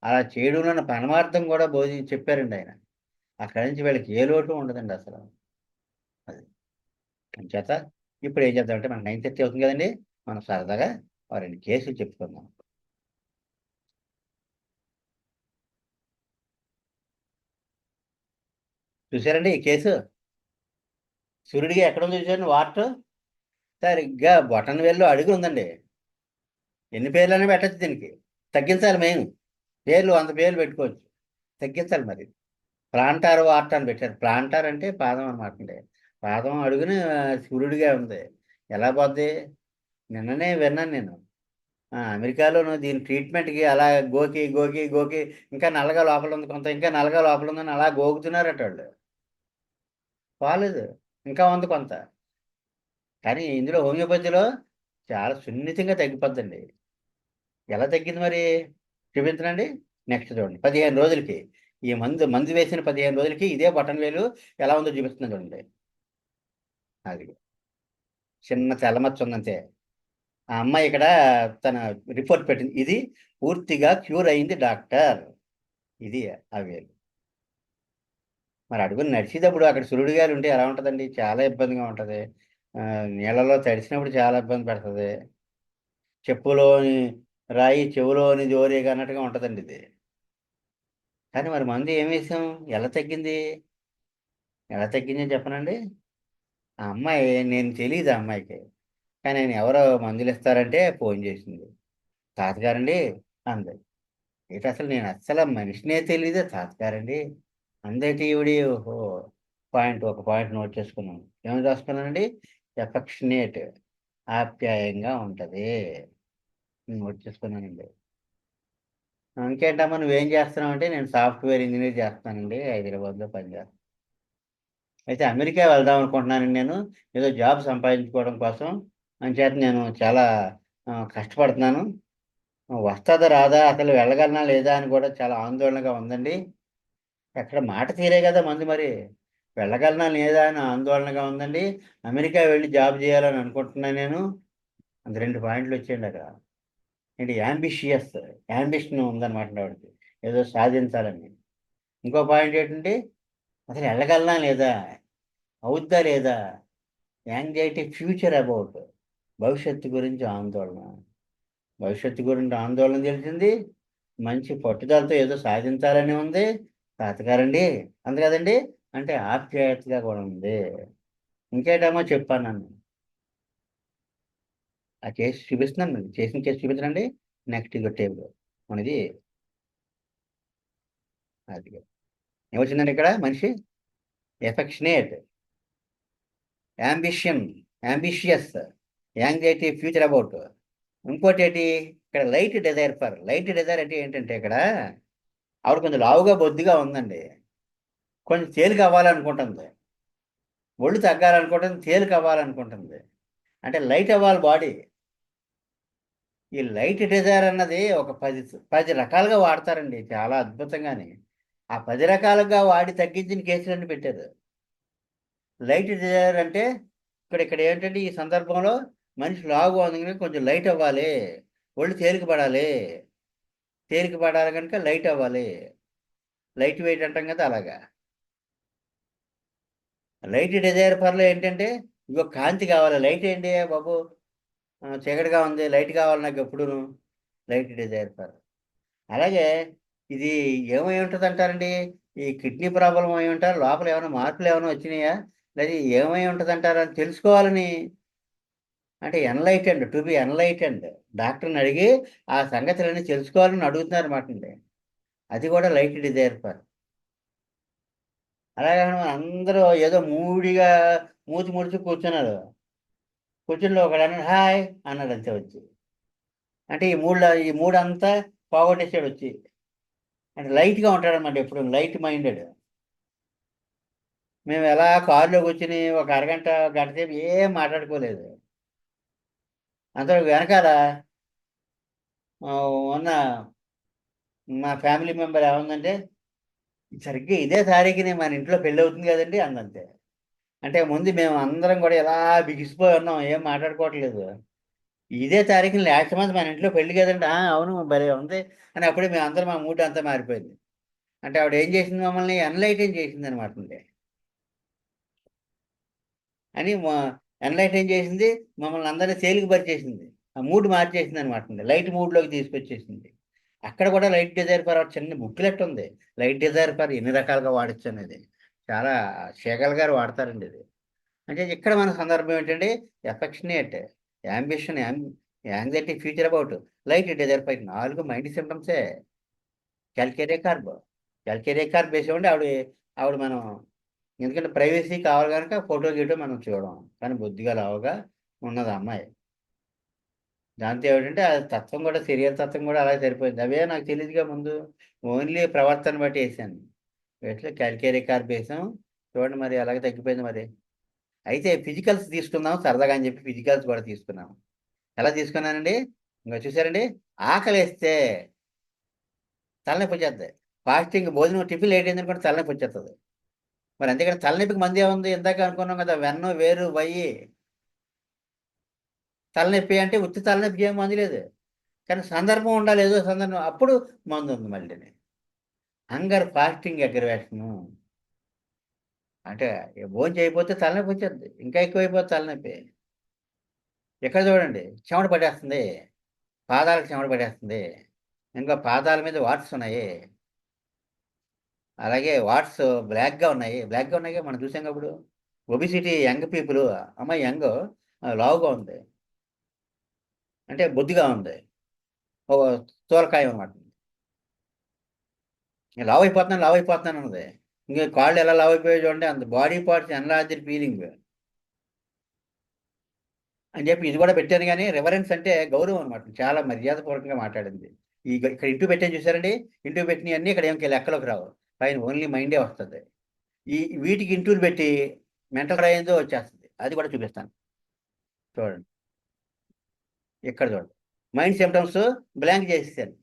అలా చేయడంలోని పరమార్థం కూడా చెప్పారండి ఆయన. అక్కడి నుంచి వీళ్ళకి ఏ లోటు ఉండదండి అసలు. అది. అంచేత ఇప్పుడేం చేద్దామంటే మనకు 9:30 అవుతుంది కదండీ! మనం సరదాగా ఓ 2 కేసులు చెప్పుకుందాం. చూసారండి ఈ కేసు? సూర్యుడికి ఎక్కడుందో చూసారండి వార్టు? సరిగ్గా బొటనవేలులో అడుగు ఉందండి. ఎన్ని పేర్లైనా పెట్టొచ్చు దీనికి. తగ్గించాలి మెయిన్. పేర్లు 100 పేర్లు పెట్టుకోవచ్చు. తగ్గించాలి మరి. ప్లాంటార్ వార్ట్ అని పెట్టారు. ప్లాంటార్ అంటే పాదం అనమాటండి. పాదం అడుగున సూర్యుడిగా ఉంది. ఎలా పోద్ది? నిన్ననే విన్నాను నేను. అమెరికాలోను దీని ట్రీట్మెంట్‌కి అలా గోకి, గోకి, గోకి ఇంకా నల్లగా లోపల ఉంది కొంత, ఇంకా నల్లగా లోపల ఉందని అలా గోకుతున్నారట ఆళ్ళు. పోలేదు. ఇంకా ఉంది కొంత. కానీ ఇందులో హోమియోపతిలో చాలా సున్నితంగా తగ్గిపోద్దండి. ఎలా తగ్గింది మరి? చూపించనండి? నెక్స్ట్ చూడండి. 15 రోజులకి. ఈ మందు వేసిన 15 రోజులకి ఇదే బొటనవేలు ఎలా ఉందో చూపిస్తుంది చూడండి. అది. చిన్న తెల్ల మచ్చ ఉందంతే. ఆ అమ్మాయి ఇక్కడ తన రిపోర్ట్ పెట్టింది. ఇది పూర్తిగా క్యూర్ అయింది డాక్టర్. ఇది ఆ వేలు. మరి అడుగున నడిచేటప్పుడు అక్కడ సులుడు గాలి ఉంటే ఎలా ఉంటదండి? చాలా ఇబ్బందిగా ఉంటది. నీళ్ళలో తడిసినప్పుడు చాలా ఇబ్బంది పెడతది. చెప్పులోని రాయి చెవులోని జోరీగ అన్నట్టుగా ఉంటదండి ఇది. కానీ మరి మందు ఏం వేసాం? ఎలా తగ్గింది? ఎలా తగ్గిందని చెప్పనండి? ఆ అమ్మాయి నేను తెలీదు ఆ అమ్మాయికి. కానీ ఆయన ఎవరో మందులిస్తారంటే ఫోను చేసింది. తాతగారండి అంది. ఏటసలు నేను అస్సల మనిషినే తెలీదు తాతగారండి. అందేటి ఈవిడ ఓహో! ఒక పాయింట్ నోట్ చేసుకున్నాను. ఏమని రాసుకున్నానండి? ఎఫెక్షనేట్, ఆప్యాయంగా ఉంటది. నోట్ చేసుకున్నానండి. ఇంకేంటమ్మా నువ్వేం చేస్తున్నావంటే, నేను సాఫ్ట్‌వేర్ ఇంజినీర్ చేస్తున్నానండి. హైదరాబాద్‌లో పనిచేస్తున్నాను. అయితే అమెరికా వెళ్దాం అనుకుంటున్నానండి నేను. ఏదో జాబ్ సంపాదించుకోవడం కోసం. అంచేత నేను చాలా కష్టపడుతున్నాను. వస్తదా? రాదా? అసలు వెళ్ళగలనా? లేదా? అని కూడా చాలా ఆందోళనగా ఉందండి. ఎక్కడ మాట తీరే గదా మందు మరి. వెళ్ళగలనా? లేదా? అని ఆందోళనగా ఉందండి. అమెరికా వెళ్లి జాబ్ చేయాలని అనుకుంటున్నాను నేను. అది 2 పాయింట్లొచ్చాయండి అక్కడ. ఏంటి యాంబిషియస్, యాంబిషన్ ఉందన్నమాట ఆవిడకి. ఏదో సాధించాలని. ఇంకో పాయింట్ ఏంటంటే అసలు ఎళ్ళగలనా? లేదా? అవుద్దా? లేదా? యాంగ్జైటీ ఫ్యూచర్ అబౌట్, భవిష్యత్తు గురించి ఆందోళన. భవిష్యత్తు గురించి ఆందోళన తెలిసింది. మంచి పట్టుదలతో ఏదో సాధించాలని ఉంది. తాతగారండి అంది కదండీ! అంటే ఆప్యాయతగా కూడా ఉంది. ఇంకేటమ్మో చెప్పన్నాను. ఆ కేస్ చూపిస్తున్నాను మీకు. చేసిన కేస్ చూపించనండి? Next ego table. మనది అది. ఏమొచ్చిందండి ఇక్కడ మనిషి? Affectionate, ambition, ambitious, anxiety future about. ఇంకోటేటి ఇక్కడ లైట్ డిజైర్ అంటే ఏంటంటే ఇక్కడ ఆవిడ కొంచెం లావుగా, బొద్దుగా ఉందండి. కొంచెం తేలికవ్వాలనుకుంటుంది. ఒళ్ళు తగ్గాలనుకుంటుంది, తేలికవ్వాలనుకుంటుంది. అంటే లైట్ అవ్వాలి బాడీ. ఈ లైట్ డిజైర్ అన్నది ఒక 10 రకాలుగా వాడతారండి చాలా అద్భుతంగాని. ఆ 10 రకాలుగా వాడి తగ్గించిన కేసులన్నీ పెట్టారు. లైట్ డిజైర్ అంటే ఇక్కడ ఏంటంటే ఈ సందర్భంలో మనిషి లావుగా ఉంది గనుక కొంచెం లైట్ అవ్వాలి. ఒళ్ళు తేలిక పడాలి. తేలిక పడాలి గనుక లైట్ అవ్వాలి. లైట్ వెయిట్ అంటాం కదా! అలాగా. లైట్ డిజైర్ ఫర్లో ఏంటంటే ఇంకో కాంతి కావాలి. లైట్ ఏంటి బాబు, చీకటిగా ఉంది, లైట్ కావాలి నాకు ఎప్పుడూను. Light desire for. అలాగే ఇది ఏమై ఉంటుంది అంటారండి, ఈ కిడ్నీ ప్రాబ్లం అయి ఉంటారు, లోపల ఏమైనా మార్పులు ఏమైనా వచ్చినాయా, లేదా ఏమై ఉంటుంది అంటారు అని తెలుసుకోవాలని, అంటే ఎన్లైటెండ్, టు బి ఎన్లైటెండ్, డాక్టర్ని అడిగి ఆ సంగతులన్నీ తెలుసుకోవాలని అడుగుతున్నారు అన్నమాట అండి. అది కూడా లైట్ డిజైర్ ఫర్. అలాగే అందరూ ఏదో మూడిగా మూతి ముడిచి కూర్చున్నారు. కూర్చుని ఒకడు అన్నాడు హాయ్ అన్నాడు అంతే వచ్చి. అంటే ఈ మూడు అంతా పోగొట్టేసాడు వచ్చి. అంటే లైట్గా ఉంటాడనమాట, ఎప్పుడు లైట్ మైండెడ్. మేము ఎలా కారులో కూర్చుని ఒక అరగంట గంట సేపు ఏం మాట్లాడుకోలేదు. అంత వెనకాల ఆ, ఉన్న మా ఫ్యామిలీ మెంబర్ ఏముందంటే, సరిగ్గా ఇదే తారీఖుని మన ఇంట్లో పెళ్ళి అవుతుంది కదండి అందంతే. అంటే ముందు మేము అందరం కూడా ఎలా బిగిసిపోయి ఉన్నాం, ఏం మాట్లాడుకోవట్లేదు. ఇదే తారీఖుని లాస్ట్ మంత్ మన ఇంట్లో పెళ్లి కదండి, అవును భలే ఉంది అని అప్పుడే మేము అందరం మా మూడ్ అంతా మారిపోయింది. అంటే ఆవిడ ఏం చేసింది, మమ్మల్ని ఎన్లైటన్ చేసింది అనమాట అండి. అని ఎన్లైటన్ చేసింది, మమ్మల్ని అందరినీ తేలికపరిచేసింది, ఆ మూడ్ మార్చేసింది అనమాట అండి, లైట్ మూడ్లోకి తీసుకొచ్చేసింది. అక్కడ కూడా లైట్ డిజైర్ ఫర్ చిన్న బుక్లెట్ ఉంది, లైట్ డిజైర్ ఫర్ ఎన్ని రకాలుగా వాడచ్చు అనేది. చాలా శేఖల్ గారు వాడతారండి ఇది. అంటే ఇక్కడ మన సందర్భం ఏంటంటే, affectionate, ambition, anxiety, future about, light desire for 4 mind సిమ్టమ్సే. క్యాల్కేరియా కార్బ్, క్యాల్కేరియా కార్బ్ వేసి ఉండి ఆవిడ మనం, ఎందుకంటే ప్రైవసీ కావాలి కనుక ఫోటో గీటో మనం చూడడం, కానీ బొద్దిగా లావుగా ఉన్నది ఆ అమ్మాయి. దాంతో ఏమిటంటే ఆ తత్వం కూడా, శరీర తత్వం కూడా అలాగే సరిపోయింది. అవే నాకు తెలియదుగా ముందు, ఓన్లీ ప్రవర్తన బట్టి వేసాను. ఎట్లా క్యాల్కేరియా కార్బ్ వేసాం, చూడండి మరి అలాగే తగ్గిపోయింది మరి. అయితే ఫిజికల్స్ తీసుకుందాం సరదాగా అని చెప్పి ఫిజికల్స్ కూడా తీసుకున్నాం. ఎలా తీసుకున్నానండి, ఇంకా చూసారండి, ఆకలేస్తే తలనొప్పి వచ్చేస్తుంది. ఫాస్టింగ్ భోజనం టిఫిన్ లేట్ అయింది అనుకోండి తలనొప్పి వచ్చేస్తుంది. మరి అంతేకాని తలనొప్పికి మంది ఏముంది, ఇందాక అనుకున్నాం కదా, వెన్ను వేరు వయ్యి. తలనొప్పి అంటే ఉత్తి తలనొప్పికి ఏం మందు లేదు, కానీ సందర్భం ఉండాలి, ఏదో సందర్భం అప్పుడు మందు ఉంది మళ్ళీ. హంగర్ ఫాస్టింగ్ అగ్రవేషను, అంటే భోజనం చేయకపోతే తలనొప్పి వచ్చేది, ఇంకా ఎక్కువైపోతుంది తలనొప్పి. ఎక్కడ చూడండి చెమట పట్టేస్తుంది, పాదాలకు చెమట పట్టేస్తుంది, ఇంకా పాదాల మీద వాట్స్ ఉన్నాయి, అలాగే వాట్స్ బ్లాక్గా ఉన్నాయి, బ్లాక్గా ఉన్నాయి మనం చూసాం ఇప్పుడు. ఒబిసిటీ, యంగ్ పీపుల్, అమ్మాయి యంగ్, లావుగా ఉంది, అంటే బొద్దుగా ఉంది, ఒక స్థూలకాయం అనమాట. లావు అయిపోతున్నాను లావు అయిపోతున్నాను అన్నది. ఇంకా కాళ్ళు ఎలా లావు అయిపోయాయి చూడండి, అంత బాడీ పార్ట్స్ ఎన్లార్జ్డ్ ఫీలింగ్ అని చెప్పి ఇది కూడా పెట్టాను. కానీ రివరెన్స్ అంటే గౌరవం అనమాట, చాలా మర్యాదపూర్వకంగా మాట్లాడింది. ఇక్కడ ఇంటూ పెట్టాను చూసారండి, ఇంటూ పెట్టినవి అన్నీ ఇక్కడ ఏం లెక్కలోకి రావు, పైన ఓన్లీ మైండే వస్తుంది. ఈ వీటికి ఇంటూలు పెట్టి మెంటల్ అయిందో వచ్చేస్తుంది, అది కూడా చూపిస్తాను. చూడండి ఇక్కడ చూడండి, మైండ్ సిమ్టమ్స్ బ్లాంక్ చేసేసాను,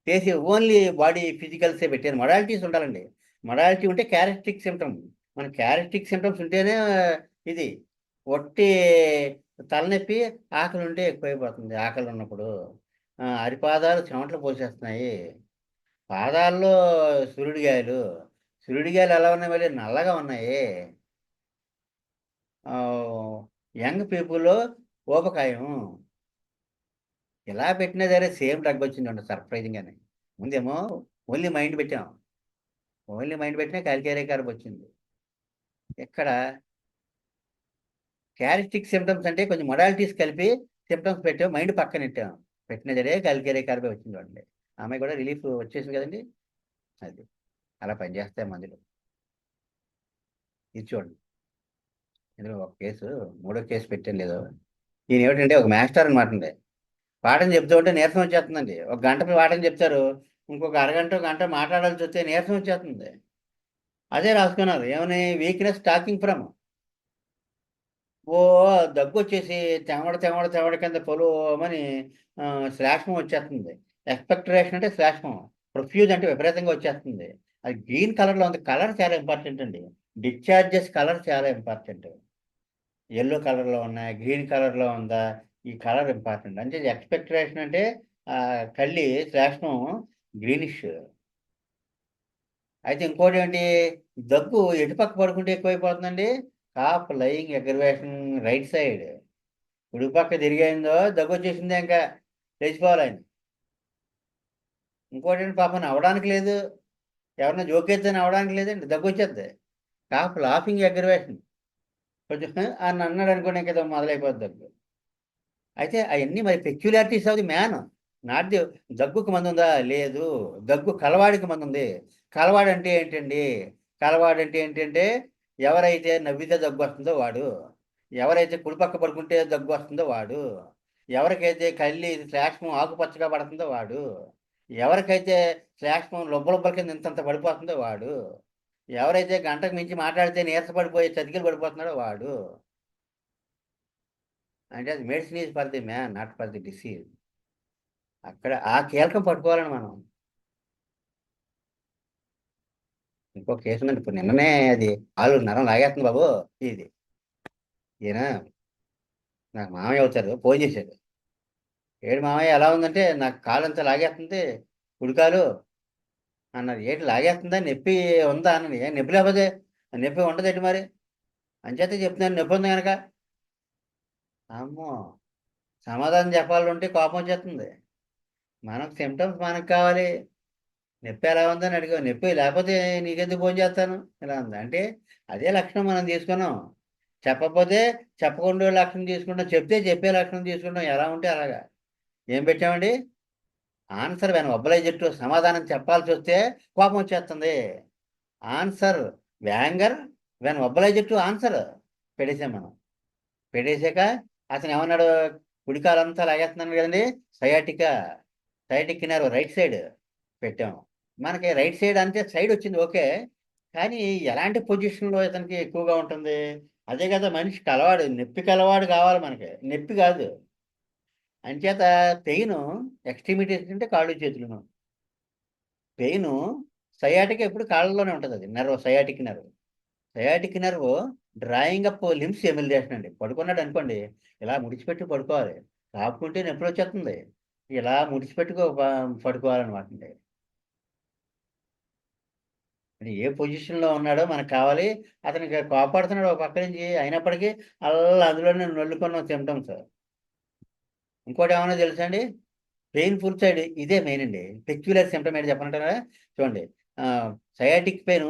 చేసి ఓన్లీ బాడీ ఫిజికల్సే పెట్టాను. మొడాలిటీస్ ఉండాలండి, మొడాలిటీ ఉంటే క్యారెక్టరిస్టిక్ సిమ్టమ్, మన క్యారెక్టరిస్టిక్ సిమ్టమ్స్ ఉంటేనే ఇది. ఒట్టి తలనొప్పి, ఆకలి ఉంటే ఎక్కువైపోతుంది, ఆకలి ఉన్నప్పుడు అరిపాదాలు చెమటలు పోసేస్తున్నాయి, పాదాల్లో సురుడిగాయలు, సురుడిగాయలు ఎలా ఉన్నాయి మళ్ళీ నల్లగా ఉన్నాయి, యంగ్ పీపుల్ ఊబకాయం. ఇలా పెట్టినా సరే సేమ్ డ్రగ్ వచ్చింది సర్ప్రైజింగ్గానే. ముందేమో ఓన్లీ మైండ్ పెట్టాం, ఓన్లీ మైండ్ పెట్టినా క్యాల్కేరియా కార్బ్ వచ్చింది. ఎక్కడ క్యారెక్టరిస్టిక్ సిమ్టమ్స్ అంటే కొంచెం మొడాలిటీస్ కలిపి సిమ్టమ్స్ పెట్టాం, మైండ్ పక్కన పెట్టాం, పెట్టిన సరే క్యాల్కేరియా కార్బే వచ్చింది చూడండి. ఆమె కూడా రిలీఫ్ వచ్చేసింది కదండి. అది అలా పనిచేస్తాయి మందులు. ఇది చూడండి, ఇందులో ఒక కేసు, మూడో కేసు పెట్టాను లేదో. ఈయన ఏమిటంటే ఒక మాస్టర్ అనమాట అండి, పాఠం చెప్తూ ఉంటే నీరసం వచ్చేస్తుందండి. ఒక గంట పాఠం చెప్తారు, ఇంకొక అరగంట గంట మాట్లాడాల్సి వస్తే నీరసం వచ్చేస్తుంది. అదే రాసుకున్నారు ఏమని, వీక్నెస్ టాకింగ్ ఫ్రమ్. ఓ దగ్గు వచ్చేసి తెమడ కింద పొలుమని శ్లాష్మం వచ్చేస్తుంది. ఎక్స్పెక్టరేషన్ అంటే శ్లాష్మం, ప్రొఫ్యూజ్ అంటే విపరీతంగా వచ్చేస్తుంది. అది గ్రీన్ కలర్లో ఉంది, కలర్ చాలా ఇంపార్టెంట్ అండి, డిశ్చార్జెస్ కలర్ చాలా ఇంపార్టెంట్. ఎల్లో కలర్లో ఉన్నాయి, గ్రీన్ కలర్లో ఉందా, ఈ కలర్ ఇంపార్టెంట్. అంటే ఎక్స్పెక్టరేషన్ అంటే కళ్ళి శ్లాష్మం గ్రీనిష్. అయితే ఇంకోటి ఏంటి, దగ్గు ఎటుపక్క పడుకుంటే ఎక్కువైపోతుందండి, కాఫ్ లయింగ్ ఎగర్వేషన్ రైట్ సైడ్. కుడి పక్క తిరిగైందో దగ్గు వచ్చేసిందే, ఇంకా లేచిపోవాలని. ఇంకోటి ఏంటి పాపం అవడానికి లేదు, ఎవరన్నా జోకేద్దని అవడానికి లేదండి, దగ్గు వచ్చేద్ది. కాఫ్ లాఫింగ్ ఎగర్వేషన్ కొంచెం అని అన్నాడు అనుకోండి, ఇంకా మొదలైపోద్ది దగ్గు. అయితే అవన్నీ మరి peculiarities of the man, not the. దగ్గుకు మందు ఉందా? లేదు. దగ్గు కలవాడికి మందు ఉంది. కలవాడు అంటే ఏంటండి? కలవాడు అంటే ఏంటంటే, ఎవరైతే నవ్వితే దగ్గు వస్తుందో వాడు, ఎవరైతే కుడిపక్క పడుకుంటే దగ్గు వస్తుందో వాడు, ఎవరికైతే కళ్ళి శ్లేష్మం ఆకుపచ్చగా పడుతుందో వాడు, ఎవరికైతే శ్లేష్మం లొబ్బలొబ్బల కింద ఇంతంత పడిపోతుందో వాడు, ఎవరైతే గంటకు మించి మాట్లాడితే నీరస పడిపోయి చతికిలు పడిపోతున్నాడో వాడు. అంటే అది medicine is for the man, not for the disease. అక్కడ ఆ కీలకం పట్టుకోవాలని మనం. ఇంకో కేసు ఉందండి, ఇప్పుడు నిన్ననే అది కాలు నరం లాగేస్తుంది బాబు. ఇది ఈయన నాకు మామయ్య అవుతారు, ఫోన్ చేశాడు. ఏడు మామయ్య ఎలా ఉందంటే, నాకు కాలు అంతా లాగేస్తుంది, కుడికాలు అన్నారు. ఏంటి లాగేస్తుందా, నొప్పి ఉందా అన్నది. ఏం నొప్పి లేకపోతే నొప్పి ఉండదేంటి మరి? అంచేతే చెప్తున్నాను, నొప్పి ఉంది కనుక. అమ్మో, సమాధానం చెప్పాలంటే కోపం వచ్చేస్తుంది. మనకు సిమ్టమ్స్ మనకు కావాలి. నొప్పి ఎలా ఉందని అడిగావు, నొప్పి లేకపోతే నీకెందుకు ఫోన్ చేస్తాను ఇలా ఉంది అంటే, అదే లక్షణం మనం తీసుకున్నాం. చెప్పకపోతే చెప్పకుండా లక్షణం తీసుకుంటాం, చెప్తే చెప్పే లక్షణం తీసుకుంటాం. ఎలా ఉంటే అలాగా. ఏం పెట్టామండి? ఆన్సర్ వెన్ ఒబ్బలైజెట్, సమాధానం చెప్పాల్సి వస్తే కోపం వచ్చేస్తుంది. ఆన్సర్ వ్యాంగర్ వెన్ ఒబ్బలైజెట్ ఆన్సర్ పెట్టేసాం మనం. పెట్టేశాక అతను ఏమన్నాడు? కుడికాలంతా లాగేస్తున్నాను కదండి, sciatica, sciatic nerve right side పెట్టాము. మనకి రైట్ సైడ్ అంటే సైడ్ వచ్చింది ఓకే, కానీ ఎలాంటి పొజిషన్లో ఇతనికి ఎక్కువగా ఉంటుంది? అదే కదా మనిషి కలవాడు, నొప్పి కలవాడు కావాలి మనకి, నొప్పి కాదు. అంచేత పెయిన్ ఎక్స్ట్రీమిటీస్ అంటే కాళ్ళు చేతులను. పెయిన్ సయాటిక్ ఎప్పుడు కాళ్ళలోనే ఉంటుంది, అది nerve, sciatic nerve. Sciatic nerve drawing up limbs amelioration అండి. పడుకున్నాడు అనుకోండి, ఇలా ముడిచిపెట్టి పడుకోవాలి. కాపుకుంటే నొప్పి వచ్చేస్తుంది, ఇలా ముడిచిపెట్టుకో పడుకోవాలన్నమాట అండి. అది ఏ పొజిషన్లో ఉన్నాడో మనకు కావాలి. అతనికి కోపాడుతున్నాడు ఒక పక్క నుంచి, అయినప్పటికీ అలా అందులోనే నొల్లుకున్న సిమ్టమ్స్. ఇంకోటి ఏమన్నా తెలుసా అండి? పెయిన్‌ఫుల్ సైడ్ ఇదే మెయిన్ అండి. పెక్యులర్ సిమ్టమ్ ఏంటో చెప్పమంటారా? చూడండి. Sciatic pain,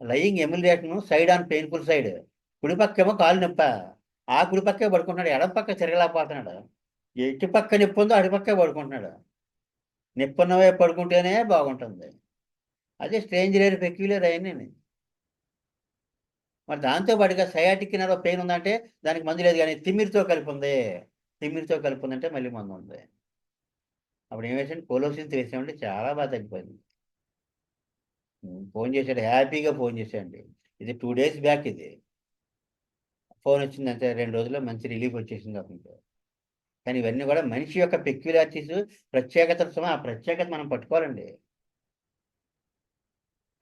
lying amelioration side on painful side. కుడి పక్కేమో కాలు నొప్పా, ఆ కుడి పక్కే పడుకుంటున్నాడు, ఎడమ పక్క తిరగలేకపోతున్నాడు. ఎటు పక్క నొప్పి ఉందో అటు పక్కే పడుకుంటున్నాడు. నొప్పున్న వైపు పడుకుంటేనే బాగుంటుంది. అదే స్ట్రేంజ్ రేర్ పెక్యులర్ అయన్నీని. మరి దాంతో పాటుగా సయాటిక్ నర్వ్ పెయిన్ ఉందంటే దానికి మందు లేదు, గానీ తిమ్మిరితో కలిపి ఉంది. తిమ్మిరితో కలిపి ఉందంటే మళ్ళీ మందుంది. అప్పుడు ఏం వేసాను, కోలోసిన్ వేసామంటే చాలా బాగా తగ్గిపోయింది. ఫోన్ చేశాడు, హ్యాపీగా ఫోన్ చేశాడండి. ఇది 2 డేస్ బ్యాక్ ఇది. ఫోన్ వచ్చిందంటే 2 రోజుల్లో మంచి రిలీఫ్ వచ్చేసింది అతనికి. కానీ ఇవన్నీ కూడా మనిషి యొక్క పెక్యులారిటీస్, ప్రత్యేకతలు సుమా, ఆ ప్రత్యేకత మనం పట్టుకోవాలండి.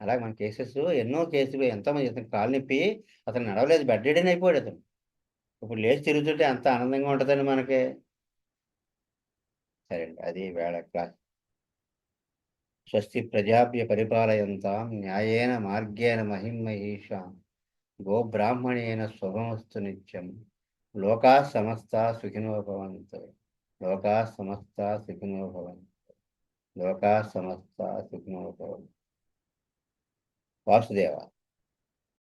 అలాగే మన కేసెస్, ఎన్నో కేసులు, ఎంతోమంది ఇతనికి కాలు నొప్పి అతను నడవలేదు, బెడ్ రిడెన్ అయిపోయాడు అతను. ఇప్పుడు లేచి తిరుగుతుంటే ఎంత ఆనందంగా ఉంటదండి మనకి. సరే అండి, అది వేళ క్లాస్. స్వస్తి ప్రజాభ్య పరిపాలయంతాం న్యాయేన మార్గేణ మహిమహేషాం గోబ్రాహ్మణేన శుభమస్తు నిత్యం. లోకా సమస్తా సుఖినో భవంతు. లోకా సమస్తా సుఖినో భవంతు. లోకా సమస్తా సుఖినో భవంతు. వాసుదేవ.